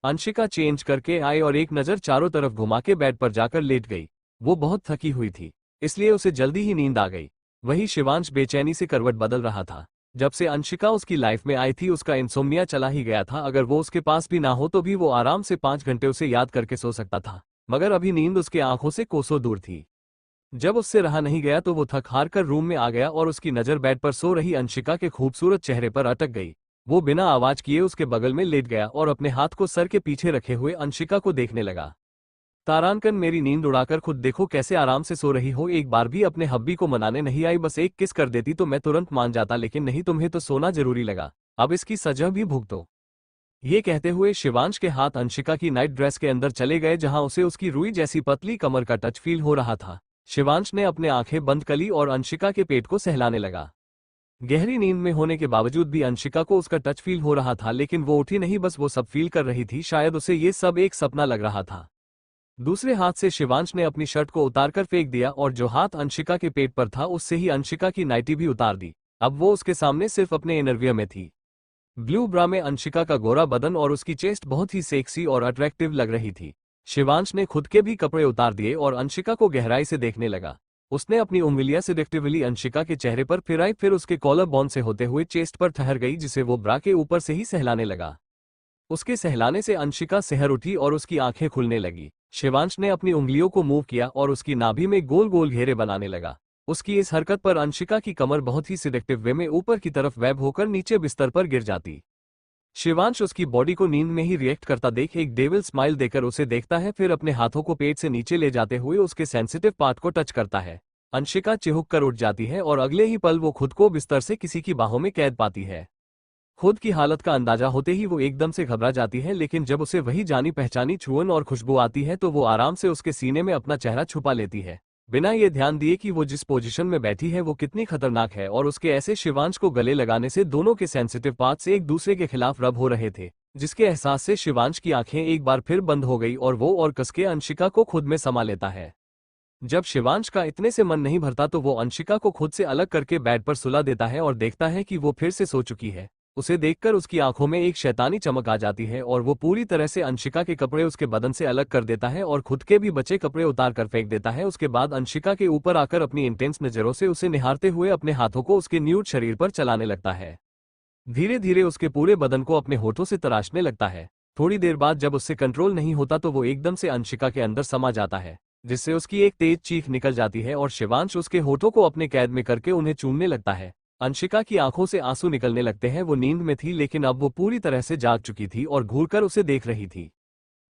S1: अंशिका चेंज करके आई और एक नज़र चारों तरफ घुमा के बेड पर जाकर लेट गई। वो बहुत थकी हुई थी, इसलिए उसे जल्दी ही नींद आ गई। वही शिवांश बेचैनी से करवट बदल रहा था। जब से अंशिका उसकी लाइफ में आई थी उसका इंसोम्निया चला ही गया था। अगर वो उसके पास भी ना हो तो भी वो आराम से 5 घंटे उसे याद करके सो सकता था, मगर अभी नींद उसके आंखों से कोसों दूर थी। जब उससे रहा नहीं गया तो वो थक हार कर रूम में आ गया और उसकी नज़र बेड पर सो रही अंशिका के खूबसूरत चेहरे पर अटक गई। वो बिना आवाज किए उसके बगल में लेट गया और अपने हाथ को सर के पीछे रखे हुए अंशिका को देखने लगा। तारांकन, मेरी नींद उड़ाकर खुद देखो कैसे आराम से सो रही हो। एक बार भी अपने हब्बी को मनाने नहीं आई, बस एक किस कर देती तो मैं तुरंत मान जाता, लेकिन नहीं, तुम्हें तो सोना जरूरी लगा। अब इसकी सजा भी भुगतो। ये कहते हुए शिवांश के हाथ अंशिका की नाइट ड्रेस के अंदर चले गए जहां उसे उसकी रुई जैसी पतली कमर का टच फील हो रहा था। शिवांश ने अपने आंखें बंद करी और अंशिका के पेट को सहलाने लगा। गहरी नींद में होने के बावजूद भी अंशिका को उसका टच फील हो रहा था, लेकिन वो उठी नहीं, बस वो सब फील कर रही थी। शायद उसे ये सब एक सपना लग रहा था। दूसरे हाथ से शिवांश ने अपनी शर्ट को उतारकर फेंक दिया और जो हाथ अंशिका के पेट पर था उससे ही अंशिका की नाइटी भी उतार दी। अब वो उसके सामने सिर्फ अपने इनरवियर में थी। ब्लू ब्रा में अंशिका का गोरा बदन और उसकी चेस्ट बहुत ही सेक्सी और अट्रैक्टिव लग रही थी। शिवांश ने खुद के भी कपड़े उतार दिए और अंशिका को गहराई से देखने लगा। उसने अपनी उंगलियां सिलेक्टिवली अंशिका के चेहरे पर फिराई, फिर उसके कॉलर बोन से होते हुए चेस्ट पर ठहर गई, जिसे वो ब्रा के ऊपर से ही सहलाने लगा। उसके सहलाने से अंशिका सहर उठी और उसकी आंखें खुलने लगी। शिवांश ने अपनी उंगलियों को मूव किया और उसकी नाभि में गोल गोल घेरे बनाने लगा। उसकी इस हरकत पर अंशिका की कमर बहुत ही सिलेक्टिव वे में ऊपर की तरफ वेब होकर नीचे बिस्तर पर गिर जाती। शिवांश उसकी बॉडी को नींद में ही रिएक्ट करता देख एक डेविल स्माइल देकर उसे देखता है, फिर अपने हाथों को पेट से नीचे ले जाते हुए उसके सेंसिटिव पार्ट को टच करता है। अंशिका चिहुक कर उठ जाती है और अगले ही पल वो खुद को बिस्तर से किसी की बाहों में कैद पाती है। खुद की हालत का अंदाजा होते ही वो एकदम से घबरा जाती है, लेकिन जब उसे वही जानी पहचानी छुअन और खुशबू आती है तो वो आराम से उसके सीने में अपना चेहरा छुपा लेती है, बिना ये ध्यान दिए कि वो जिस पोजीशन में बैठी है वो कितनी खतरनाक है। और उसके ऐसे शिवांश को गले लगाने से दोनों के सेंसिटिव पार्ट्स एक दूसरे के खिलाफ रब हो रहे थे, जिसके एहसास से शिवांश की आंखें एक बार फिर बंद हो गई और वो और कसके अंशिका को खुद में समा लेता है। जब शिवांश का इतने से मन नहीं भरता तो वो अंशिका को खुद से अलग करके बेड पर सुला देता है और देखता है कि वो फिर से सो चुकी है। उसे देखकर उसकी आंखों में एक शैतानी चमक आ जाती है और वो पूरी तरह से अंशिका के कपड़े उसके बदन से अलग कर देता है और खुद के भी बचे कपड़े उतार कर फेंक देता है। उसके बाद अंशिका के ऊपर आकर अपनी इंटेंस नजरों से उसे निहारते हुए अपने हाथों को उसके न्यूड शरीर पर चलाने लगता है। धीरे धीरे उसके पूरे बदन को अपने होठों से तराशने लगता है। थोड़ी देर बाद जब उससे कंट्रोल नहीं होता तो वो एकदम से अंशिका के अंदर समा जाता है, जिससे उसकी एक तेज चीख निकल जाती है और शिवांश उसके होठों को अपने कैद में करके उन्हें चूमने लगता है। अंशिका की आंखों से आंसू निकलने लगते हैं। वो नींद में थी, लेकिन अब वो पूरी तरह से जाग चुकी थी और घूरकर उसे देख रही थी।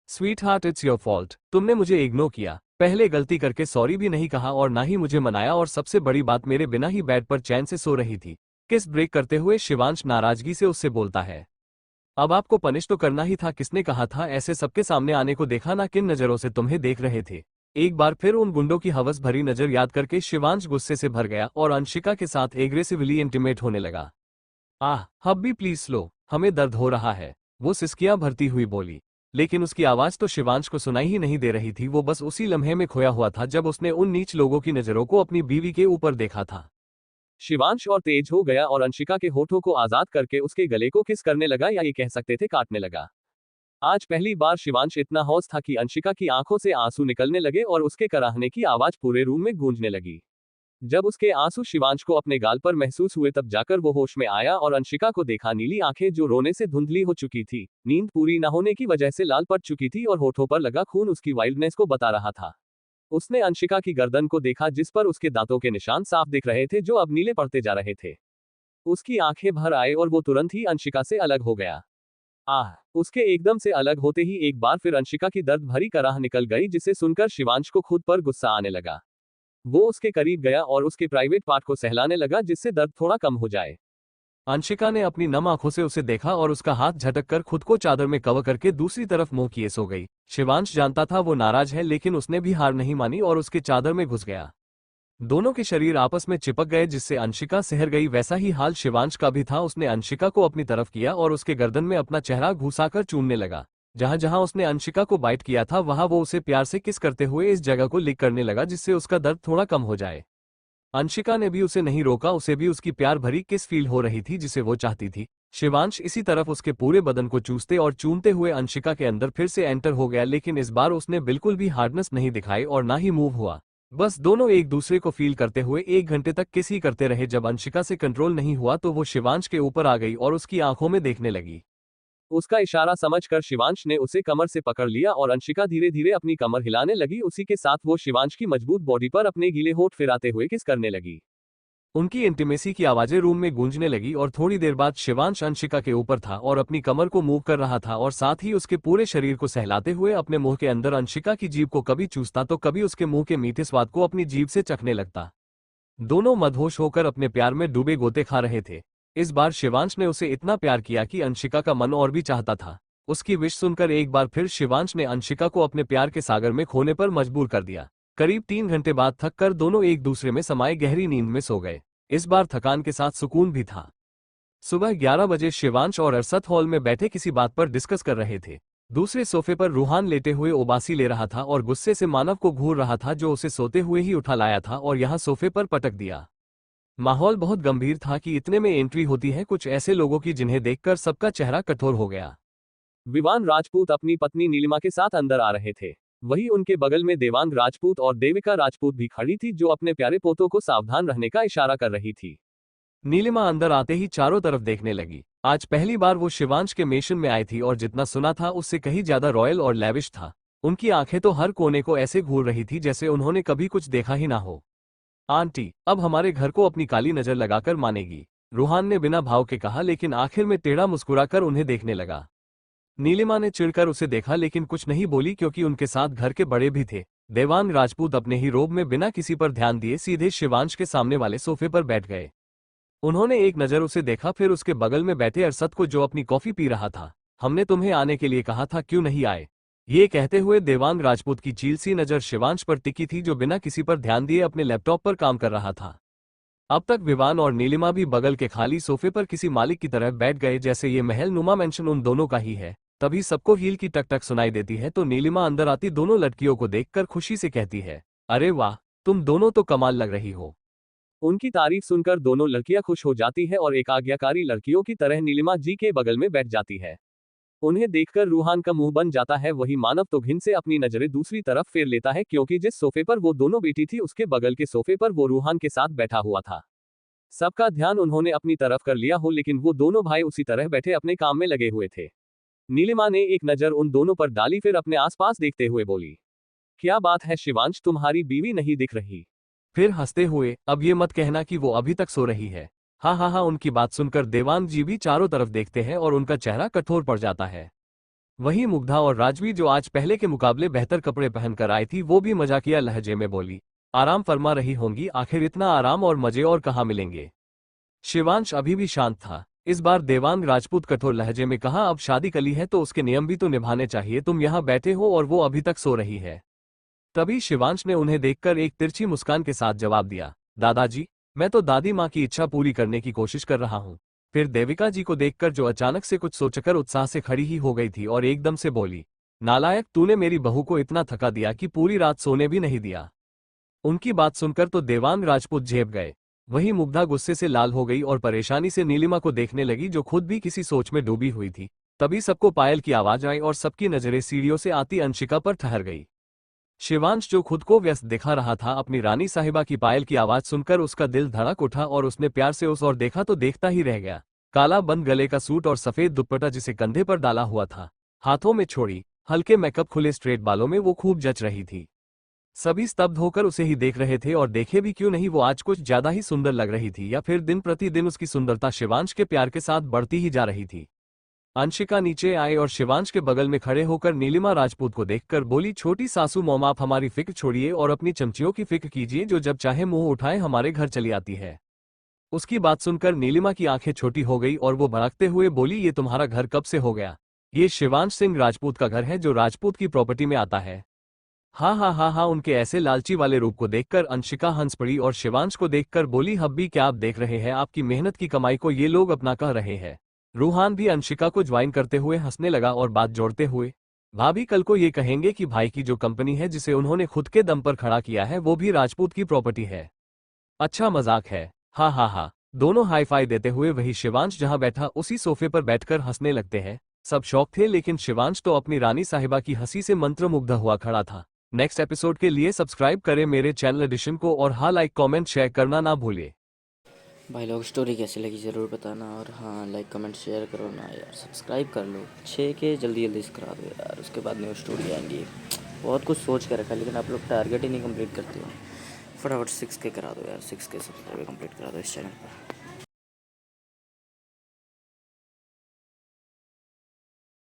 S1: Sweet heart, it's your fault. तुमने मुझे इग्नोर किया, पहले गलती करके सॉरी भी नहीं कहा और ना ही मुझे मनाया, और सबसे बड़ी बात मेरे बिना ही बेड पर चैन से सो रही थी। किस ब्रेक करते हुए शिवांश नाराजगी से उससे बोलता है। अब आपको पनिश तो करना ही था। किसने कहा था ऐसे सबके सामने आने को? देखा ना किन नजरों से तुम्हें देख रहे थे। एक बार फिर उन गुंडों की हवस भरी नजर याद करके शिवांश गुस्से से भर गया और अंशिका के साथ एग्रेसिवली इंटीमेट होने लगा। अब भी प्लीज स्लो, हमें दर्द हो रहा है, वो सिसकियां भरती हुई बोली। लेकिन उसकी आवाज तो शिवांश को सुनाई ही नहीं दे रही थी। वो बस उसी लम्हे में खोया हुआ था जब उसने उन नीच लोगों की नजरों को अपनी बीवी के ऊपर देखा था।
S2: शिवांश और तेज हो गया और अंशिका के होठों को आजाद करके उसके गले को किस करने लगा, या ये कह सकते थे काटने लगा। आज पहली बार शिवांश इतना हौस था कि अंशिका की आंखों से आंसू निकलने लगे और उसके कराहने की आवाज पूरे रूम में गूंजने लगी। जब उसके आंसू शिवांश को अपने गाल पर महसूस हुए तब जाकर वो होश में आया और अंशिका को देखा। नीली आंखें जो रोने से धुंधली हो चुकी थी, नींद पूरी न होने की वजह से लाल पड़ चुकी थी और होठों पर लगा खून उसकी वाइल्डनेस को बता रहा था। उसने अंशिका की गर्दन को देखा जिस पर उसके दांतों के निशान साफ दिख रहे थे, जो अब नीले पड़ते जा रहे थे। उसकी आंखें भर आए और वो तुरंत ही अंशिका से अलग हो गया। उसके एकदम से अलग होते ही एक बार फिर अंशिका की दर्द भरी कराह निकल गई, जिसे सुनकर शिवांश को खुद पर गुस्सा आने लगा। वो उसके करीब गया और उसके प्राइवेट पार्ट को सहलाने लगा जिससे दर्द थोड़ा कम हो जाए।
S1: अंशिका ने अपनी नम आंखों से उसे देखा और उसका हाथ झटक कर खुद को चादर में कवर करके दूसरी तरफ मुंह किए सो गई। शिवांश जानता था वो नाराज है, लेकिन उसने भी हार नहीं मानी और उसके चादर में घुस गया। दोनों के शरीर आपस में चिपक गए जिससे अंशिका सहर गई। वैसा ही हाल शिवांश का भी था। उसने अंशिका को अपनी तरफ किया और उसके गर्दन में अपना चेहरा घुसाकर चूमने लगा। जहां जहां उसने अंशिका को बाइट किया था वहां वो उसे प्यार से किस करते हुए इस जगह को लिक करने लगा, जिससे उसका दर्द थोड़ा कम हो जाए। अंशिका ने भी उसे नहीं रोका, उसे भी उसकी प्यार भरी किस फील हो रही थी जिसे वो चाहती थी। शिवांश इसी तरफ उसके पूरे बदन को चूसते और चूमते हुए अंशिका के अंदर फिर से एंटर हो गया, लेकिन इस बार उसने बिल्कुल भी हार्डनेस नहीं दिखाई और ना ही मूव हुआ। बस दोनों एक दूसरे को फील करते हुए 1 घंटे तक किस ही करते रहे। जब अंशिका से कंट्रोल नहीं हुआ तो वो शिवांश के ऊपर आ गई और उसकी आंखों में देखने लगी।
S2: उसका इशारा समझकर शिवांश ने उसे कमर से पकड़ लिया और अंशिका धीरे धीरे अपनी कमर हिलाने लगी। उसी के साथ वो शिवांश की मजबूत बॉडी पर अपने गीले होठ फिराते हुए किस करने लगी।
S1: उनकी इंटीमेसी की आवाजें रूम में गूंजने लगी और थोड़ी देर बाद शिवांश अंशिका के ऊपर था और अपनी कमर को मूव कर रहा था और साथ ही उसके पूरे शरीर को सहलाते हुए अपने मुंह के अंदर अंशिका की जीभ को कभी चूसता तो कभी उसके मुंह के मीठे स्वाद को अपनी जीभ से चखने लगता। दोनों मदहोश होकर अपने प्यार में डूबे गोते खा रहे थे। इस बार शिवांश ने उसे इतना प्यार किया कि अंशिका का मन और भी चाहता था। उसकी विश सुनकर एक बार फिर शिवांश ने अंशिका को अपने प्यार के सागर में खोने पर मजबूर कर दिया। करीब 3 घंटे बाद थक कर दोनों एक दूसरे में समाये गहरी नींद में सो गए। इस बार थकान के साथ सुकून भी था। सुबह 11 बजे शिवांश और अरसद हॉल में बैठे किसी बात पर डिस्कस कर रहे थे। दूसरे सोफे पर रूहान लेटे हुए उबासी ले रहा था और गुस्से से मानव को घूर रहा था, जो उसे सोते हुए ही उठा लाया था और यहाँ सोफे पर पटक दिया। माहौल बहुत गंभीर था कि इतने में एंट्री होती है कुछ ऐसे लोगों की जिन्हें देखकर सबका चेहरा कठोर हो गया।
S2: विवान राजपूत अपनी पत्नी नीलिमा के साथ अंदर आ रहे थे। वहीं उनके बगल में देवांग राजपूत और देविका राजपूत भी खड़ी थी, जो अपने प्यारे पोतों को सावधान रहने का इशारा कर रही थी।
S1: नीलिमा अंदर आते ही चारों तरफ देखने लगी। आज पहली बार वो शिवांश के मेशन में आई थी और जितना सुना था उससे कहीं ज्यादा रॉयल और लैविश था। उनकी आंखें तो हर कोने को ऐसे घूर रही थी जैसे उन्होंने कभी कुछ देखा ही ना हो। आंटी, अब हमारे घर को अपनी काली नजर लगाकर मानेगी, रूहान ने बिना भाव के कहा, लेकिन आखिर में टेढ़ा मुस्कुराकर उन्हें देखने लगा। नीलिमा ने चिढ़कर उसे देखा लेकिन कुछ नहीं बोली क्योंकि उनके साथ घर के बड़े भी थे। देवांग राजपूत अपने ही रोब में बिना किसी पर ध्यान दिए सीधे शिवांश के सामने वाले सोफे पर बैठ गए। उन्होंने एक नजर उसे देखा, फिर उसके बगल में बैठे अरशद को जो अपनी कॉफी पी रहा था। हमने तुम्हें आने के लिए कहा था, क्यों नहीं आए? ये कहते हुए देवांग राजपूत की चील सी नजर शिवांश पर टिकी थी, जो बिना किसी पर ध्यान दिए अपने लैपटॉप पर काम कर रहा था। अब तक विवान और नीलिमा भी बगल के खाली सोफे पर किसी मालिक की तरह बैठ गए, जैसे ये महल नुमा मेंशन उन दोनों का ही है। तभी सबको हील की टक टक सुनाई देती है तो नीलिमा अंदर आती दोनों लड़कियों को देखकर खुशी से कहती है, अरे वाह, तुम दोनों तो कमाल लग रही हो।
S2: उनकी तारीफ सुनकर दोनों लड़कियां खुश हो जाती है और एक आज्ञाकारी लड़कियों की तरह नीलिमा जी के बगल में बैठ जाती है। उन्हें देखकर रूहान का मुंह बन जाता है। वही मानव तो घिन से अपनी नजरें दूसरी तरफ फेर लेता है, क्योंकि जिस सोफे पर वो दोनों बैठी थी उसके बगल के सोफे पर वो रूहान के साथ बैठा हुआ था। सबका ध्यान उन्होंने अपनी तरफ कर लिया हो, लेकिन वो दोनों भाई उसी तरह बैठे अपने काम में लगे हुए थे। नीलिमा ने एक नजर उन दोनों पर डाली, फिर अपने आसपास देखते हुए बोली, क्या बात है शिवांश, तुम्हारी बीवी नहीं दिख रही?
S1: फिर हंसते हुए, अब ये मत कहना कि वो अभी तक सो रही है। हाँ हाँ हाँ। उनकी बात सुनकर देवांग जी भी चारों तरफ देखते हैं और उनका चेहरा कठोर पड़ जाता है। वहीं मुग्धा और राजवी, जो आज पहले के मुकाबले बेहतर कपड़े पहनकर आई थी, वो भी मजाकिया लहजे में बोली, आराम फरमा रही होंगी, आखिर इतना आराम और मजे और कहाँ मिलेंगे। शिवांश अभी भी शांत था। इस बार देवांग राजपूत कठोर लहजे में कहा, अब शादी कली है तो उसके नियम भी तो निभाने चाहिए, तुम यहाँ बैठे हो और वो अभी तक सो रही है। तभी शिवांश ने उन्हें देखकर एक तिरछी मुस्कान के साथ जवाब दिया, दादाजी, मैं तो दादी माँ की इच्छा पूरी करने की कोशिश कर रहा हूँ। फिर देविका जी को देखकर, जो अचानक से कुछ सोचकर उत्साह से खड़ी ही हो गई थी और एकदम से बोली, नालायक, तूने मेरी बहू को इतना थका दिया कि पूरी रात सोने भी नहीं दिया। उनकी बात सुनकर तो देवांग राजपूत झेप गए। वहीं मुग्धा गुस्से से लाल हो गई और परेशानी से नीलिमा को देखने लगी, जो खुद भी किसी सोच में डूबी हुई थी। तभी सबको पायल की आवाज आई और सबकी नजरें सीढ़ियों से आती अंशिका पर ठहर गई। शिवांश, जो खुद को व्यस्त दिखा रहा था, अपनी रानी साहिबा की पायल की आवाज सुनकर उसका दिल धड़क उठा और उसने प्यार से उस ओर देखा तो देखता ही रह गया। काला बंद गले का सूट और सफेद दुपट्टा जिसे कंधे पर डाला हुआ था, हाथों में छोड़ी, हल्के मेकअप, खुले स्ट्रेट बालों में वो खूब जच रही थी। सभी स्तब्ध होकर उसे ही देख रहे थे और देखे भी क्यों नहीं, वो आज कुछ ज्यादा ही सुंदर लग रही थी, या फिर दिन प्रतिदिन उसकी सुंदरता शिवांश के प्यार के साथ बढ़ती ही जा रही थी। अंशिका नीचे आए और शिवांश के बगल में खड़े होकर नीलिमा राजपूत को देखकर बोली, छोटी सासू मॉम, आप हमारी फिक्र छोड़िए और अपनी चमचियों की फिक्र कीजिए, जो जब चाहे मुंह उठाए हमारे घर चली आती है। उसकी बात सुनकर नीलिमा की आंखें छोटी हो गई और वो भड़कते हुए बोली, ये तुम्हारा घर कब से हो गया? ये शिवांश सिंह राजपूत का घर है, जो राजपूत की प्रॉपर्टी में आता है। हाँ हाँ हाँ हाँ। उनके ऐसे लालची वाले रूप को देखकर अंशिका हंस पड़ी और शिवांश को देखकर बोली, हब्बी, क्या आप देख रहे हैं? आपकी मेहनत की कमाई को ये लोग अपना कह रहे हैं। रूहान भी अंशिका को ज्वाइन करते हुए हंसने लगा और बात जोड़ते हुए, भाभी, कल को ये कहेंगे कि भाई की जो कंपनी है जिसे उन्होंने खुद के दम पर खड़ा किया है, वो भी राजपूत की प्रॉपर्टी है। अच्छा मजाक है। हाँ हाँ हाँ। दोनों हाई फाई देते हुए वही शिवांश जहां बैठा उसी सोफे पर बैठकर हंसने लगते हैं। सब शौक थे, लेकिन शिवांश तो अपनी रानी साहिबा की हंसी से मंत्रमुग्ध हुआ खड़ा था। नेक्स्ट एपिसोड के लिए सब्सक्राइब करें मेरे चैनल एडिशन को और हाँ, लाइक कमेंट शेयर करना ना भूलिए।
S3: भाई लोग स्टोरी कैसी लगी ज़रूर बताना, और हाँ लाइक कमेंट शेयर करो ना यार, सब्सक्राइब कर लो। 6 के जल्दी जल्दी से करा दो यार, उसके बाद न्यू स्टोरी आएंगी। बहुत कुछ सोच के रखा है लेकिन आप लोग टारगेट ही नहीं कंप्लीट करते हो। फटाफट 6 के करा दो यार, 6 के सब्सक्राइब कंप्लीट करा दो इस चैनल पर।